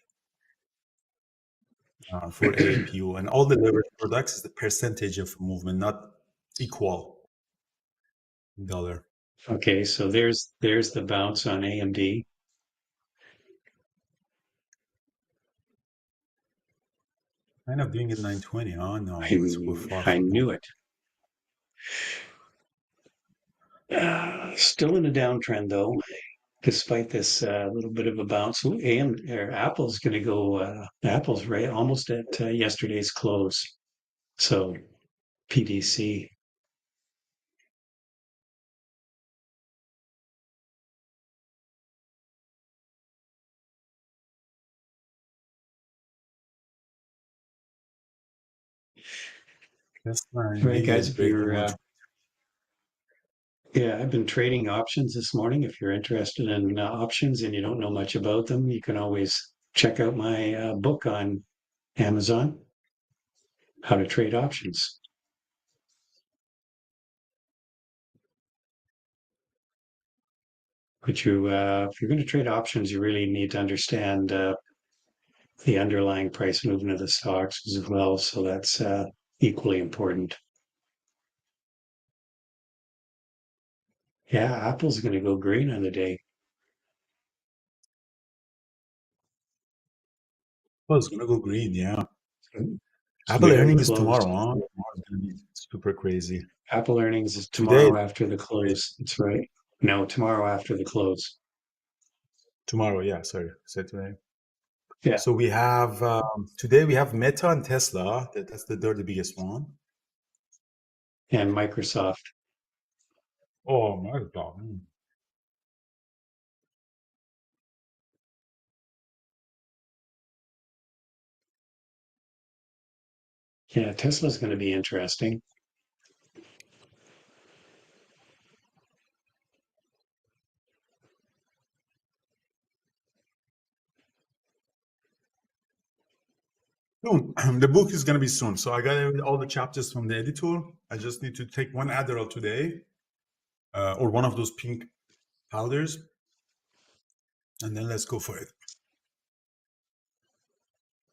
for APU, and all the leverage products is the percentage of movement, not equal in dollar. Okay, so there's the bounce on AMD. Kind of doing it 920. Oh no, we're far I from that. knew it. Still in a downtrend though, despite this little bit of a bounce. Apple's going to go. Apple's right almost at yesterday's close. So PDC. Tesla and All right, Nvidia is guys. If break the you're month. Yeah, I've been trading options this morning. If you're interested in options and you don't know much about them, you can always check out my book on Amazon, How to Trade Options. But if you're going to trade options, you really need to understand the underlying price movement of the stocks as well. So that's equally important. Yeah, Apple's going to go green on the day. Oh, it's gonna go green, yeah. It's Apple very earnings close. tomorrow, huh? Tomorrow's gonna be super crazy. Apple earnings is Today, tomorrow after the close. That's right. No, tomorrow after the close. tomorrow, yeah, sorry, said today. Yeah, So we have today we have Meta and Tesla. They're the biggest one. and Microsoft. Oh my God. Yeah, Tesla's going to be interesting. Soon. The book is gonna be soon. So I got all the chapters from the editor. I just need to take one Adderall today, or one of those pink powders, and then let's go for it.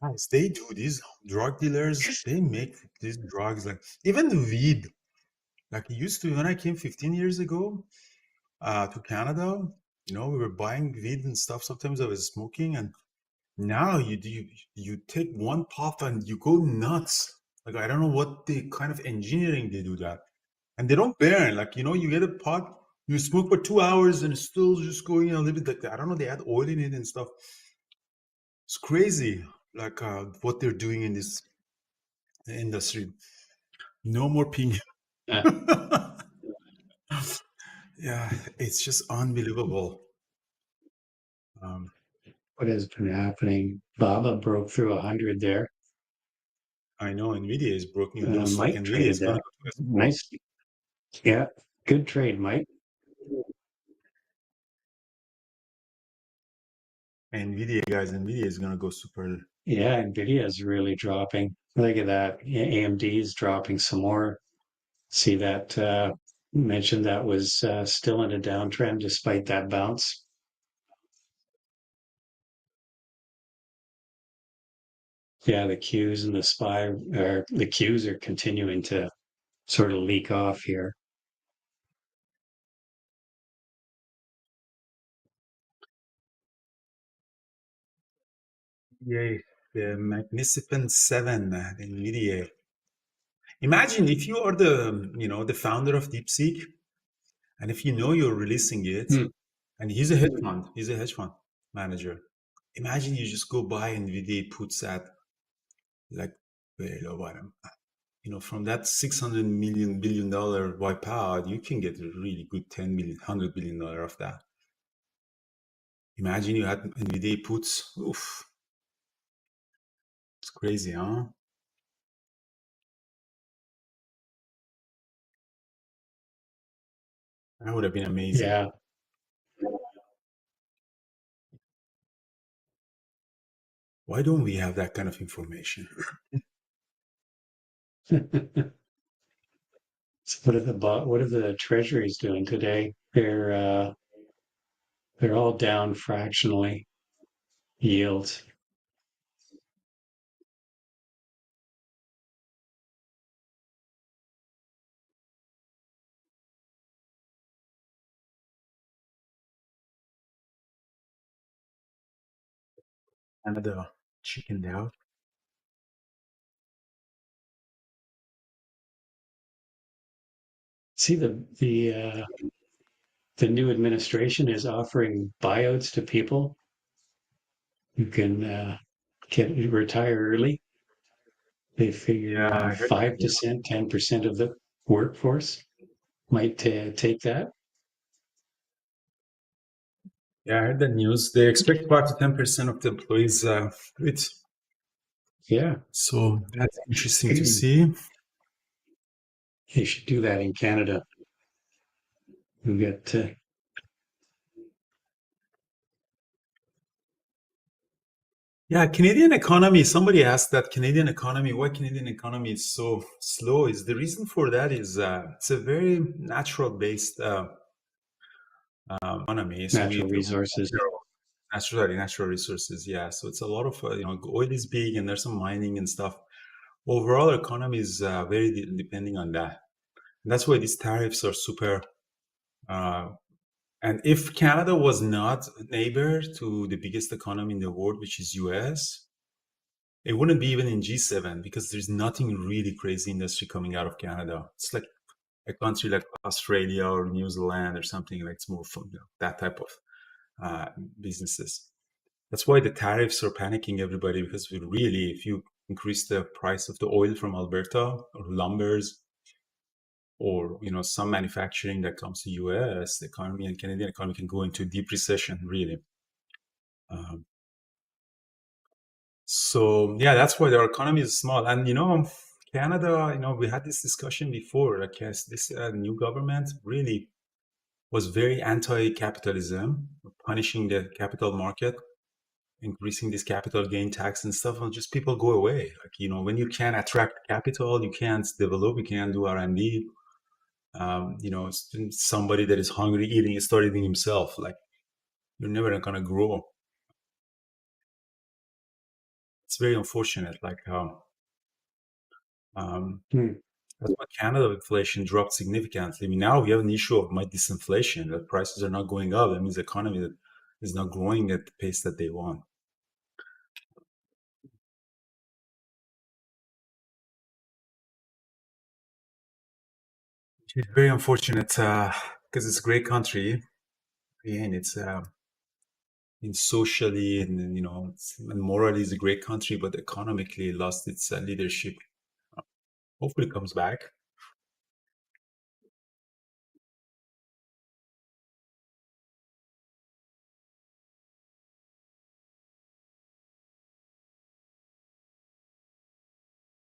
Guys, they do these drug dealers. They make these drugs like even the weed. Like it used to when I came 15 years ago to Canada. We were buying weed and stuff. Sometimes I was smoking, and now you take one puff and you go nuts. Like I don't know what the kind of engineering they do that, and they don't burn. Like you get a pot, you smoke for 2 hours, and it's still just going a little bit like that. I don't know. They add oil in it and stuff. It's crazy, like what they're doing in this industry. No more ping. Uh, Yeah, it's just unbelievable. Um, what has been happening? Baba broke through 100 there. I know Nvidia is broken. It looks like Mike Nvidia is traded going that. to go to S4. Nice. Yeah, good trade, Mike. Nvidia, guys, Nvidia is going to go super. Yeah, Nvidia is really dropping. Look at that. AMD is dropping some more. See that mentioned that was still in a downtrend despite that bounce. Yeah, the Qs and the Qs are continuing to sort of leak off here. Yay, the Magnificent Seven, the Nvidia. Imagine if you are the founder of DeepSeek, and if you know you're releasing it, Hmm. and he's a hedge fund manager. Imagine you just go buy Nvidia puts at like very low bottom. From that 600 million billion dollar wipeout, you can get a really good 10 million, $100 billion of that. Imagine you had Nvidia puts. Oof, it's crazy, huh? That would have been amazing. Yeah. Why don't we have that kind of information? So what are the treasuries doing today? They're all down fractionally yields. Canada chickened out. See the new administration is offering buyouts to people who can retire early. They Yeah, figure I heard that. 5%, 10% of the workforce might take that. Yeah, I heard the news. They expect 5 to 10% of the employees quit. Yeah, So that's interesting to see. they should do that in Canada. We get Yeah, Canadian economy. Somebody asked that Canadian economy, why Canadian economy is so slow. Is the reason for that is it's a very natural based economy. So we natural resources. natural resources. Yeah, so it's a lot of oil is big and there's some mining and stuff. Overall, economy is very depending on that. And that's why these tariffs are super. Uh, and if Canada was not a neighbor to the biggest economy in the world, which is US, it wouldn't be even in G7 because there's nothing really crazy industry coming out of Canada. It's like a country like Australia or New Zealand or something like it's more from that type of uh, businesses. That's why the tariffs are panicking everybody because we really, if you increase the price of the oil from Alberta or lumbers or some manufacturing that comes to US, the economy and Canadian economy can go into deep recession really. Um, So yeah, that's why their economy is small. And Canada, we had this discussion before. Like, yes, this new government really was very anti-capitalism, punishing the capital market, increasing this capital gain tax and stuff, and just people go away. Like, when you can't attract capital, you can't develop, you can't do R&D. Somebody that is hungry start eating himself. Like, you're never gonna grow. It's very unfortunate. Like, um, Hmm. that's why Canada inflation dropped significantly. I mean, now we have an issue of my disinflation. That prices are not going up. That means the economy that is not growing at the pace that they want. It's very unfortunate because it's a great country. Again, it's in socially and and morally is a great country, but economically lost its leadership. Hopefully, it comes back.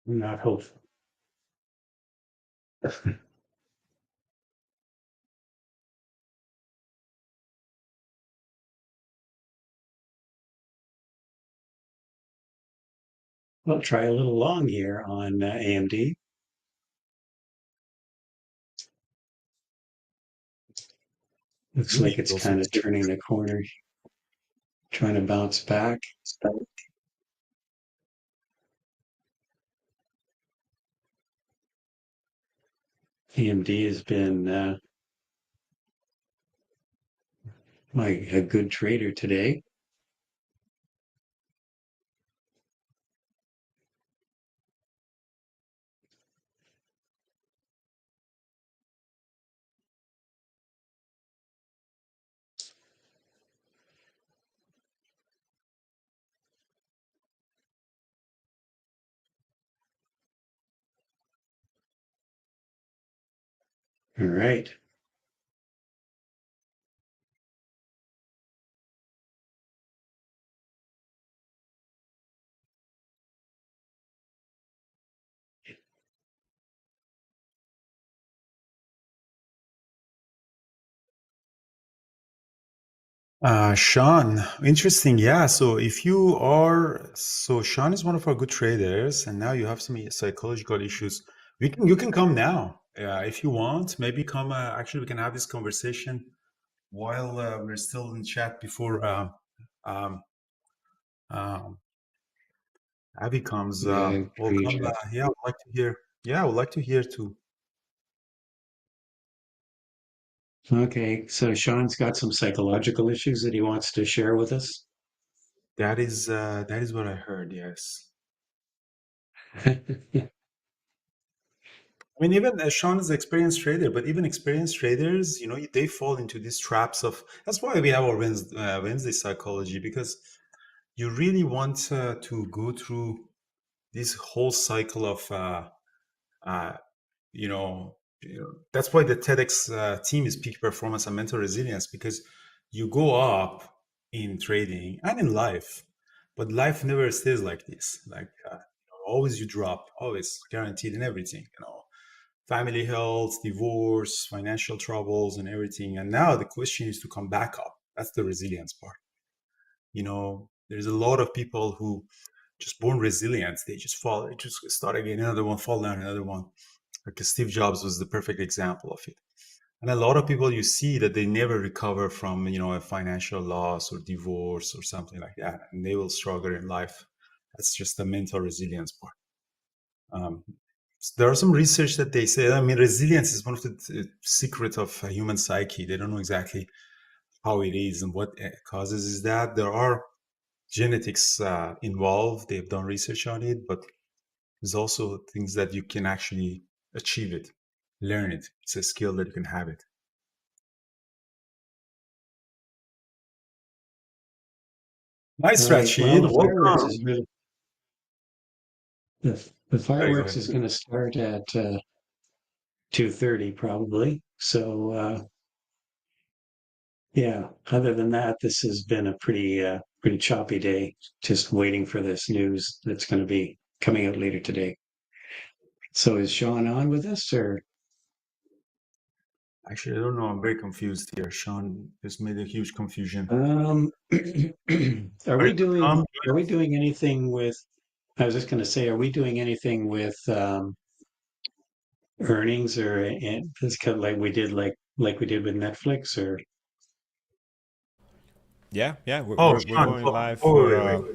Not hopeful. Well, try a little long here on AMD. Looks like Nvidia is it's also kind of turning the corner, trying to bounce back. AMD has been a good trader today. All right. Sean, interesting. Yeah. So Sean is one of our good traders, and now you have some psychological issues. You can come now, if you want. Maybe come. Actually, we can have this conversation while we're still in chat before um, um, Abby comes. Yeah, We'll come. Yeah, I would like to hear. Yeah, I would like to hear too. okay. So Sean's got some psychological issues that he wants to share with us. That is what I heard. Yes. I mean, even Sean is an experienced trader, but even experienced traders, they fall into these traps of. That's why we have our Wednesday psychology, because you really want to go through this whole cycle of, uh, you know, that's why the TEDx team is peak performance and mental resilience, because you go up in trading and in life, but life never stays like this. Like, always you drop, always guaranteed in everything, family health, divorce, financial troubles, and everything. And now the question is to come back up. That's the resilience part. There's a lot of people who just born resilient. They just fall, they just start again, another one, fall down, another one. Like Steve Jobs was the perfect example of it. And a lot of people, you see that they never recover from, a financial loss or divorce or something like that, and they will struggle in life. That's just the mental resilience part. Um, there are some research that they say, I mean, resilience is one of the secret of human psyche. They don't know exactly how it is and what causes is that. There are genetics involved. They've done research on it, but there's also things that you can actually achieve it, learn it. It's a skill that you can have it. Nice, All right. Well, Rachid. the fireworks Welcome. is really the Sorry, go fireworks ahead. is going to start at 2:30 probably. So yeah. Other than that, this has been a pretty choppy day. Just waiting for this news that's going to be coming out later today. So is Sean on with us or? Actually, I don't know. I'm very confused here. Sean just made a huge confusion. Um, are Are you we doing Tom? are we doing anything with, I was just going to say, are we doing anything with earnings or this kind of like we did with Netflix or Yeah, we're, Oh, we're, we're Sean. going Oh, live oh, for, wait.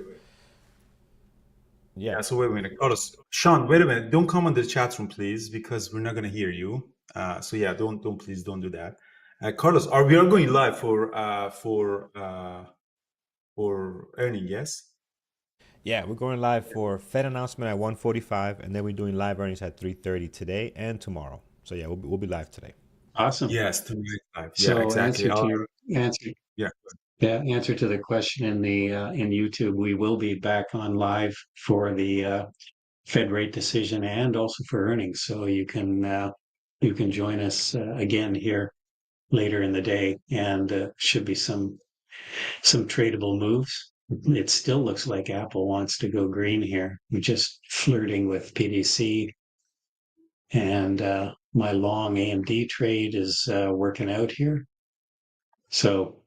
yeah. Yeah, so wait a minute. Carlos, Sean, wait a minute. Don't come on the chat room, please, because we're not going to hear you. So yeah, please don't do that. Carlos, we are going live for earning? Yes. Yeah, we're going live for Fed announcement at 1:45, and then we're doing live earnings at 3:30 today and tomorrow. So yeah, we'll be live today. awesome. Yes, tonight live. Yeah, So exactly. Yeah. answer to the question in the in YouTube, we will be back on live for the Fed rate decision and also for earnings. So you can join us again here later in the day, and should be some tradable moves. It still looks like Apple wants to go green here. We're just flirting with PDC, and my long AMD trade is working out here. So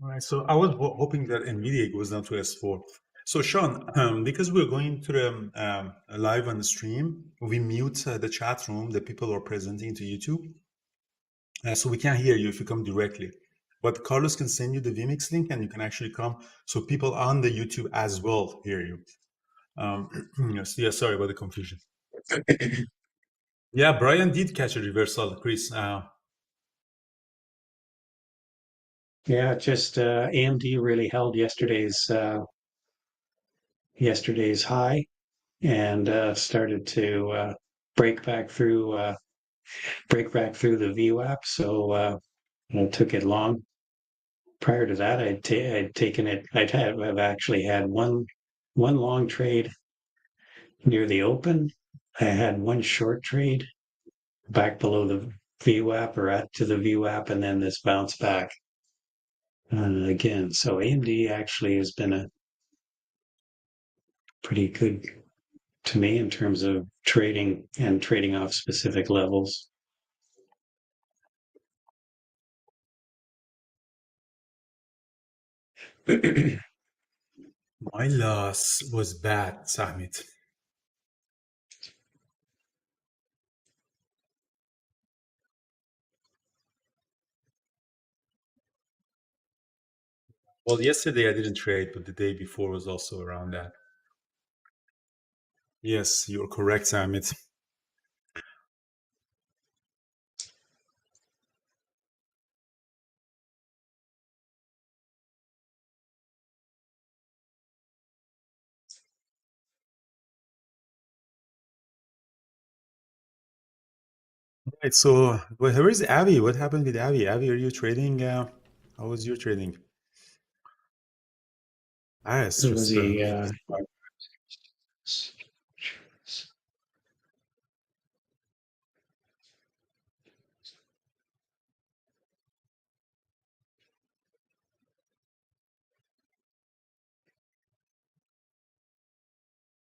All right. So I was hoping that Nvidia goes down to S4. So Sean, because we're going to the live on the stream, we mute the chat room, the people who are presenting to YouTube, so we can't hear you if you come directly. But Carlos can send you the vmix link and you can actually come so people on the YouTube as well hear you. Yes, yeah, sorry about the confusion. Yeah, Brian did catch a reversal, Chris. Yeah, just AMD really held yesterday's high and started to break back through the VWAP. So I took it long. Prior to that, I'd taken it. I've actually had one long trade near the open. I had one short trade back below the VWAP or at to the VWAP, and then this bounce back again. So AMD actually has been a pretty good to me in terms of trading and trading off specific levels. My loss was bad, Samit. Well, yesterday I didn't trade, but the day before was also around that. Yes, you're correct, Samit. Right, so where is Abby? What happened with Abby? Abby, are you trading? How was your trading? Ah, it's It was just a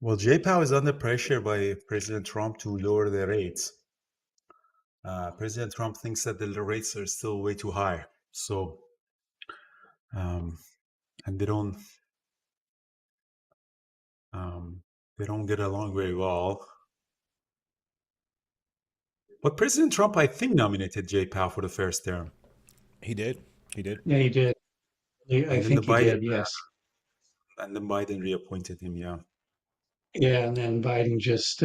well, JPOW is under pressure by President Trump to lower the rates. President Trump thinks that the rates are still way too high. So, and they don't get along very well. But President Trump, I think, nominated JPOW for the first term. He did. He did. yeah, he did. I And then think he did. Yes. Biden reappointed him. Yeah. Yeah, and then Biden just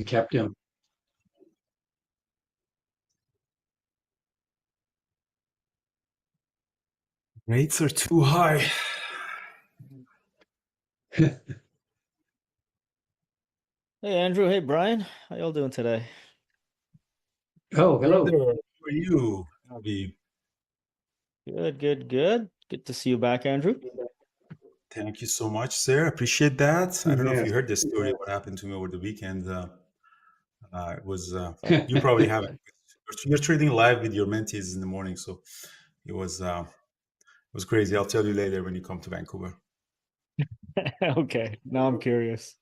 kept him. Rates are too high. Hey Andrew, hey Brian, how y'all doing today? Oh, hello. Brother, how are you, Abby? Good, good, good. Good to see you back, Andrew. Thank you so much, sir. Appreciate that. I don't know if Yeah. you heard this story, what happened to me over the weekend. It was, you probably haven't. You're trading live with your mentees in the morning, so it was crazy. I'll tell you later when you come to Vancouver. Okay, now I'm curious.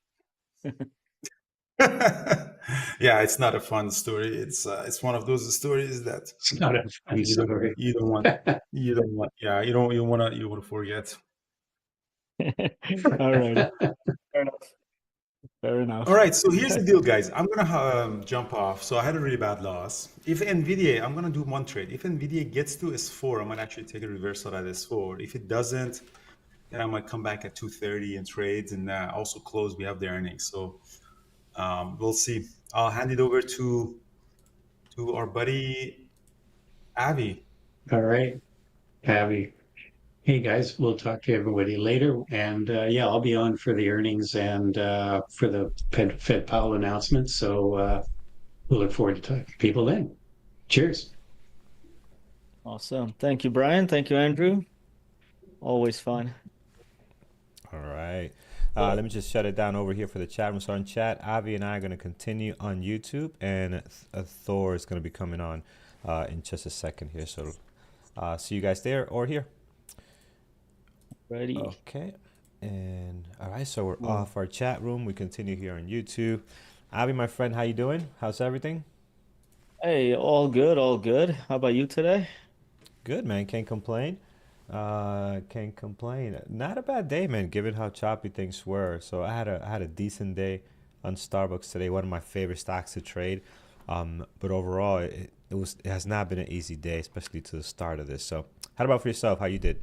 Yeah, it's not a fun story. It's one of those stories that It's not a fun story. you don't want yeah, you wanna forget. All righty. Fair enough. Fair All enough. right, so here's the deal, guys. I'm gonna jump off. So I had a really bad loss. If Nvidia, I'm gonna do one trade. If Nvidia gets to S4, I might actually take a reversal at S4. If it doesn't, then I might come back at 2:30 and trade and also close. We have the earnings, so we'll see. I'll hand it over to our buddy Avi. All right, Abby. Hey guys, we'll talk to everybody later. And yeah, I'll be on for the earnings and for the Fed Powell announcement. So we'll look forward to talking to people then. Cheers. Awesome. Thank you, Brian. Thank you, Andrew. Always fun. All right. Let me just shut it down over here for the chat room. So on chat, Avi and I are going to continue on YouTube, and Thor is going to be coming on in just a second here. So see you guys there or here. Ready. Okay. And all right, so we're off our chat room. We continue here on YouTube. Avi, my friend, how you doing? How's everything? Hey, all good, all good. How about you today? Good, man. Can't complain. Can't complain. Not a bad day, man, given how choppy things were. So I had a decent day on Starbucks today, one of my favorite stocks to trade. But overall, it has not been an easy day, especially to the start of this. So, how about for yourself? How you did?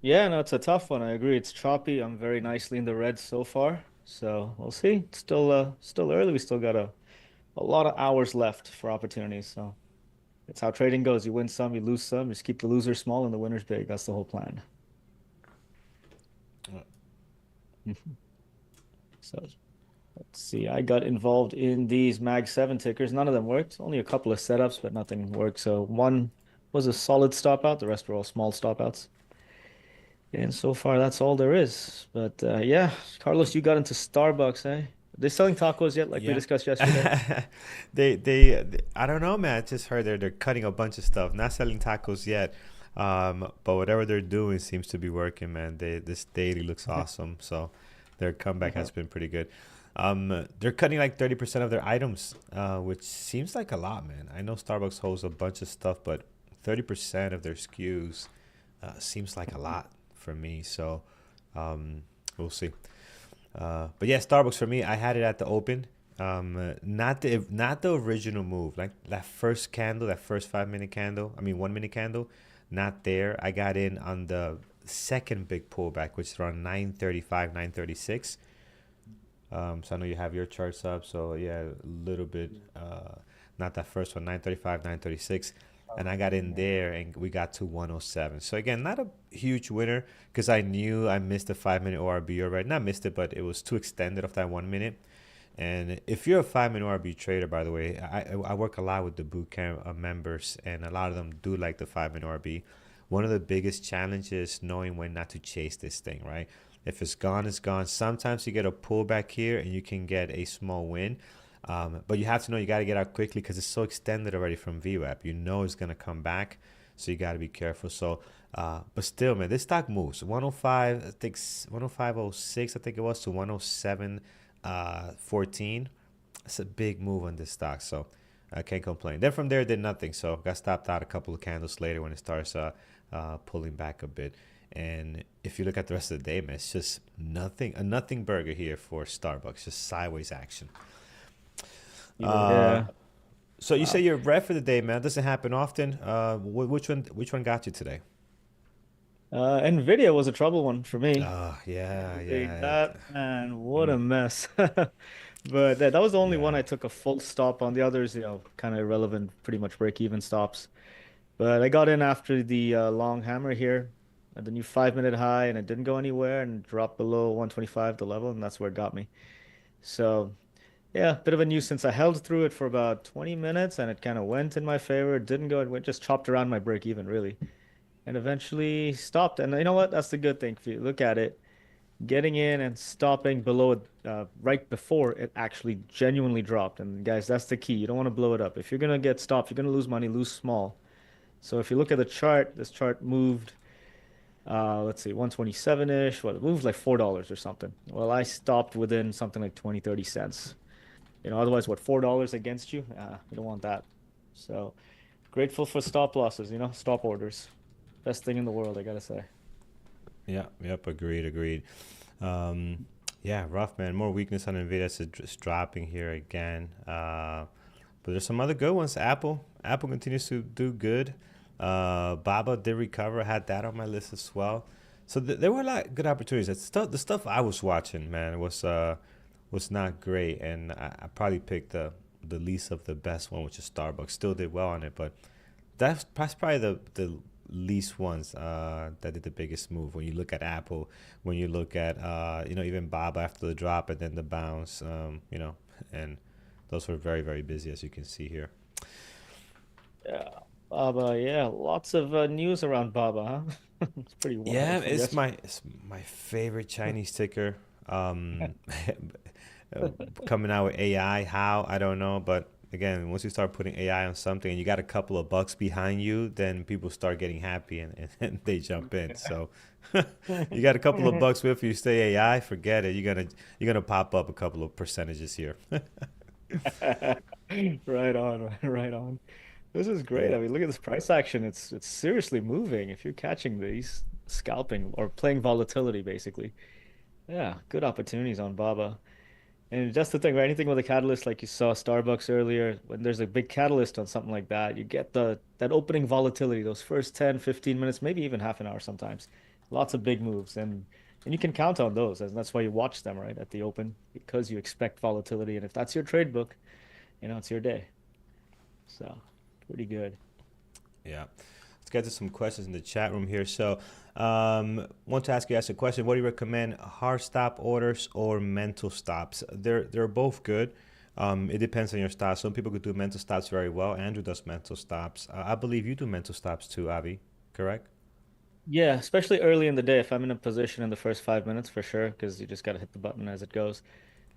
Yeah, no, it's a tough one. I agree. It's choppy. I'm very nicely in the red so far. So we'll see. It's still early. We still got a lot of hours left for opportunities. So it's how trading goes. You win some, you lose some. Just keep the losers small and the winners big. That's the whole plan. Mhm. So let's see. I got involved in these Mag 7 tickers. None of them worked. Only a couple of setups, but nothing worked. So one was a solid stop out. The rest were all small stop outs. And so far, that's all there is. But yeah, Carlos, you got into Starbucks, eh? Are they selling tacos yet, like we Yeah. discussed yesterday? I don't know, man. I just heard they're cutting a bunch of stuff. Not selling tacos yet. But whatever they're doing seems to be working, man. This daily looks awesome. So their comeback has been pretty good. They're cutting like 30% of their items, which seems like a lot, man. I know Starbucks holds a bunch of stuff, but 30% of their SKUs seems like a lot for me. So um, we'll see. But yeah, Starbucks for me, I had it at the open. Not the original move, like that first candle, that first 5 minute candle. I mean 1 minute candle, not there. I got in on the second big pullback, which is around 9:35, 9:36. So I know you have your charts up. So yeah, a little bit. Not that first one, 9:35, 9:36, and I got in there, and we got to 107. So again, not a huge winner because I knew I missed the 5 minute ORB already. Not missed it, but it was too extended of that 1 minute. And if you're a 5 minute ORB trader, by the way, I work a lot with the bootcamp members, and a lot of them do like the 5 minute ORB. One of the biggest challenges is knowing when not to chase this thing, right? If it's gone, it's gone. Sometimes you get a pullback here and you can get a small win. But you have to know you got to get out quickly because it's so extended already from VWAP. You know it's going to come back. So you got to be careful. So, but still, man, this stock moves 105, I think 105.06, I think it was, to 107.14. It's a big move on this stock. So I can't complain. Then from there, it did nothing. So got stopped out a couple of candles later when it starts pulling back a bit. And if you look at the rest of the day, man, it's just nothing, a nothing burger here for Starbucks, just sideways action. Uh, Yeah. so you say Wow. you're red for the day, man. Doesn't happen often. Which one got you today? Nvidia was a trouble one for me. Oh, yeah, yeah, That man, what mm, a mess. But that was the only one yeah. I took a full stop on. The others, kind of irrelevant, pretty much break even stops. But I got in after the long hammer here at the new 5 minute high, and it didn't go anywhere and dropped below 125 the level, and that's where it got me. So yeah, bit of a nuisance. I held through it for about 20 minutes, and it kind of went in my favor. It didn't go. It went just chopped around my break even really, and eventually stopped. And you know what? That's the good thing. If you look at it, getting in and stopping below it right before it actually genuinely dropped. And guys, that's the key. You don't want to blow it up. If you're gonna get stopped, you're gonna lose money, lose small. So if you look at the chart, this chart moved, let's see, 127-ish. What, it moved like $4 or something. Well, I stopped within something like 20, 30 cents. Otherwise, what, $4 against you? You don't want that. So grateful for stop losses, stop orders. Best thing in the world, I gotta say. Yeah, yep, agreed, agreed. Um, yeah, rough, man. More weakness on Nvidia. It's dropping here again. But there's some other good ones. Apple continues to do good. Baba did recover. I had that on my list as well. So there were a lot of good opportunities. The stuff I was watching, man, was not great, and I probably picked the least of the best one, which is Starbucks. Still did well on it, but that's probably the least ones that did the biggest move. When you look at Apple, when you look at even Bob after the drop and then the bounce, and those were very very busy as you can see here. Yeah, Baba, yeah, lots of news around Baba, huh? It's pretty Yeah, wild from it's my yesterday. it's my favorite Chinese ticker. Um, uh, Coming out with AI, how I don't know, but again, once you start putting AI on something and you got a couple of bucks behind you, then people start getting happy and they jump in. So you got a couple of bucks with you, stay AI, forget it. You're gonna pop up a couple of percentages here. Right on, right on. This is great. Yeah. I mean, look at this price action. It's seriously moving. If you're catching these, scalping or playing volatility, basically. Yeah, good opportunities on Baba. And that's the thing, right? Anything with a catalyst, like you saw Starbucks earlier, when there's a big catalyst on something like that, you get that opening volatility, those first 10, 15 minutes, maybe even half an hour sometimes. Lots of big moves. And you can count on those. And that's why you watch them, right, at the open, because you expect volatility. And if that's your trade book, it's your day. So pretty good. Yeah. Let's get to some questions in the chat room here. So, want to ask you guys a question. What do you recommend, hard stop orders or mental stops? They're both good. It depends on your style. Some people could do mental stops very well. Andrew does mental stops. I believe you do mental stops too, Avi. Correct? Yeah, especially early in the day, if I'm in a position in the first 5 minutes, for sure, because you just got to hit the button as it goes.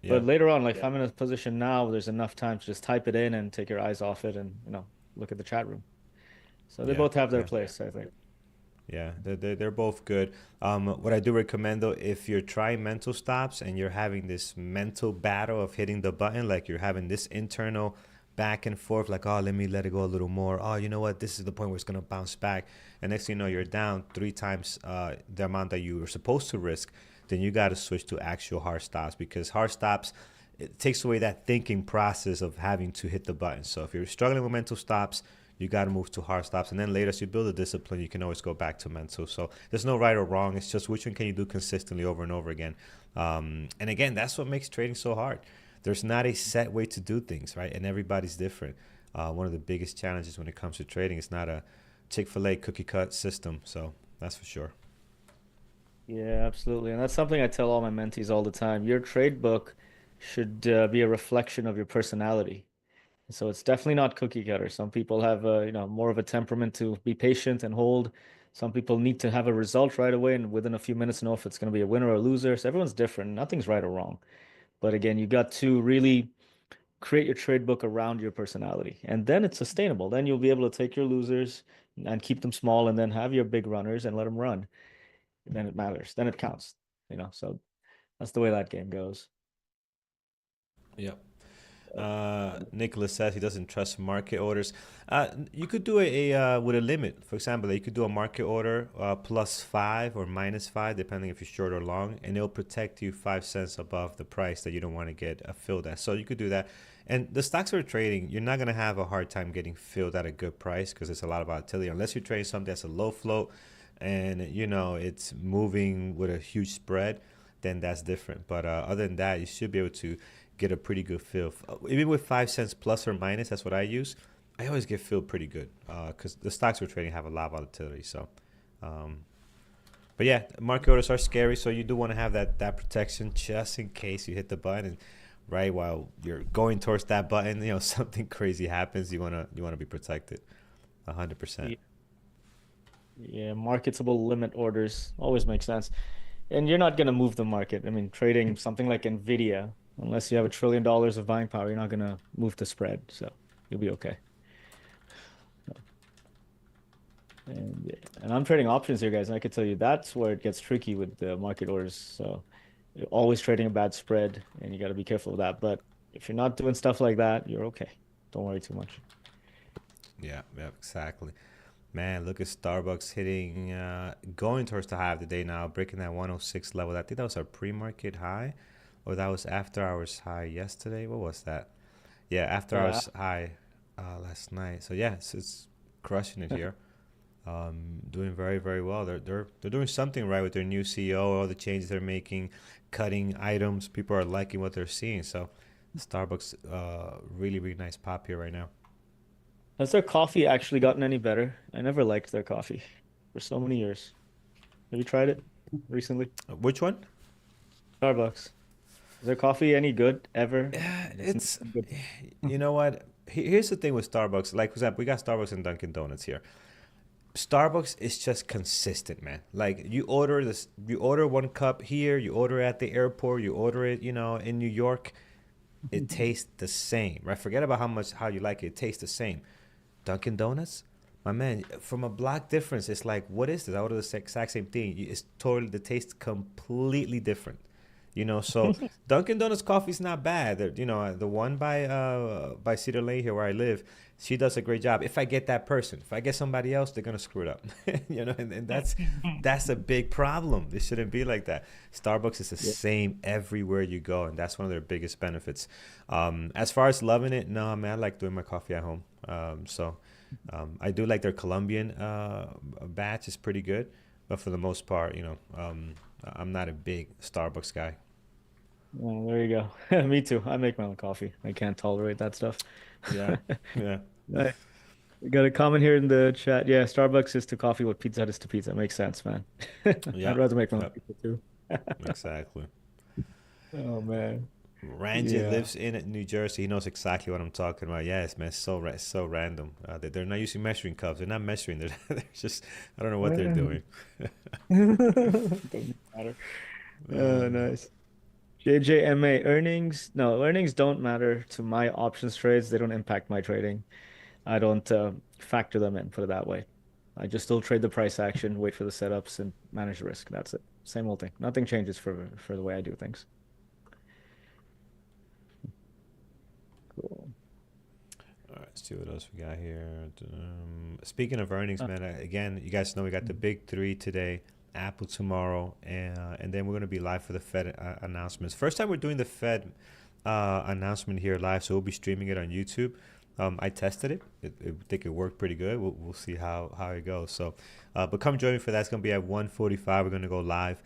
But Yep. later on, like if I'm in a position now, there's enough time to just type it in and take your eyes off it and, look at the chat room. So they Yeah. both have their Yeah. place, I think. Yeah, they're both good. What I do recommend though, if you're trying mental stops and you're having this mental battle of hitting the button, like you're having this internal back and forth, like, oh, let me let it go a little more. Oh, you know what? This is the point where it's gonna bounce back. And next thing you know, you're down three times the amount that you were supposed to risk. Then you got to switch to actual hard stops, because hard stops, it takes away that thinking process of having to hit the button. So if you're struggling with mental stops, you got to move to hard stops, and then later as you build a discipline, you can always go back to mental. So there's no right or wrong. It's just which one can you do consistently over and over again. And again, that's what makes trading so hard. There's not a set way to do things, right? And everybody's different. One of the biggest challenges when it comes to trading is not a Chick-fil-A cookie cut system. So that's for sure. Yeah, absolutely. And that's something I tell all my mentees all the time. Your trade book should be a reflection of your personality. So it's definitely not cookie cutter. Some people have, more of a temperament to be patient and hold. Some people need to have a result right away and within a few minutes know if it's going to be a winner or a loser. So everyone's different. Nothing's right or wrong. But again, you got to really create your trade book around your personality, and then it's sustainable. Then you'll be able to take your losers and keep them small, and then have your big runners and let them run. And then it matters. Then it counts. So that's the way that game goes. Yep. Nicholas says he doesn't trust market orders. You could do with a limit. For example, you could do a market order +5 or -5, depending if you're short or long, and it'll protect you 5 cents above the price that you don't want to get filled at. So you could do that. And the stocks we're trading, you're not gonna have a hard time getting filled at a good price because it's a lot of volatility. Unless you're trading something that's a low float and it's moving with a huge spread, then that's different. But other than that, you should be able to get a pretty good feel. Even with 5 cents plus or minus, that's what I use. I always get filled pretty good because the stocks we're trading have a lot of volatility. So, but yeah, market orders are scary. So you do want to have that protection just in case you hit the button, right while you're going towards that button. Something crazy happens. You wanna be protected, 100%. Yeah, marketable limit orders always make sense. And you're not going to move the market. I mean, trading something like Nvidia, unless you have $1 trillion of buying power, you're not going to move the spread. So you'll be okay. And I'm trading options here, guys. And I can tell you that's where it gets tricky with the market orders. So you're always trading a bad spread, and you got to be careful of that. But if you're not doing stuff like that, you're okay. Don't worry too much. Yeah, exactly. Man, look at Starbucks hitting, going towards the high of the day now, breaking that 106 level. I think that was our pre-market high, or that was after hours high yesterday. What was that? Yeah, after Yeah. hours high last night. So yeah, it's crushing it here. Doing very, very well. They're doing something right with their new CEO, all the changes they're making, cutting items. People are liking what they're seeing. So Starbucks, really, really nice pop here right now. Has their coffee actually gotten any better? I never liked their coffee for so many years. Have you tried it recently? Which one? Starbucks. Is their coffee any good ever? Yeah, It's not it's good. you know what? Here's the thing with Starbucks. Like for example, we got Starbucks and Dunkin' Donuts here. Starbucks is just consistent, man. Like you order one cup here, you order it at the airport, you order it, in New York. It tastes the same, right? Forget about how you like it. It tastes the same. Dunkin' Donuts, my man, from a block difference, it's like, what is this? I order the exact same thing. It's totally, the taste completely different. So Dunkin' Donuts coffee is not bad. The one by Cedar Lane here where I live, she does a great job. If I get that person, if I get somebody else, they're gonna screw it up. And that's a big problem. It shouldn't be like that. Starbucks is the Yeah. same everywhere you go, and that's one of their biggest benefits. As far as loving it, no, man, I like doing my coffee at home. I do like their Colombian batch is pretty good, but for the most part, I'm not a big Starbucks guy. Well, there you go. Me too. I make my own coffee. I can't tolerate that stuff. Yeah, yeah, I got a comment here in the chat. Yeah, Starbucks is to coffee what Pizza Hut is to pizza. Makes sense, man. I'd yeah, rather make my own yep, pizza too. exactly. Oh man. Ranjit Yeah. lives in New Jersey. He knows exactly what I'm talking about. Yes, man, it's so random. They're not using measuring cups. They're not measuring. They're just, I don't know what they're doing. Doesn't matter. Nice. JJMA earnings. No, earnings don't matter to my options trades. They don't impact my trading. I don't factor them in, put it that way. I just still trade the price action, wait for the setups, and manage the risk. That's it. Same old thing. Nothing changes for the way I do things. Cool. All right, let's see what else we got here. Speaking of earnings, man, again, you guys know we got the big three today, Apple tomorrow, and then we're going to be live for the Fed announcements. First time we're doing the Fed announcement here live, so we'll be streaming it on YouTube. I tested it. I think it worked pretty good. We'll see how it goes. So, but come join me for that. It's going to be at 1:45. We're going to go live,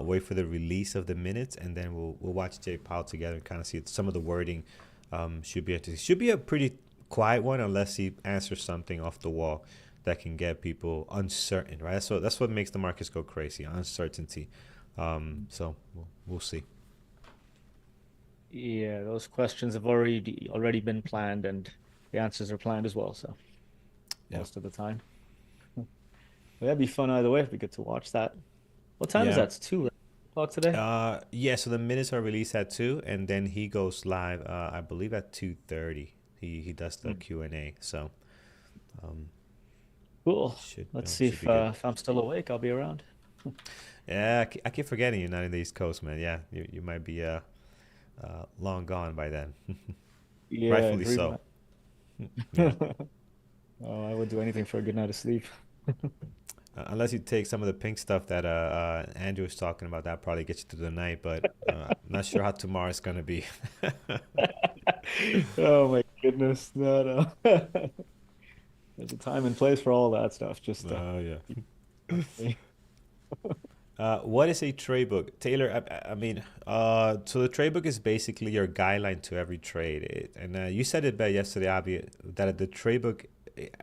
wait for the release of the minutes, and then we'll watch Jay Powell together and kind of see some of the wording. Should be a pretty quiet one unless he answers something off the wall that can get people uncertain, right? So that's what makes the markets go crazy, uncertainty. So we'll see. Yeah, those questions have already been planned, and the answers are planned as well. So Yeah, most of the time, but that'd be fun either way if we get to watch that. What time is yeah, that? It's 2 o'clock today. yeah. So the minutes are released at 2, and then he goes live. I believe at 2:30. He does the Hmm. Q&A. So um, Cool. should Let's see should be good. if I'm still awake. I'll be around. Yeah, I keep forgetting you're not in the East Coast, man. Yeah, you might be long gone by then. Yeah, Rightfully dream. so. Yeah. Oh, I would do anything for a good night of sleep. Unless you take some of the pink stuff that Andrew was talking about, that probably gets you through the night. But I'm not sure how tomorrow's gonna be. Oh my goodness. No, no. There's a time and place for all that stuff. Just Oh yeah. me. What is a trade book, Taylor? I mean, so the trade book is basically your guideline to every trade. And you said it better yesterday, Abby, that the trade book,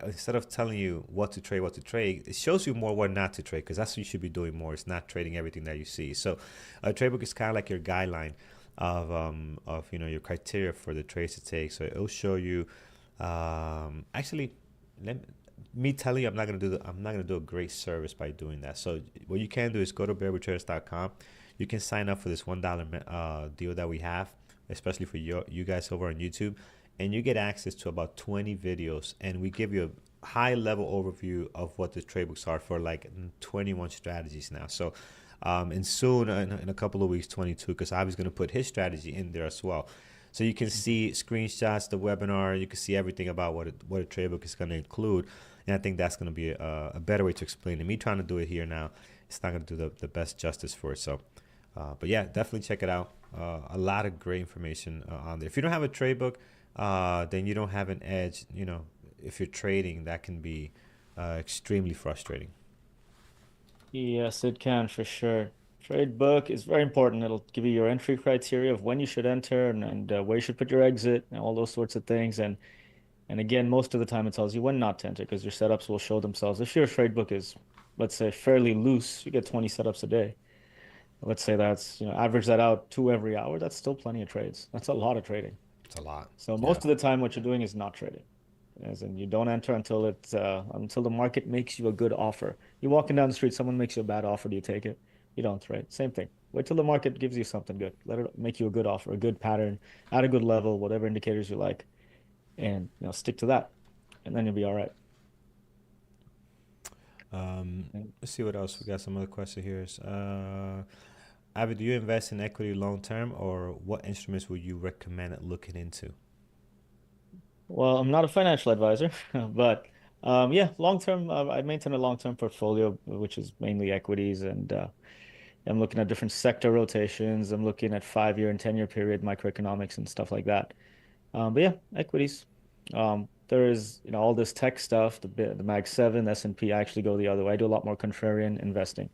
instead of telling you what to trade, it shows you more what not to trade because that's what you should be doing more. It's not trading everything that you see. So a trade book is kind of like your guideline of your criteria for the trades to take. So it'll show you. Actually, let me telling you, I'm not gonna do a great service by doing that. So what you can do is go to bearwithtraders.com. You can sign up for this $1 deal that we have, especially for you guys over on YouTube, and you get access to about 20 videos, and we give you a high level overview of what the trade books are for like 21 strategies now. So and soon in a couple of weeks 22, because I was going to put his strategy in there as well. So you can see screenshots, the webinar, you can see everything about what a trade book is going to include. And I think that's going to be a better way to explain it. Me trying to do it here now, it's not going to do the best justice for it. So, but yeah, definitely check it out. A lot of great information on there. If you don't have a trade book, then you don't have an edge. If you're trading, that can be extremely frustrating. Yes, it can for sure. Trade book is very important. It'll give you your entry criteria of when you should enter and where you should put your exit and all those sorts of things. And again, most of the time it tells you when not to enter because your setups will show themselves. If your trade book is, let's say, fairly loose, you get 20 setups a day. Let's say that's, average that out 2 every hour. That's still plenty of trades. That's a lot of trading. It's a lot. So Yeah. most of the time, what you're doing is not trading, as in you don't enter until the market makes you a good offer. You're walking down the street, someone makes you a bad offer. Do you take it? You don't trade. Same thing. Wait till the market gives you something good. Let it make you a good offer, a good pattern, at a good level, whatever indicators you like, and stick to that, and then you'll be all right. Um, And let's see what else we got. Some other question here. Avi, do you invest in equity long term, or what instruments would you recommend looking into? Well, I'm not a financial advisor, but yeah, long term, I maintain a long term portfolio, which is mainly equities, and I'm looking at different sector rotations. I'm looking at 5 year and 10 year period microeconomics and stuff like that. But yeah, equities. There is, all this tech stuff, the Mag 7, S&P. I actually go the other way. I do a lot more contrarian investing.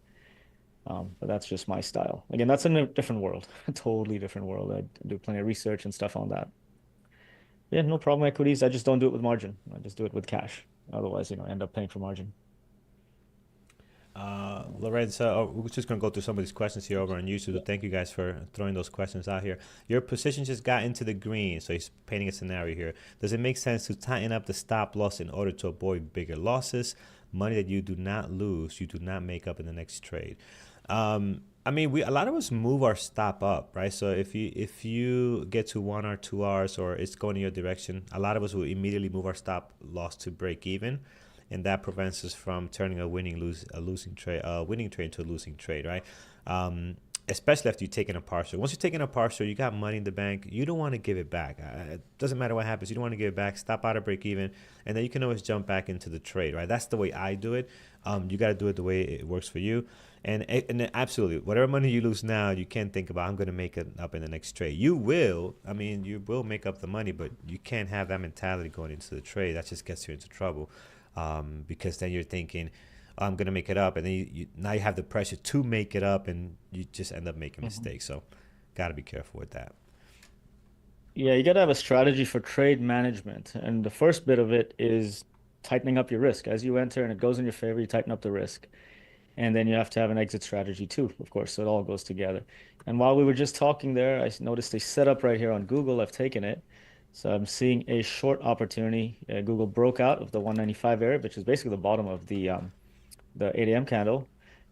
But that's just my style. Again, that's in a different world, a totally different world. I do plenty of research and stuff on that. Yeah, no problem equities. I just don't do it with margin. I just do it with cash. Otherwise, I end up paying for margin. Lorenzo, we're just going to go through some of these questions here over on YouTube. So thank you guys for throwing those questions out here. Your position just got into the green. So he's painting a scenario here. Does it make sense to tighten up the stop loss in order to avoid bigger losses? Money that you do not lose, you do not make up in the next trade. I mean, a lot of us move our stop up, right? So if you get to 1 or 2 hours or it's going in your direction, a lot of us will immediately move our stop loss to break even, and that prevents us from turning a winning trade into a losing trade, right? Especially after you've taken a partial. Once you've taken a partial, you got money in the bank. You don't want to give it back. It doesn't matter what happens. You don't want to give it back. Stop out of break even, and then you can always jump back into the trade, right? That's the way I do it. You got to do it the way it works for you. And absolutely, whatever money you lose now, you can't think about, I'm going to make it up in the next trade. You will. I mean, you will make up the money, but you can't have that mentality going into the trade. That just gets you into trouble, because then you're thinking, oh, I'm going to make it up. And then now you have the pressure to make it up, and you just end up making mistakes. So got to be careful with that. Yeah, you got to have a strategy for trade management. And the first bit of it is tightening up your risk. As you enter and it goes in your favor, you tighten up the risk. And then you have to have an exit strategy too, of course. So it all goes together. And while we were just talking there, I noticed a setup right here on Google. I've taken it. So I'm seeing a short opportunity. Google broke out of the 195 area, which is basically the bottom of the 8 a.m. candle.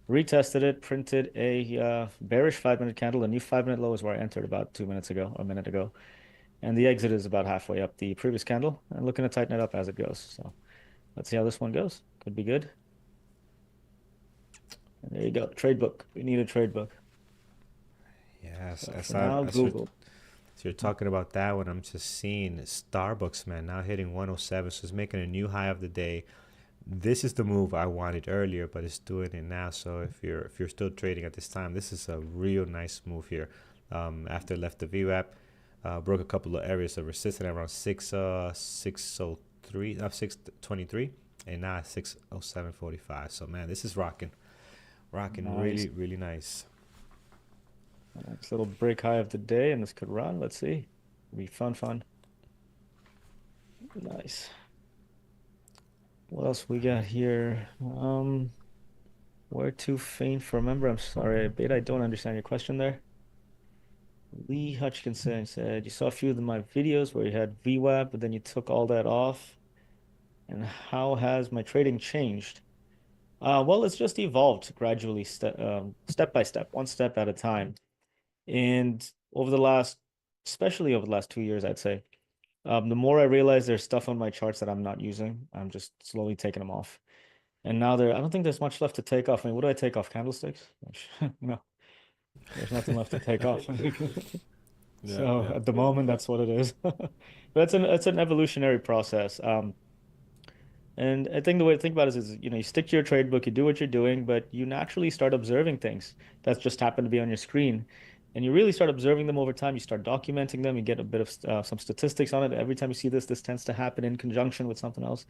Retested it, printed a bearish 5 minute candle. A new 5 minute low is where I entered about 2 minutes ago, or a minute ago. And the exit is about halfway up the previous candle. And looking to tighten it up as it goes. So let's see how this one goes. Could be good. And there you go. Trade book. We need a trade book. Yes. So for now, Google. So you're talking about that one. I'm just seeing Starbucks, man, now hitting 107. So it's making a new high of the day. This is the move I wanted earlier, but it's doing it now. So if you're still trading at this time, this is a real nice move here. After it left the VWAP, broke a couple of areas of resistance around 623, and now at 607.45. So man, this is rocking Nice. really, really nice. Next little break high of the day, and this could run. Let's see. It'll be fun. Nice. What else we got here? Where to faint for remember? I'm sorry, Beta, I don't understand your question there. Lee Hutchinson said, you saw a few of my videos where you had VWAP, but then you took all that off. And how has my trading changed? Well, it's just evolved gradually, step by step, one step at a time. And especially over the last 2 years, I'd say, the more I realize there's stuff on my charts that I'm not using, I'm just slowly taking them off. And now I don't think there's much left to take off. I mean, what do I take off? Candlesticks? No, there's nothing left to take off. So at the moment, that's what it is. But it's an evolutionary process. And I think the way to think about it is, you stick to your trade book, you do what you're doing, but you naturally start observing things that just happen to be on your screen. And you really start observing them over time. You start documenting them. You get a bit of some statistics on it. Every time you see this tends to happen in conjunction with something else.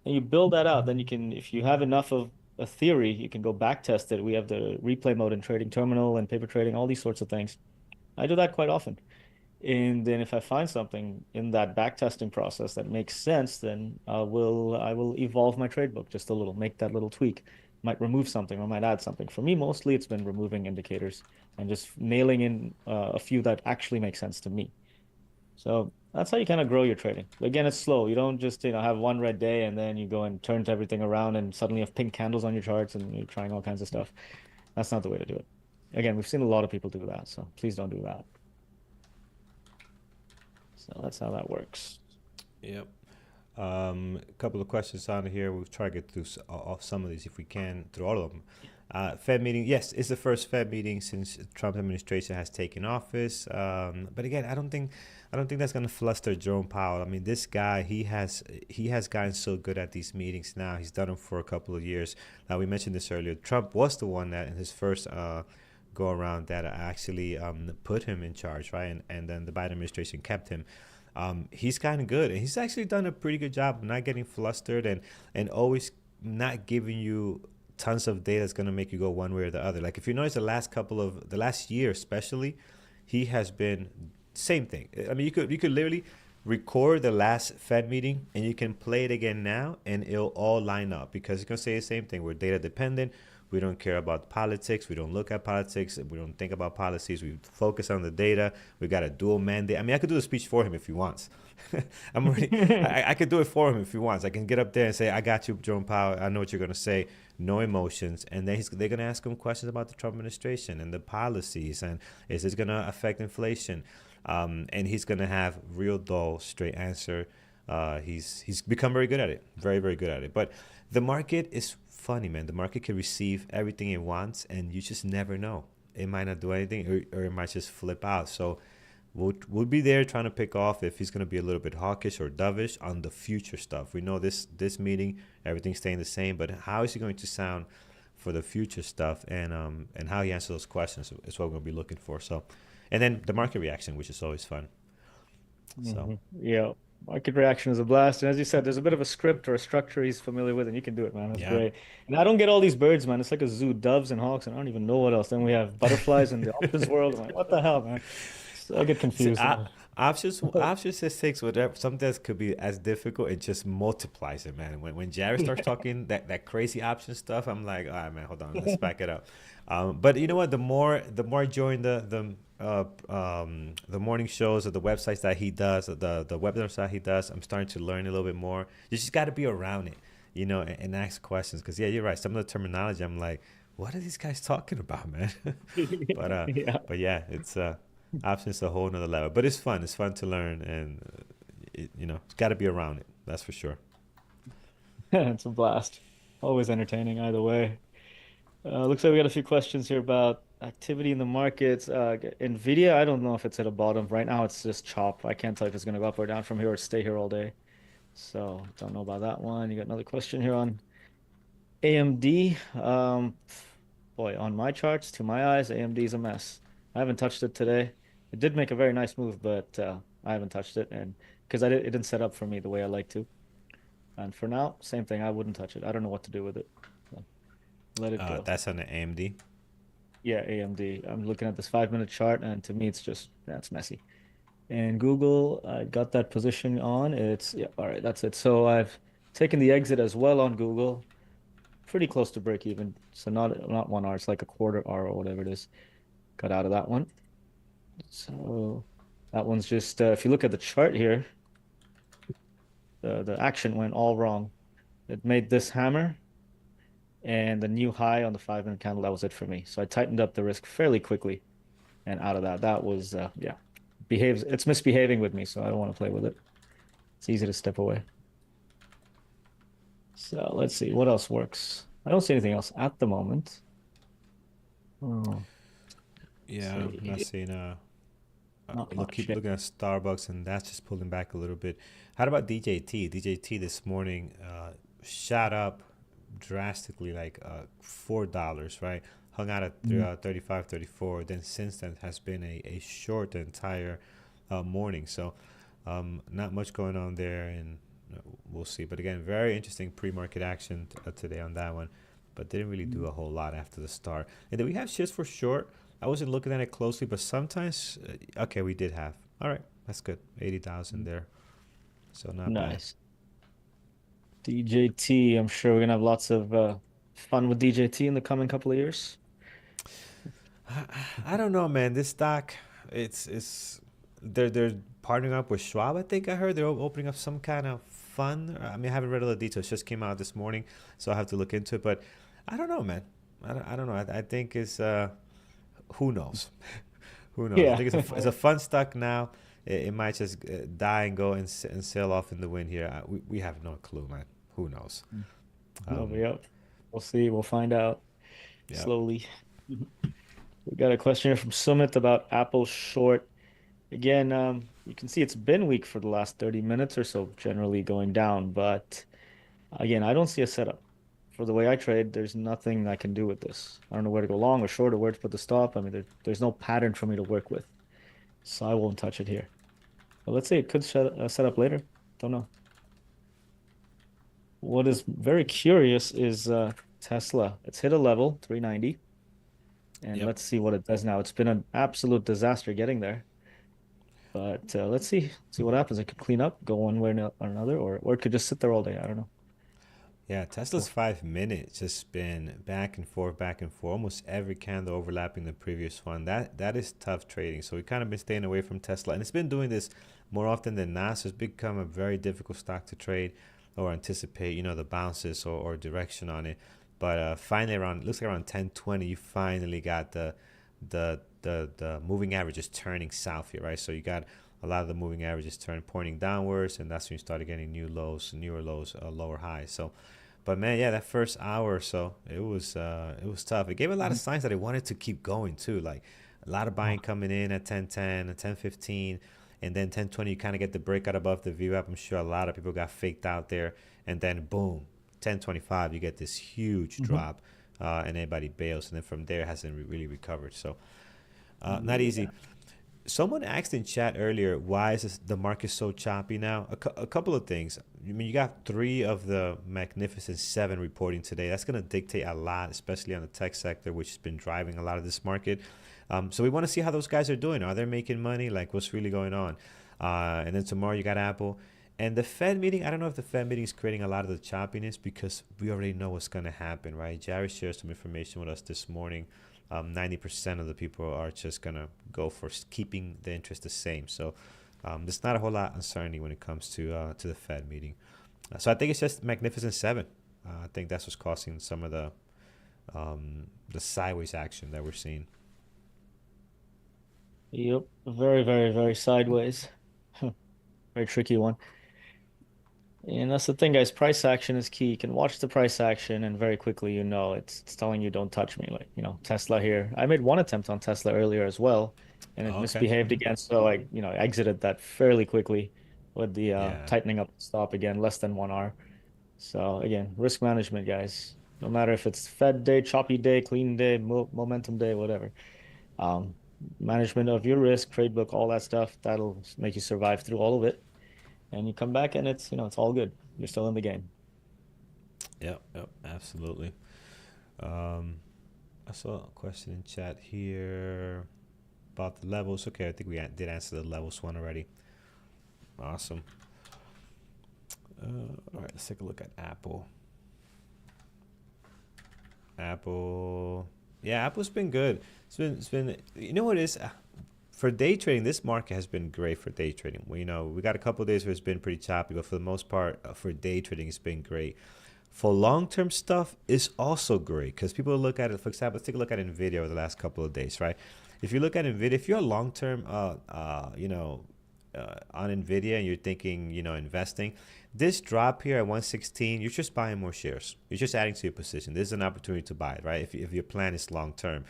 And you build that out. Then you can, if you have enough of a theory, you can go back test it. We have the replay mode in trading terminal and paper trading, all these sorts of things. I do that quite often. And then if I find something in that back testing process that makes sense, then I will evolve my trade book just a little, make that little tweak. Might remove something or might add something. For me, mostly it's been removing indicators and just nailing in a few that actually make sense to me. So that's how you kind of grow your trading. Again, it's slow. You don't just have one red day and then you go and turn everything around and suddenly have pink candles on your charts and you're trying all kinds of stuff. That's not the way to do it. Again, we've seen a lot of people do that, so please don't do that. So that's how that works. Yep. A couple of questions on here. We'll try to get through some of these if we can, through all of them. Fed meeting, yes, it's the first Fed meeting since Trump administration has taken office. But again, I don't think that's gonna fluster Jerome Powell. I mean, this guy, he has gotten so good at these meetings now. He's done them for a couple of years. We mentioned this earlier. Trump was the one that in his first go around that actually put him in charge, right? And then the Biden administration kept him. He's kind of good, and he's actually done a pretty good job of not getting flustered and always not giving you tons of data that's going to make you go one way or the other. Like if you notice the last year especially, he has been same thing. I mean, you could literally record the last Fed meeting and you can play it again now and it'll all line up because it's going to say the same thing. We're data dependent. We don't care about politics. We don't look at politics. We don't think about policies. We focus on the data. We got a dual mandate. I mean, I could do the speech for him if he wants. I'm already, I could do it for him if he wants. I can get up there and say, I got you, Jerome Powell. I know what you're going to say. No emotions. And then they're going to ask him questions about the Trump administration and the policies. And is this going to affect inflation? And he's going to have real dull, straight answer. He's become very good at it. Very, very good at it. But the market is funny, man. The market can receive everything it wants, and you just never know. It might not do anything, or it might just flip out. So we'll be there trying to pick off if he's going to be a little bit hawkish or dovish on the future stuff. We know this meeting, everything's staying the same, but how is he going to sound for the future stuff, and how he answers those questions is what we're going to be looking for. So, and then the market reaction, which is always fun. So Yeah, market reaction is a blast. And as you said, there's a bit of a script or a structure he's familiar with, and you can do it, man. That's yeah. great. And I don't get all these birds, man. It's like a zoo, doves and hawks, and I don't even know what else. Then we have butterflies in the options world. I'm like, what the hell, man? So I get See, confused. options just takes whatever something that could be as difficult, it just multiplies it, man. When Jared starts talking that crazy option stuff, I'm like, all right, man, hold on, let's back it up. But you know what? The more I join the morning shows or the websites that he does, the webinars that he does, I'm starting to learn a little bit more. You just got to be around it, and ask questions. Because yeah, you're right. Some of the terminology, I'm like, what are these guys talking about, man? but Yeah, but yeah, it's options a whole nother level. But it's fun. It's fun to learn, and it's got to be around it. That's for sure. it's a blast. Always entertaining either way. Looks like we got a few questions here about activity in the markets. Nvidia, I don't know if it's at a bottom. Right now, it's just chop. I can't tell if it's going to go up or down from here or stay here all day. So don't know about that one. You got another question here on AMD. Boy, on my charts, to my eyes, AMD is a mess. I haven't touched it today. It did make a very nice move, but I haven't touched it, and because it didn't set up for me the way I like to. And for now, same thing. I wouldn't touch it. I don't know what to do with it. So let it go. That's on the AMD. Yeah, AMD. I'm looking at this 5-minute chart, and to me, that's messy. And Google, I got that position on. Yeah, all right, that's it. So I've taken the exit as well on Google, pretty close to break even. So not 1 hour, it's like a quarter hour or whatever it is. Got out of that one. So that one's just if you look at the chart here, the action went all wrong. It made this hammer and the new high on the 5-minute candle. That was it for me. So I tightened up the risk fairly quickly, and out of that was yeah, it's misbehaving with me, so I don't want to play with it. It's easy to step away. So let's see what else works. I don't see anything else at the moment. Oh, Yeah, I'm not seeing not keep much. Yeah. looking at Starbucks, and that's just pulling back a little bit. How about DJT? DJT this morning shot up drastically, like $4, right? Hung out at 35, 34. Then since then has been a short the entire morning. So not much going on there, and we'll see. But again, very interesting pre-market action today on that one, but didn't really do a whole lot after the start. And then we have shifts for short. I wasn't looking at it closely, but sometimes, okay, we did have. All right, that's good. 80,000 there. So not bad. Nice. DJT, I'm sure we're gonna have lots of fun with DJT in the coming couple of years. I don't know, man. This stock, it's they're partnering up with Schwab. I think I heard they're opening up some kind of fund. I mean, I haven't read all the details. It just came out this morning, so I have to look into it. But I don't know, man. I don't know. I think it's who knows? Who knows? I Yeah. think it's a fun stock now. It might just die and go and sail off in the wind here. We have no clue, man. Who knows? Oh, Um, yep. We'll see. We'll find out. Yeah. slowly. We got a question here from Sumit about Apple short. Again, you can see it's been weak for the last 30 minutes or so, generally going down. But again, I don't see a setup. For the way I trade, there's nothing I can do with this. I don't know where to go long or short or where to put the stop. I mean, there's no pattern for me to work with. So I won't touch it here. But let's say it could set up later. Don't know. What is very curious is Tesla. It's hit a level, 390. And Yep. let's see what it does now. It's been an absolute disaster getting there. But let's see what happens. It could clean up, go one way or another, or it could just sit there all day. I don't know. Yeah, Tesla's Cool. 5 minutes just been back and forth, almost every candle overlapping the previous one. That is tough trading. So we kind of been staying away from Tesla, and it's been doing this more often than not. So it's become a very difficult stock to trade or anticipate, the bounces or direction on it. But finally, around looks like around 10:20, you finally got the moving averages turning south here, right? So you got a lot of the moving averages turn pointing downwards, and that's when you started getting newer lows, lower highs. So, but man, yeah, that first hour or so, it was tough. It gave a lot of Mhm. signs that it wanted to keep going too, like a lot of buying coming in at 10:10, at 10:15, and then 10:20. You kind of get the breakout above the view up. I'm sure a lot of people got faked out there, and then boom, 10:25, you get this huge Mhm. drop, and everybody bails, and then from there it hasn't really recovered. So, not Yeah. easy. Someone asked in chat earlier, why is the market so choppy now? A couple of things. I mean, you got three of the Magnificent Seven reporting today. That's going to dictate a lot, especially on the tech sector, which has been driving a lot of this market. So we want to see how those guys are doing. Are they making money? Like, what's really going on? And then tomorrow you got Apple. And the Fed meeting, I don't know if the Fed meeting is creating a lot of the choppiness because we already know what's going to happen, right? Jerry shared some information with us this morning. 90% of the people are just going to go for keeping the interest the same. So there's not a whole lot of uncertainty when it comes to the Fed meeting. So I think it's just Magnificent Seven. I think that's what's causing some of the sideways action that we're seeing. Yep. Very, very, very sideways. Very tricky one. And that's the thing, guys. Price action is key. You can watch the price action, and very quickly, it's telling you don't touch me. Like, Tesla here. I made one attempt on Tesla earlier as well, and it Oh, okay. misbehaved again. So I exited that fairly quickly with the Yeah. tightening up stop again, less than 1 hour. So again, risk management, guys. No matter if it's Fed day, choppy day, clean day, momentum day, whatever. Um, Management of your risk, trade book, all that stuff, that'll make you survive through all of it. And you come back and it's all good. You're still in the game. Yep. Yep. Absolutely. Um, I saw a question in chat here about the levels. Okay, I think we did answer the levels one already. Awesome. All right, let's take a look at Apple. Apple, yeah, Apple's been good. It's been. You know what it is? For day trading, this market has been great for day trading. We got a couple of days where it's been pretty choppy, but for the most part, for day trading, it's been great. For long-term stuff, it's also great because people look at it. For example, let's take a look at Nvidia over the last couple of days, right? If you look at Nvidia, if you're a long-term, on Nvidia and you're thinking, investing, this drop here at 116, you're just buying more shares. You're just adding to your position. This is an opportunity to buy it, right? If your plan is long-term.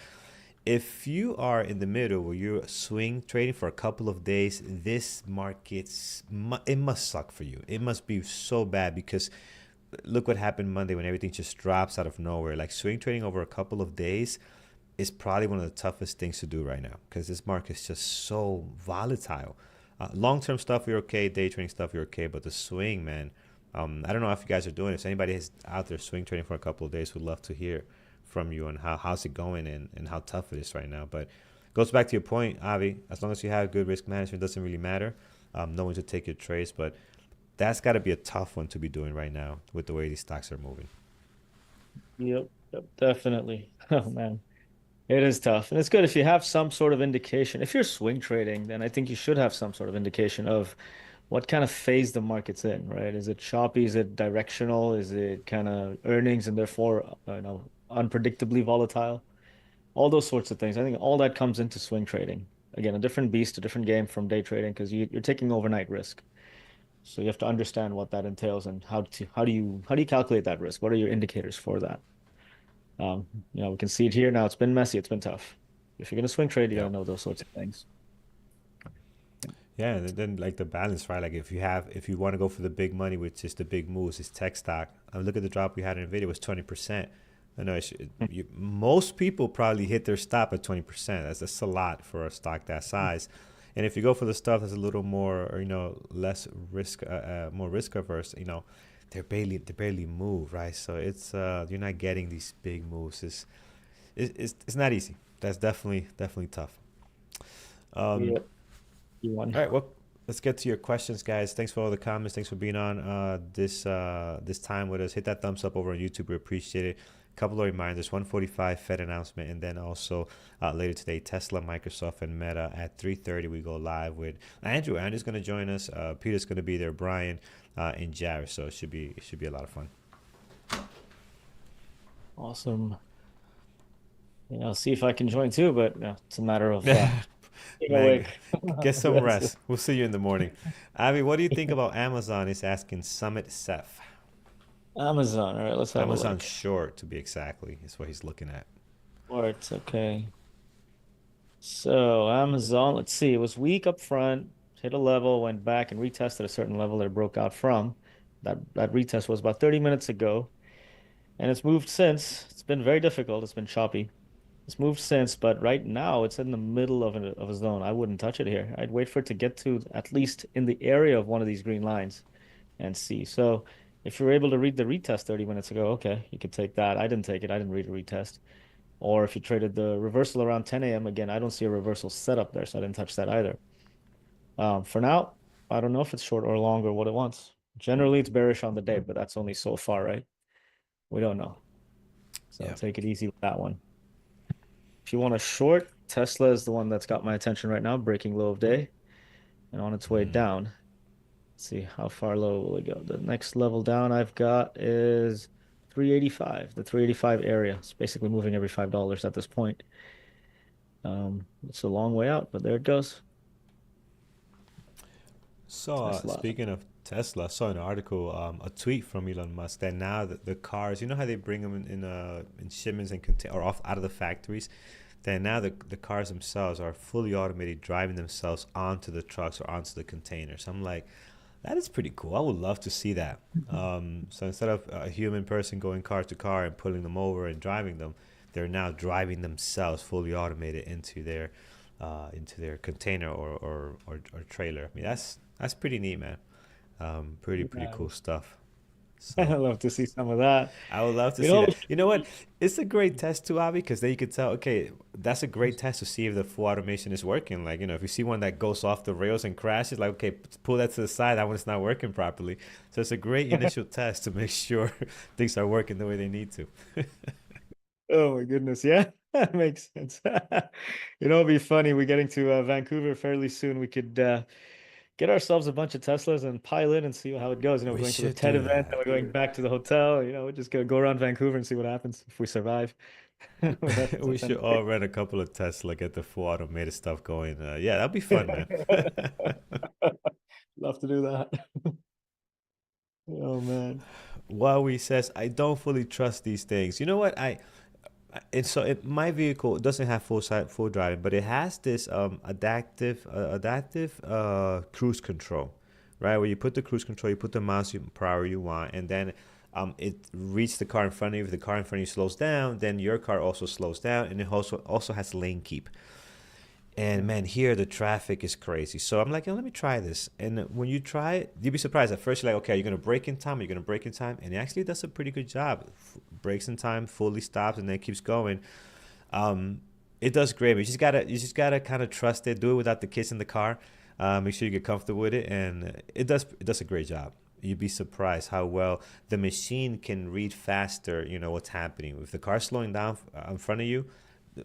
If you are in the middle where you're swing trading for a couple of days, this it must suck for you. It must be so bad because look what happened Monday when everything just drops out of nowhere. Like swing trading over a couple of days is probably one of the toughest things to do right now because this market is just so volatile. Long-term stuff you're okay, day trading stuff you're okay, but the swing, man. I don't know if you guys are doing this. Anybody is out there swing trading for a couple of days would love to hear from you on how's it going and how tough it is right now. But it goes back to your point, Avi. As long as you have good risk management, it doesn't really matter. Knowing to take your trades, but that's got to be a tough one to be doing right now with the way these stocks are moving. Yep, yep, definitely. Oh man, it is tough. And it's good if you have some sort of indication. If you're swing trading, then I think you should have some sort of indication of what kind of phase the market's in, right? Is it choppy? Is it directional? Is it kind of earnings and therefore, unpredictably volatile? All those sorts of things. I think all that comes into swing trading. Again, a different beast, a different game from day trading because you're taking overnight risk. So you have to understand what that entails and how do you calculate that risk? What are your indicators for that? We can see it here now. It's been messy. It's been tough. If you're gonna swing trade, you Yeah. gotta know those sorts of things. Yeah, and then like the balance, right? Like if you want to go for the big money, which is the big moves, is tech stock. Look at the drop we had in Nvidia was 20%. I know most people probably hit their stop at 20%. That's a lot for a stock that size. And if you go for the stuff that's a little more, or, less risk, more risk averse, they barely move, right? So it's you're not getting these big moves. It's not easy. That's definitely tough. Um, Yeah, you won. all right, well, let's get to your questions, guys. Thanks for all the comments. Thanks for being on this time with us. Hit that thumbs up over on YouTube. We appreciate it. A couple of reminders: 1:45 Fed announcement, and then also later today, Tesla, Microsoft, and Meta at 3:30. We go live with Andrew. Andrew's going to join us. Peter's going to be there. Brian and Jared. So it should be a lot of fun. Awesome. Yeah, I'll see if I can join too, but it's a matter of being Man, awake. get some That's it. rest. We'll see you in the morning. Avi, what do you think about Amazon? Is asking Summit Seth. Amazon. All right, let's have a Amazon look. short, to be exactly, is what he's looking at. Sports, okay. So Amazon, let's see, it was weak up front, hit a level, went back and retested a certain level that it broke out from. That retest was about 30 minutes ago, and it's moved since. It's been very difficult. It's been choppy. It's moved since, but right now it's in the middle of a zone. I wouldn't touch it here. I'd wait for it to get to at least in the area of one of these green lines and see. So if you're able to read the retest 30 minutes ago, okay, you could take that. I didn't take it. I didn't read the retest. Or if you traded the reversal around 10 a.m., again, I don't see a reversal set up there, so I didn't touch that either. For now, I don't know if it's short or long or what it wants. Generally, it's bearish on the day, but that's only so far, right? We don't know. So Yeah. take it easy with that one. If you want a short, Tesla is the one that's got my attention right now, breaking low of day and on its way down. Let's see how far low will it go. The next level down I've got is 385, the 385 area. It's basically moving every $5 at this point. It's a long way out, but there it goes. So, Tesla. speaking of Tesla, I saw an article, a tweet from Elon Musk that now the cars, you know how they bring them in shipments and or off out of the factories, that now the cars themselves are fully automated, driving themselves onto the trucks or onto the containers. I'm like, that is pretty cool. I would love to see that. So instead of a human person going car to car and pulling them over and driving them, they're now driving themselves fully automated into their container or trailer. I mean, that's pretty neat, man. Pretty Yeah, cool stuff. I'd So love to see some of that. I would love to You see know, that. You know what? It's a great test too, Avi, because then you could tell, okay, that's a great test to see if the full automation is working. Like, if you see one that goes off the rails and crashes, like, okay, pull that to the side. That one's not working properly. So it's a great initial test to make sure things are working the way they need to. oh my goodness, yeah, that makes sense. It'd be funny. We're getting to Vancouver fairly soon. We could get ourselves a bunch of Teslas and pile in and see how it goes. We're We going to the should TED do event, and that. we're going back to the hotel. We're just gonna go around Vancouver and see what happens if we survive. With that We should itinerary. all rent a couple of Tesla, get the full automated stuff going. Yeah, that'd be fun, man. Love to do that. Oh man. Huawei says, I don't fully trust these things. You know what? My vehicle doesn't have full driving, but it has this adaptive cruise control, right? Where you put the cruise control, you put the miles per hour you want, and then it reads the car in front of you. If the car in front of you slows down, then your car also slows down, and it also has lane keep. And man, here the traffic is crazy. So I'm like, let me try this. And when you try it, you'd be surprised. At first, you're like, okay, you're gonna brake in time. You're gonna brake in time, and it actually does a pretty good job. Brakes in time, fully stops, and then keeps going. It does great. But you just gotta kind of trust it. Do it without the kids in the car. Make sure you get comfortable with it, and it does a great job. You'd be surprised how well the machine can read faster. You know what's happening. If the car's slowing down in front of you,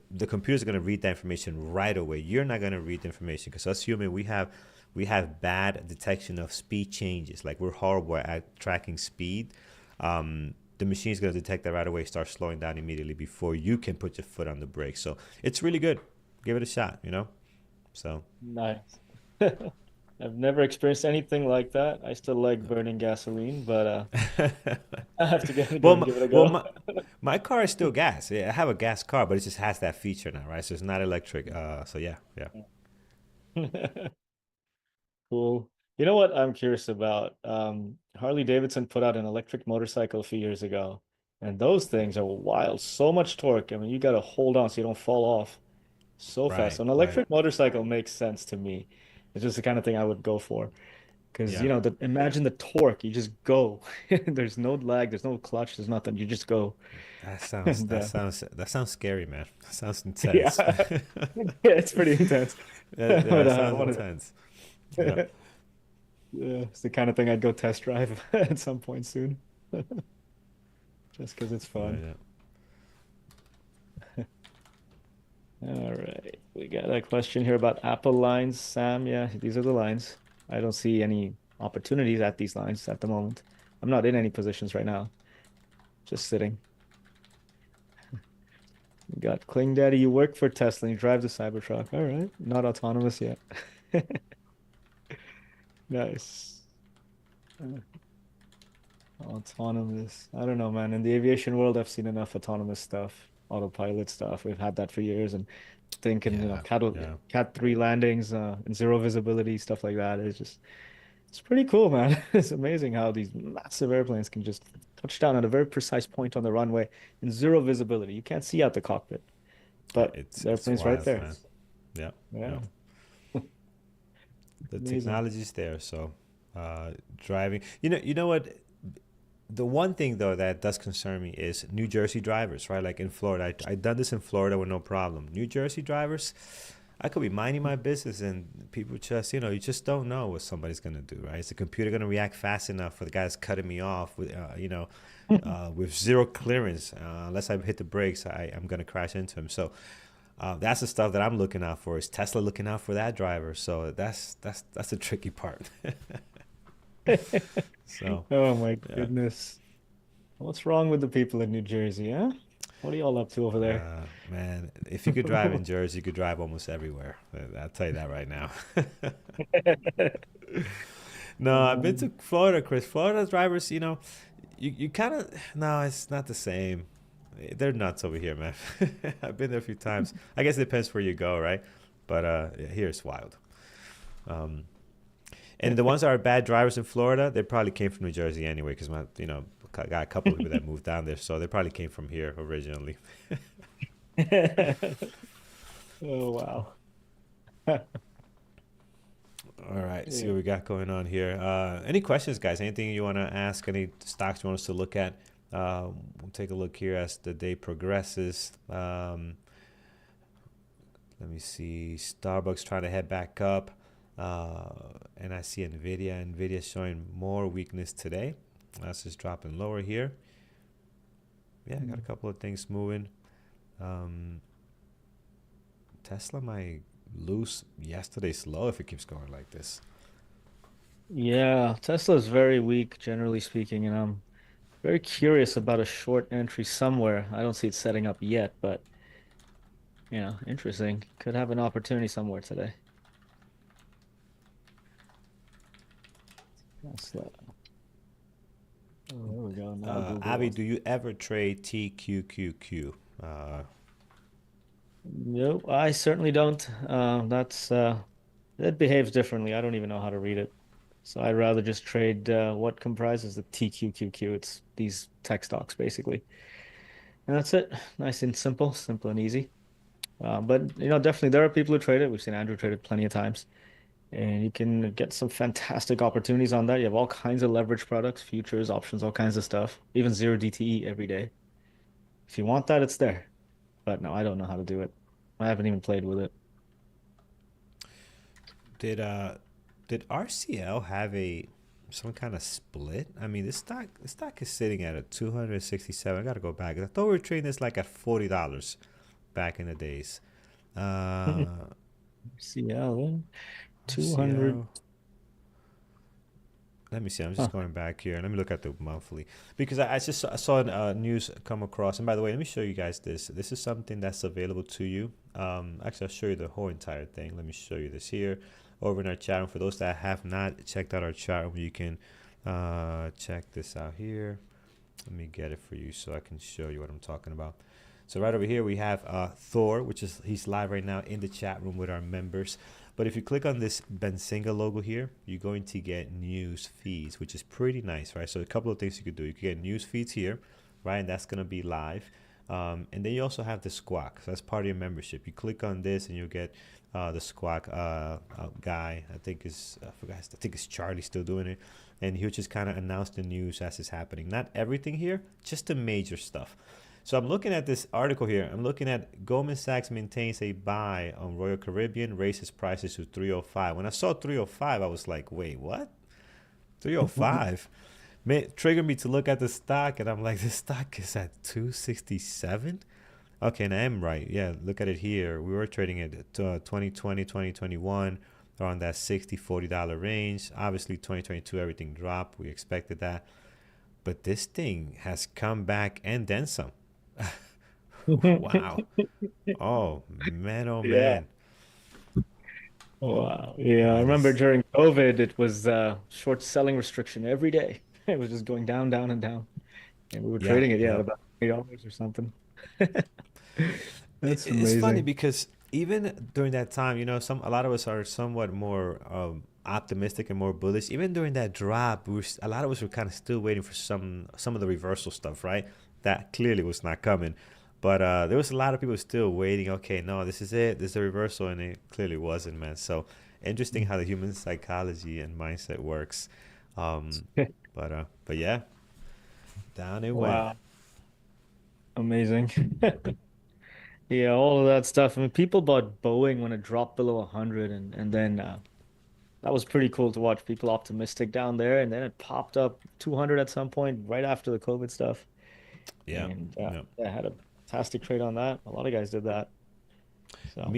the computer's going to read that information right away. You're not going to read the information because us human, we have bad detection of speed changes. Like we're horrible at tracking speed. The machine's going to detect that right away, start slowing down immediately before you can put your foot on the brake. So it's really good. Give it a shot. So Nice. I've never experienced anything like that. I still like burning gasoline, but I have to go Well, and give it a well, go. my car is still gas. Yeah, I have a gas car, but it just has that feature now, right? So it's not electric. So yeah, yeah. Cool. You know what I'm curious about? Harley Davidson put out an electric motorcycle a few years ago, and those things are wild. So much torque. I mean, you got to hold on so you don't fall off so fast. Right, So an right. electric motorcycle makes sense to me. It's just the kind of thing I would go for. Because, Yeah. imagine the torque. You just go. There's no lag, there's no clutch, there's nothing. You just go. That sounds And that sounds that sounds scary, man. That sounds yeah, intense. yeah, it's pretty intense. Yeah, But that I sounds want intense. Yeah. to. Yeah, it's the kind of thing I'd go test drive at some point soon, just because it's Yeah, fun. yeah. All right, we got a question here about Apple lines, Sam. Yeah, these are the lines. I don't see any opportunities at these lines at the moment. I'm not in any positions right now, just sitting. We got Kling Daddy, you work for Tesla and you drive the Cybertruck. All right, not autonomous yet. Nice. Uh, Autonomous. I don't know, man. In the aviation world, I've seen enough autonomous stuff, autopilot stuff. We've had that for years, and thinking, Yeah. Yeah. Cat 3 landings, and zero visibility, stuff like that. It's pretty cool, man. It's amazing how these massive airplanes can just touch down at a very precise point on the runway in zero visibility. You can't see out the cockpit, but the It's airplane's right wild, there. man. Yeah. Yeah. Yeah, The amazing. technology's there, so driving. You know what? The one thing though that does concern me is New Jersey drivers, right? Like in Florida, I done this in Florida with no problem. New Jersey drivers, I could be minding my business and people just, you just don't know what somebody's gonna do, right? Is the computer gonna react fast enough for the guy that's cutting me off with, with zero clearance? Unless I hit the brakes, I'm gonna crash into him. So that's the stuff that I'm looking out for. Is Tesla looking out for that driver? So that's the tricky part. So Oh my yeah. goodness. What's wrong with the people in New Jersey, huh? What are y'all up to over there? Man, if you could drive in Jersey, you could drive almost everywhere. I'll tell you that right now. No, I've been to Um, Florida, Chris. Florida drivers, you kind of, no, it's not the same. They're nuts over here, man. I've been there a few times. I guess it depends where you go, right? But yeah, here it's wild. Um, and the ones that are bad drivers in Florida, they probably came from New Jersey anyway, because got a couple of people that moved down there, so they probably came from here originally. Oh wow. All right, see Yeah. what we got going on here. Any questions, guys? Anything you want to ask? Any stocks you want us to look at? We'll take a look here as the day progresses. Let me see. Starbucks trying to head back up. And I see Nvidia. Nvidia showing more weakness today. That's just dropping lower here. Yeah, I got a couple of things moving. Um, Tesla might lose yesterday's low if it keeps going like this. Yeah, Tesla's very weak, generally speaking, and I'm very curious about a short entry somewhere. I don't see it setting up yet, but interesting. Could have an opportunity somewhere today. Tesla. Oh, there we go. Now Google Abby, wants. do you ever trade TQQQ? Nope, I certainly don't. That's it behaves differently. I don't even know how to read it. So I'd rather just trade what comprises the TQQQ. It's these tech stocks basically. And that's it. Nice and simple, simple and easy. But definitely there are people who trade it. We've seen Andrew trade it plenty of times. And you can get some fantastic opportunities on that. You have all kinds of leverage products, futures, options, all kinds of stuff, even zero DTE every day. If you want that, it's there. But no, I don't know how to do it. I haven't even played with it. Did uh did RCL have a some kind of split? I mean, this stock is sitting at a 267. I gotta go back. I thought we were trading this like at $40 back in the days. Uh, CL, 200. RCL. Let me see. I'm Huh. just going back here. Let me look at the monthly because I saw news come across. And by the way, let me show you guys this. This is something that's available to you. Actually, I'll show you the whole entire thing. Let me show you this here over in our chat room. For those that have not checked out our chat room, you can check this out here. Let me get it for you so I can show you what I'm talking about. So right over here we have Thor, which is he's live right now in the chat room with our members. But if you click on this Benzinga logo here, you're going to get news feeds, which is pretty nice, right? So a couple of things you could do. You could get news feeds here, right? And that's going to be live. And then you also have the Squawk. So that's part of your membership. You click on this and you'll get the Squawk guy. I think I forgot. I think it's Charlie still doing it. And he'll just kind of announce the news as it's happening. Not everything here, just the major stuff. So I'm looking at this article here. I'm looking at Goldman Sachs maintains a buy on Royal Caribbean, raises prices to 305. When I saw 305, I was like, wait, what? 305? Triggered me to look at the stock, and I'm like, this stock is at 267? Okay, and I am right. Yeah, look at it here. We were trading it 2020, 2021, around that $60-$40 range. Obviously, 2022, everything dropped. We expected that. But this thing has come back and then some. Wow. Oh man, oh Yeah. man. Wow. Yeah, I remember This during COVID, it was short selling restriction every day. It was just going down, down, and down. And we were yeah, trading it, yeah, at yeah. about $20 or something. That's It's funny amazing. because even during that time, a lot of us are somewhat more optimistic and more bullish. Even during that drop, a lot of us were kind of still waiting for some of the reversal stuff, right? That clearly was not coming. But there was a lot of people still waiting. Okay, no, this is it. This is a reversal, and it clearly wasn't, man. So interesting how the human psychology and mindset works. But yeah, down it went. Wow. Amazing. Yeah, all of that stuff. I mean, people bought Boeing when it dropped below 100, and then that was pretty cool to watch. People optimistic down there, and then it popped up 200 at some point right after the COVID stuff. Yeah, And yeah. yeah, I had a fantastic trade on that. A lot of guys did that. So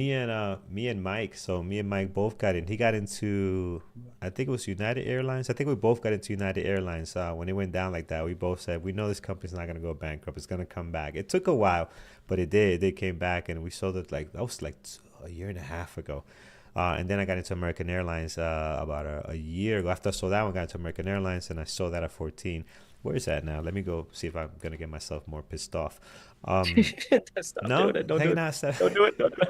Me and Mike. So me and Mike both got in. He got into, I think it was United Airlines. I think we both got into United Airlines. When it went down like that, we both said we know this company's not gonna go bankrupt. It's gonna come back. It took a while, but it did. They came back, and we sold it like that was like a year and a half ago. And then I got into American Airlines about a year ago. After I sold that one, I got into American Airlines, and I sold that at 14. Where is that now? Let me go see if I'm gonna get myself more pissed off. Um, stop doing no, it. Don't do hanging it. out. Don't do it. Don't do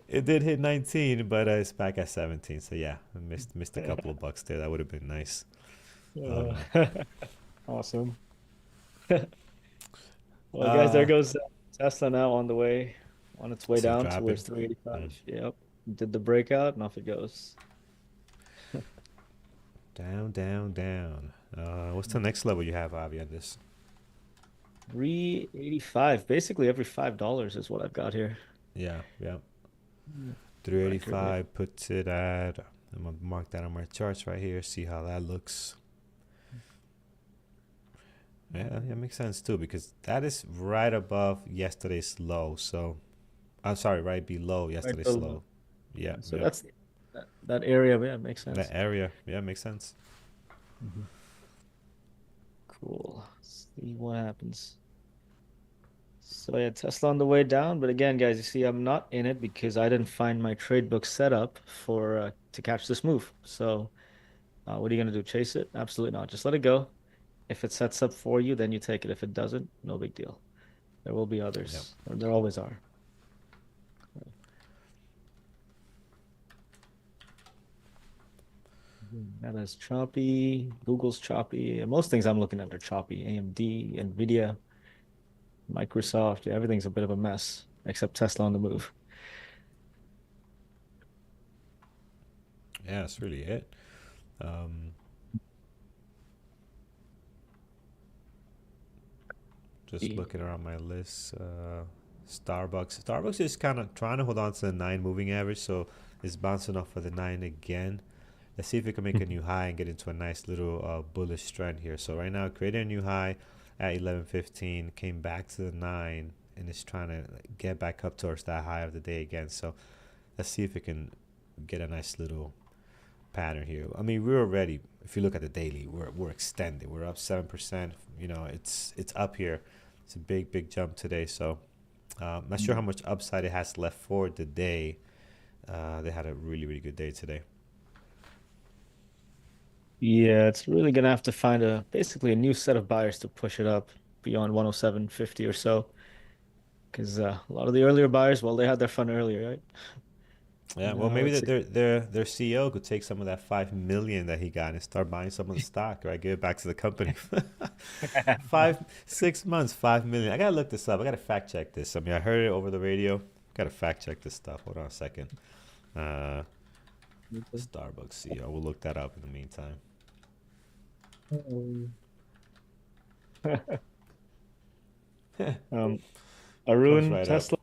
It did hit 19, but it's back at 17. So yeah, I missed a it. couple of bucks there. That would have been nice. Uh, Um, awesome. Well, guys, there uh, goes Tesla now on its way still down dropping. towards Mm. 385. Yep. Did the breakout and off it goes. Down, down, down. What's the next level you have, Avi, on this? 385. Basically every $5 is what I've got here. Yeah, yeah. Record, yeah. 385 puts it at. I'm gonna mark that on my charts right here. See how that looks. Yeah, it makes sense too because that is right above yesterday's low. So I'm sorry, right below Right yesterday's below. low. Yeah, So yep. that's that area, yeah, makes That sense. area, yeah, makes sense. Mhm. Cool. See what happens. So yeah, Tesla on the way down, but again, guys, you see, I'm not in it because I didn't find my trade book set up for to catch this move. So, what are you gonna do? Chase it? Absolutely not. Just let it go. If it sets up for you, then you take it. If it doesn't, no big deal. There will be Yep. others. There always are. That is choppy. Google's choppy. Most things I'm looking at are choppy. AMD, Nvidia, Microsoft. Yeah, everything's a bit of a mess except Tesla on the move. Yeah, that's really it. Um, just looking around my list. Starbucks is kind of trying to hold on to the 9 moving average, so it's bouncing off of the 9 again. Let's see if we can make a new high and get into a nice little bullish trend here. So right now, created a new high at 11:15, came back to the 9, and it's trying to get back up towards that high of the day again. So let's see if we can get a nice little pattern here. I mean, we're already, if you look at the daily, we're extending. We're up 7%. You know, it's up here. It's a big jump today. So not sure how much upside it has left for the day. They had a really good day today. Yeah, it's really gonna have to find basically a new set of buyers to push it up beyond 107.50 or so. Because a lot of the earlier buyers, well, they had their fun earlier, right? Yeah, well, Now maybe it's their CEO could take some of that 5 million that he got and start buying some of the stock, right? Give it back to the company. 6 months, 5 million. I gotta look this up. I gotta fact check this. I mean, I heard it over the radio. Gotta fact check this stuff. Hold on a second. Uh, Starbucks CEO. We'll look that up in the meantime. um, Comes Arun, right up. Tesla.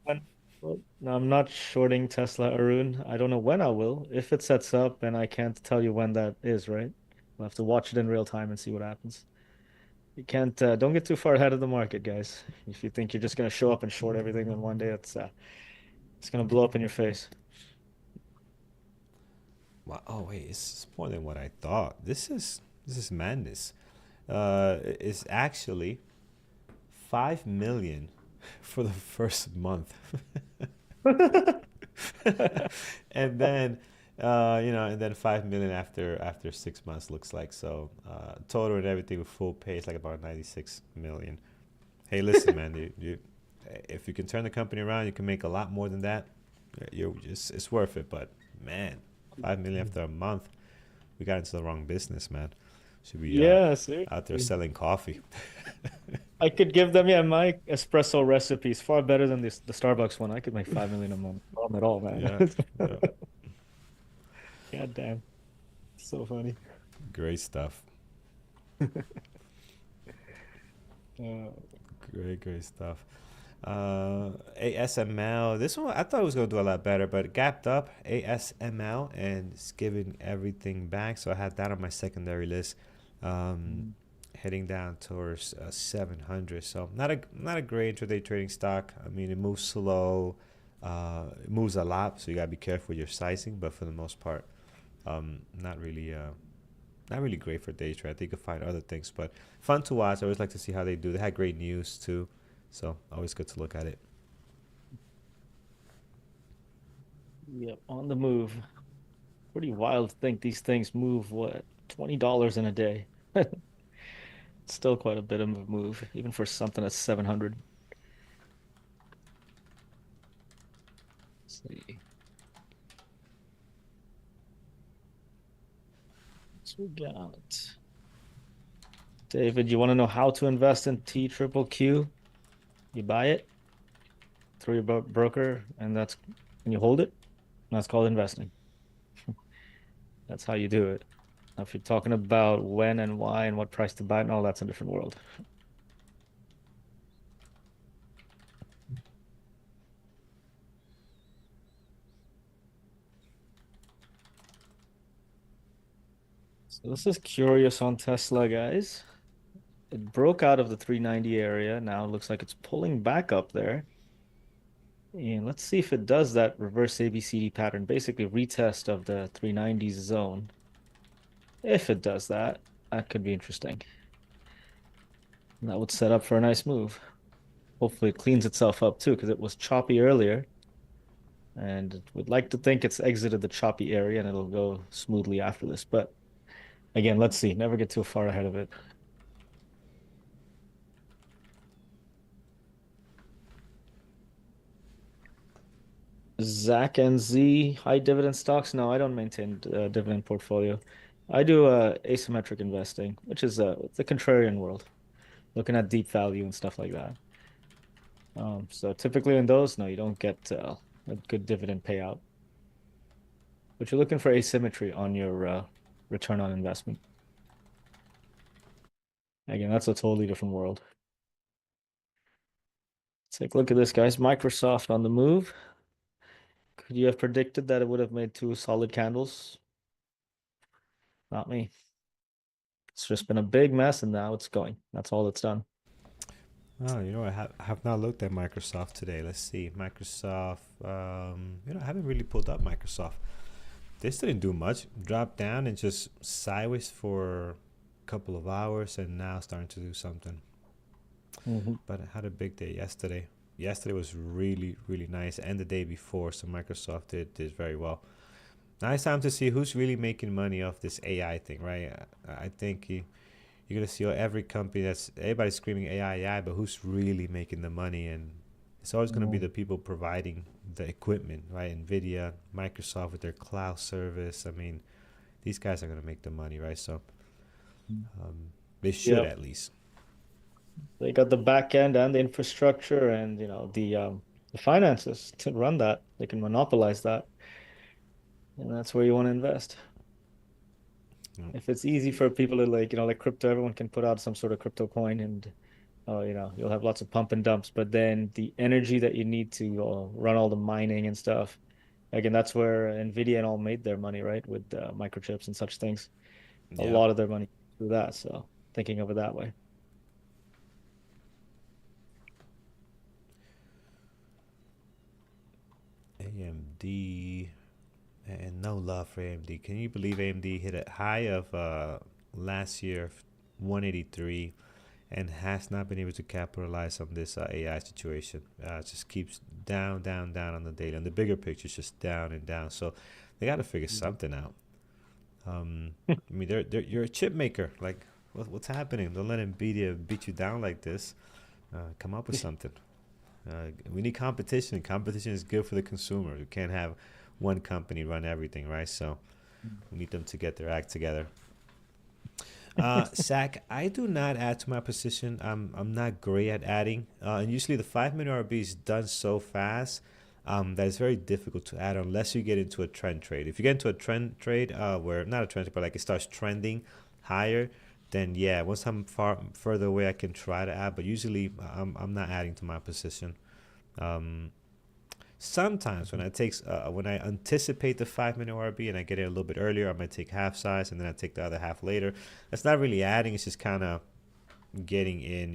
Well, no, I'm not shorting Tesla, Arun. I don't know when I will. If it sets up, and I can't tell you when that is, right? We'll have to watch it in real time and see what happens. You can't, don't get too far ahead of the market, guys. If you think you're just gonna show up and short everything in one day, it's gonna blow up in your face. Wow. Oh wait, it's more than what I thought. This is madness. It's actually 5 million for the first month. And then and then 5 million after 6 months looks like. So total and everything with full pay is like about 96 million. Hey, listen, man, you if you can turn the company around, you can make a lot more than that. You're just it's worth it. But man, 5 million after a month, we got into the wrong business, man. Should be Yeah, out there seriously. selling coffee. I could give them, yeah, my espresso recipe is far better than the Starbucks one. I could make 5 million a month. Problem at all, man. Yeah, yeah, God damn. So funny. great stuff. Uh, Great stuff. ASML. This one I thought it was gonna do a lot better, but it gapped up ASML and it's giving everything back. So I had that on my secondary list, um, heading down towards 700. So not a great intraday trading stock. I mean, it moves slow, it moves a lot, so you gotta be careful with your sizing. But for the most part, not really. Not really great for day trade. I think you could find other things, but fun to watch. I always like to see how they do. They had great news too, so always good to look at it. yep, on the move. Pretty wild to think these things move, what, $20 in a day. Still quite a bit of a move, even for something that's 700. Let's see. So we got David, you want to know how to invest in T triple Q? You buy it through your broker, and you hold it. And that's called investing. That's how you do it. Now, if you're talking about when and why and what price to buy it and all, that's a different world. So this is curious on Tesla, guys. It broke out of the 390 area. Now it looks like it's pulling back up there. And let's see if it does that reverse ABCD pattern, basically retest of the 390 zone. If it does that, that could be interesting. That would set up for a nice move. Hopefully it cleans itself up too, because it was choppy earlier. And it would like to think it's exited the choppy area and it'll go smoothly after this. But again, let's see. Never get too far ahead of it. Zach and Z, high dividend stocks. No, I don't maintain a dividend portfolio. I do asymmetric investing, which is it's a contrarian world, looking at deep value and stuff like that. So typically in those, no, you don't get a good dividend payout, but you're looking for asymmetry on your return on investment. Again, that's a totally different world. Take a look at this, guys. Microsoft on the move. Could you have predicted that it would have made two solid candles? Not me. It's just been a big mess, and now it's going. That's all it's done. Oh, I have not looked at Microsoft today. Let's see. Microsoft, I haven't really pulled up Microsoft this didn't do much. Dropped down and just sideways for a couple of hours, and now starting to do something. Hmm. But I had a big day yesterday. Yesterday was really, really nice, and the day before, so Microsoft did very well. Now it's time to see who's really making money off this AI thing, right? I think you're gonna see every company that's everybody's screaming AI, AI, but who's really making the money? And it's always gonna be the people providing the equipment, right? Nvidia, Microsoft with their cloud service. I mean, these guys are gonna make the money, right? So they should Yeah, at least. they got the back end and the infrastructure and the finances to run that. They can monopolize that, and that's where you want to invest. Mm. If it's easy for people to like crypto, everyone can put out some sort of crypto coin and you'll have lots of pump and dumps, but then the energy that you need to run all the mining and stuff, again, that's where Nvidia and all made their money, right? With microchips and such things. A Yeah. lot of their money through that. So thinking of it that way. AMD and no love for AMD. Can you believe AMD hit a high of last year, 183, and has not been able to capitalize on this AI situation? It just keeps down, down, down on the daily. And the bigger picture is just down and down. So they got to figure something out. I mean, you're a chip maker. Like, what's happening? Don't let Nvidia beat you down like this. Come up with something. We need competition. Competition is good for the consumer. You can't have one company run everything, right? So we need them to get their act together. Sack, I do not add to my position. I'm not great at adding. And usually the 5-minute RB is done so fast that it's very difficult to add unless you get into a trend trade. If you get into a trend trade where, not a trend trade, but like it starts trending higher, then yeah, once I'm further away, I can try to add. But usually I'm not adding to my position. Sometimes when I anticipate the 5-minute RB and I get it a little bit earlier, I might take half size and then I take the other half later. That's not really adding; it's just kind of getting in,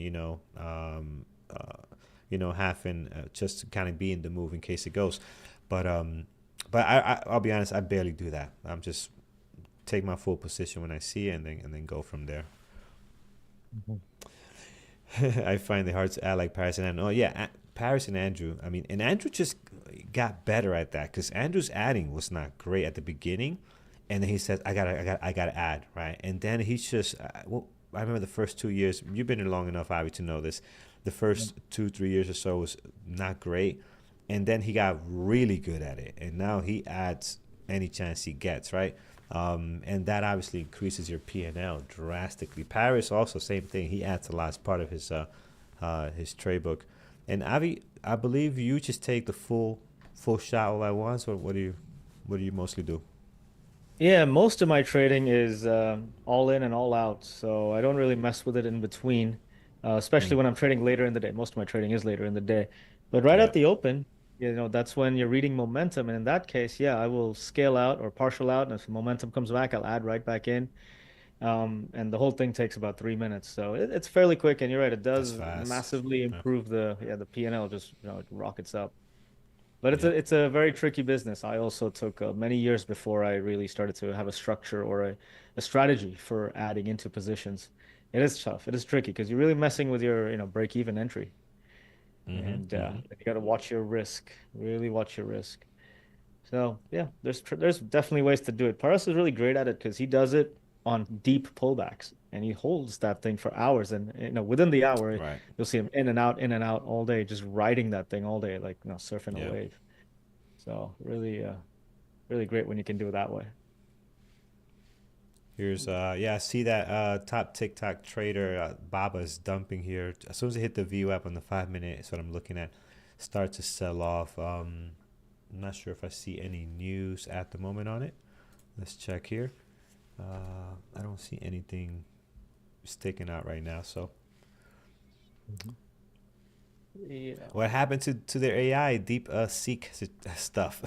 half in, just to kind of be in the move in case it goes. But I'll be honest, I barely do that. I'm just take my full position when I see it and then go from there. Mhm. I find it hard to add like Paris and Andrew. Oh yeah, Paris and Andrew. I mean, and Andrew just got better at that because Andrew's adding was not great at the beginning, and then he says, I gotta add, right? And then he's just, well, I remember the first 2 years. You've been in long enough, Avi, to know this. The first 2, 3 years or so was not great, and then he got really good at it, and now he adds any chance he gets, right? And that obviously increases your P&L drastically. Paris also same thing. He adds a lot as part of his trade book. And Avi, I believe you just take the full shot all at once, or what do you mostly do? Yeah, most of my trading is all in and all out, so I don't really mess with it in between, especially Mm, when I'm trading later in the day. Most of my trading is later in the day, but right yeah, at the open, that's when you're reading momentum, and in that case, yeah, I will scale out or partial out, and if momentum comes back, I'll add right back in. And the whole thing takes about 3 minutes, so it's fairly quick. And you're right, it that's does fast. massively Yeah, improve the P&L. Just it rockets up. But it's a yeah. it's a very tricky business. I also took many years before I really started to have a structure or a strategy for adding into positions. It is tough. It is tricky because you're really messing with your break even entry, Mm-hmm. and Mm-hmm. you got to watch your risk. Really watch your risk. So yeah, there's definitely ways to do it. Paras is really great at it because he does it on deep pullbacks and he holds that thing for hours. And within the hour, Right. you'll see him in and out all day, just riding that thing all day, like surfing a Yeah. wave. So really, really great when you can do it that way. Here's yeah, I see that top TikTok trader Baba's dumping here. As soon as I hit the view up on the 5 minute, that's what I'm looking at. Start to sell off. I'm not sure if I see any news at the moment on it. Let's check here. I don't see anything sticking out right now. So Mhm. Yeah. what happened to their AI deep seek stuff?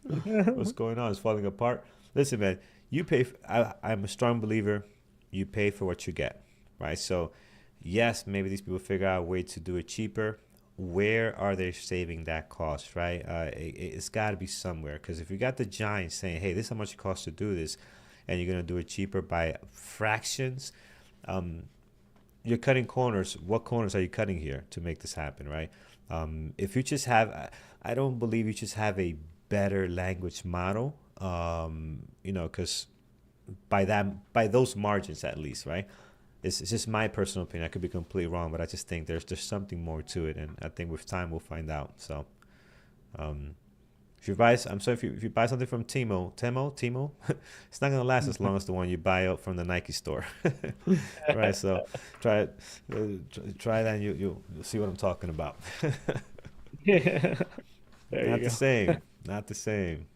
What's going on? It's falling apart. Listen, man, you pay. I'm a strong believer. You pay for what you get, right? So, yes, maybe these people figure out a way to do it cheaper, where are they saving that cost, right? It's got to be somewhere, because if you got the giants saying, hey, this is how much it costs to do this, and you're going to do it cheaper by fractions, um, you're cutting corners. What corners are you cutting here to make this happen, right? If you just have, I don't believe you just have a better language model, because by those margins at least, right? It's just my personal opinion. I could be completely wrong, but I just think there's something more to it, and I think with time we'll find out. So, um, if you buy, I'm sorry, if you buy something from Timo, it's not gonna last as long as the one you buy out from the Nike store, right? So, try it, try that, and you'll see what I'm talking about. Yeah, there Not the you go. same, not the same.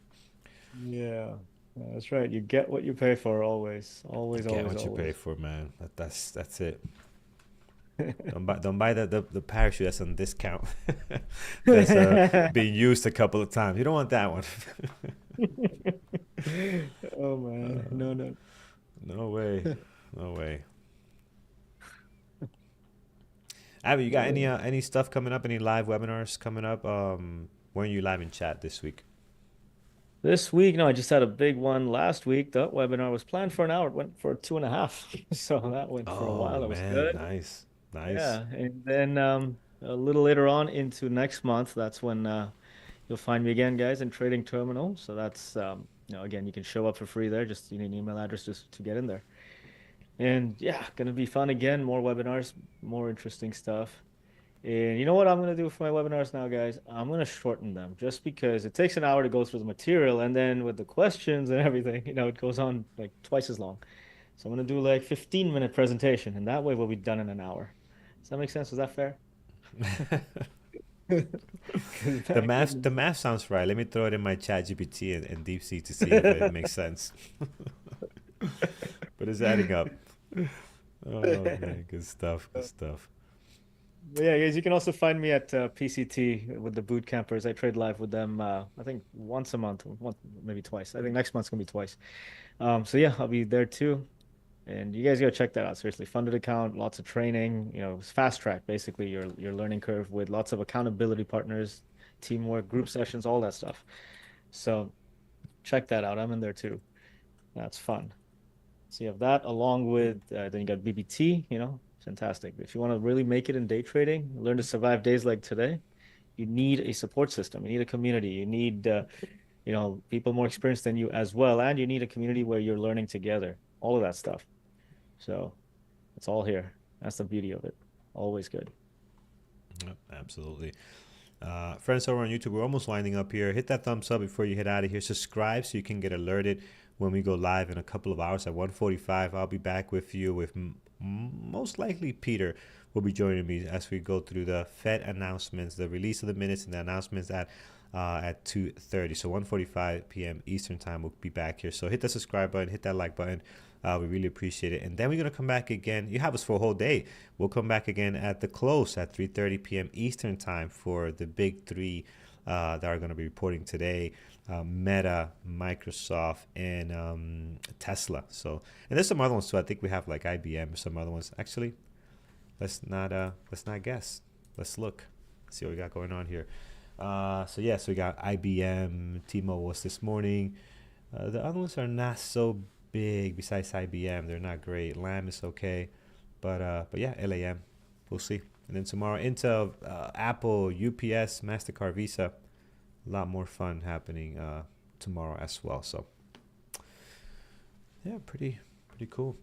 Yeah, that's right. You get what you pay for always. You Always, get always, what you pay always. for, man. That's it. Don't buy the parachute that's on discount. That's being used a couple of times. You don't want that one. Oh man, no, no. No way. No way. Abby, you got Uh, any stuff coming up? Any live webinars coming up? When are you live in chat this week? This week, no, I just had a big one last week. That webinar was planned for an hour. It went for 2.5. So that went for a Oh while. That was man, good. nice, nice. Yeah. And then a little later on into next month, that's when you'll find me again, guys, in Trading Terminal. So that's again, you can show up for free there. Just you need an email address just to get in there. And yeah, gonna be fun again. More webinars, more interesting stuff. And you know what I'm going to do for my webinars now, guys? I'm going to shorten them just because it takes an hour to go through the material. And then with the questions and everything, it goes on like twice as long. So I'm going to do like 15-minute presentation. And that way we'll be done in an hour. Does that make sense? Is that fair? Because The back math, in the math sounds right. Let me throw it in my chat GPT and DeepSeek to see if it makes sense. But it's adding up. Oh man, good stuff, good stuff. But yeah, guys, you can also find me at PCT with the boot campers. I trade live with them, I think once a month, maybe twice. I think next month's gonna be twice. So yeah, I'll be there too. And you guys gotta check that out. Seriously, funded account, lots of training. It's fast track basically your learning curve with lots of accountability partners, teamwork, group sessions, all that stuff. So check that out. I'm in there too. That's fun. So you have that along with then you got BBT. Fantastic. If you want to really make it in day trading, learn to survive days like today, you need a support system. You need a community. You need people more experienced than you as well, and you need a community where you're learning together. All of that stuff. So it's all here. That's the beauty of it. Always good. Yep, absolutely. Friends over on YouTube, we're almost winding up here. Hit that thumbs up before you head out of here. Subscribe so you can get alerted when we go live in a couple of hours at 1:45. I'll be back with you with most likely Peter will be joining me as we go through the Fed announcements, the release of the minutes and the announcements at 2:30. So 1:45 p.m. Eastern time, we'll be back here. So hit the subscribe button, hit that like button. We really appreciate it. And then we're going to come back again. You have us for a whole day. We'll come back again at the close at 3:30 p.m. Eastern time for the big three that are going to be reporting today. Meta, Microsoft, and Tesla. So, and there's some other ones too. I think we have like IBM or some other ones. Actually, let's not guess. Let's look. See what we got going on here. So we got IBM, T-Mobile was this morning. The other ones are not so big. Besides IBM, they're not great. Lam is okay, but yeah, LAM, we'll see. And then tomorrow, Intel, Apple, UPS, Mastercard, Visa. A lot more fun happening tomorrow as well. So yeah, pretty cool.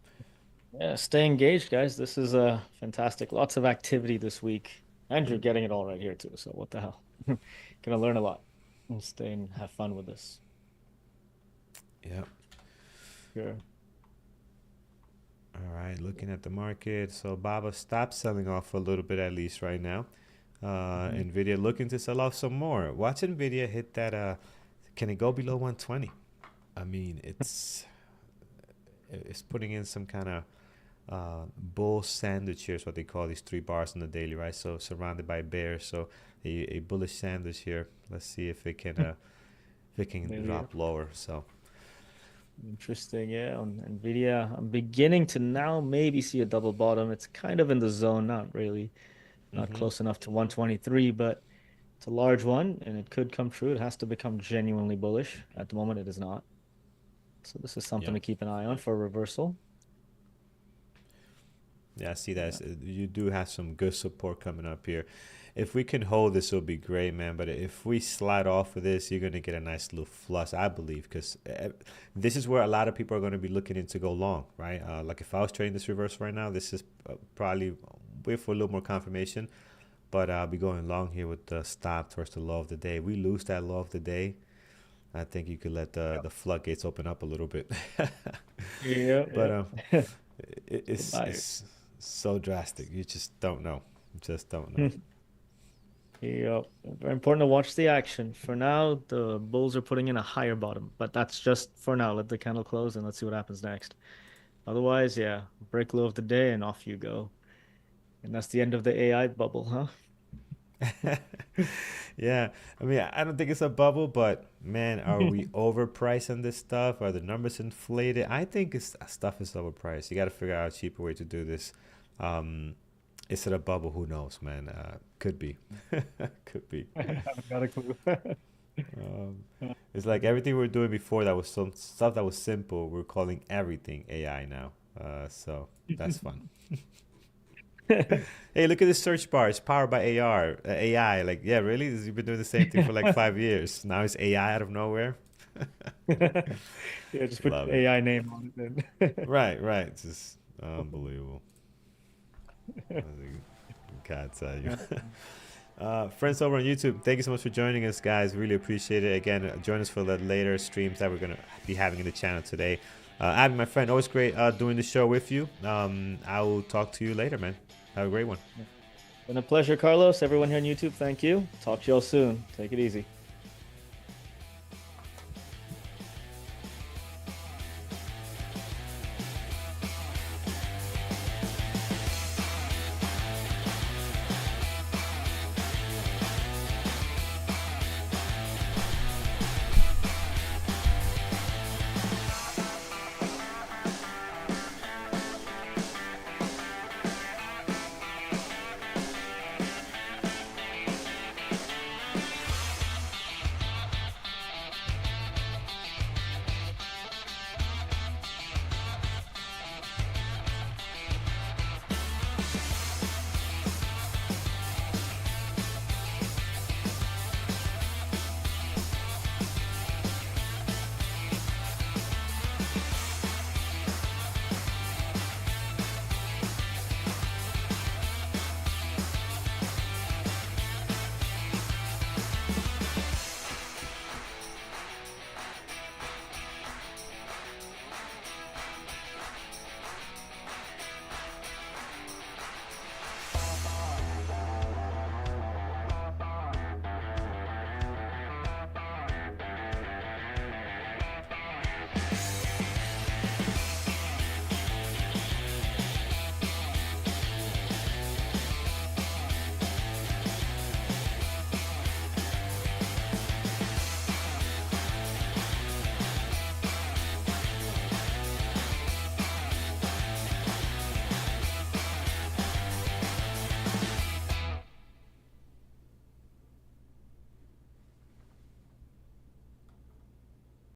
Yeah, stay engaged, guys. This is fantastic. Lots of activity this week. And you're getting it all right here too. So what the hell? Gonna learn a lot and stay and have fun with this. Yeah. Sure. All right, looking at the market. So Baba stopped selling off for a little bit at least right now. Nvidia looking to sell off some more. Watch Nvidia hit that. Can it go below 120? I mean, it's putting in some kind of bull sandwich here is what they call these three bars on the daily, right? So surrounded by bears. So a bullish sandwich here. Let's see if it can Maybe. drop lower. So Interesting. Yeah, on Nvidia, I'm beginning to now maybe see a double bottom. It's kind of in the zone, not really. not Mm-hmm. close enough to 123, but it's a large one and it could come true. It has to become genuinely bullish. At the moment, it is not. So this is something Yep. to keep an eye on for a reversal. Yeah, I see that. You do have some good support coming up here. If we can hold this, it'll be great, man. But if we slide off of this, you're going to get a nice little flush, I believe, because this is where a lot of people are going to be looking in to go long, right? Like if I was trading this reverse right now, this is probably wait for a little more confirmation. But I'll be going long here with the stop towards the low of the day. We lose that low of the day, I think you could let the floodgates open up a little bit. Yeah, But yeah. it's Buyers. it's so drastic. You just don't know. You just don't know. Yep. Very important to watch the action. For now, the bulls are putting in a higher bottom, but that's just for now. Let the candle close and let's see what happens next. Otherwise, yeah, break low of the day and off you go. And that's the end of the AI bubble, huh? Yeah, I mean, I don't think it's a bubble, but man, are we overpriced on this stuff? Are the numbers inflated? I think it's stuff is overpriced. You got to figure out a cheaper way to do this. Um, is it a bubble? Who knows, man? Could be, could be. Haven't got a clue. Um, it's like everything we were doing before that was some stuff that was simple. We're calling everything AI now. So that's fun. Hey, look at this search bar. It's powered by AI. Like, yeah, really? You've been doing the same thing for like 5 years. Now it's AI out of nowhere. Yeah, just put Love it. AI name on it then. Right, right. It's just unbelievable. I think- God tell you. Friends over on YouTube, thank you so much for joining us, guys. Really appreciate it. Again, join us for the later streams that we're going to be having in the channel today. Abby, my friend, always great doing the show with you. I will talk to you later, man. Have a great one. Been a pleasure, Carlos. Everyone here on YouTube, thank you. Talk to y'all soon. Take it easy.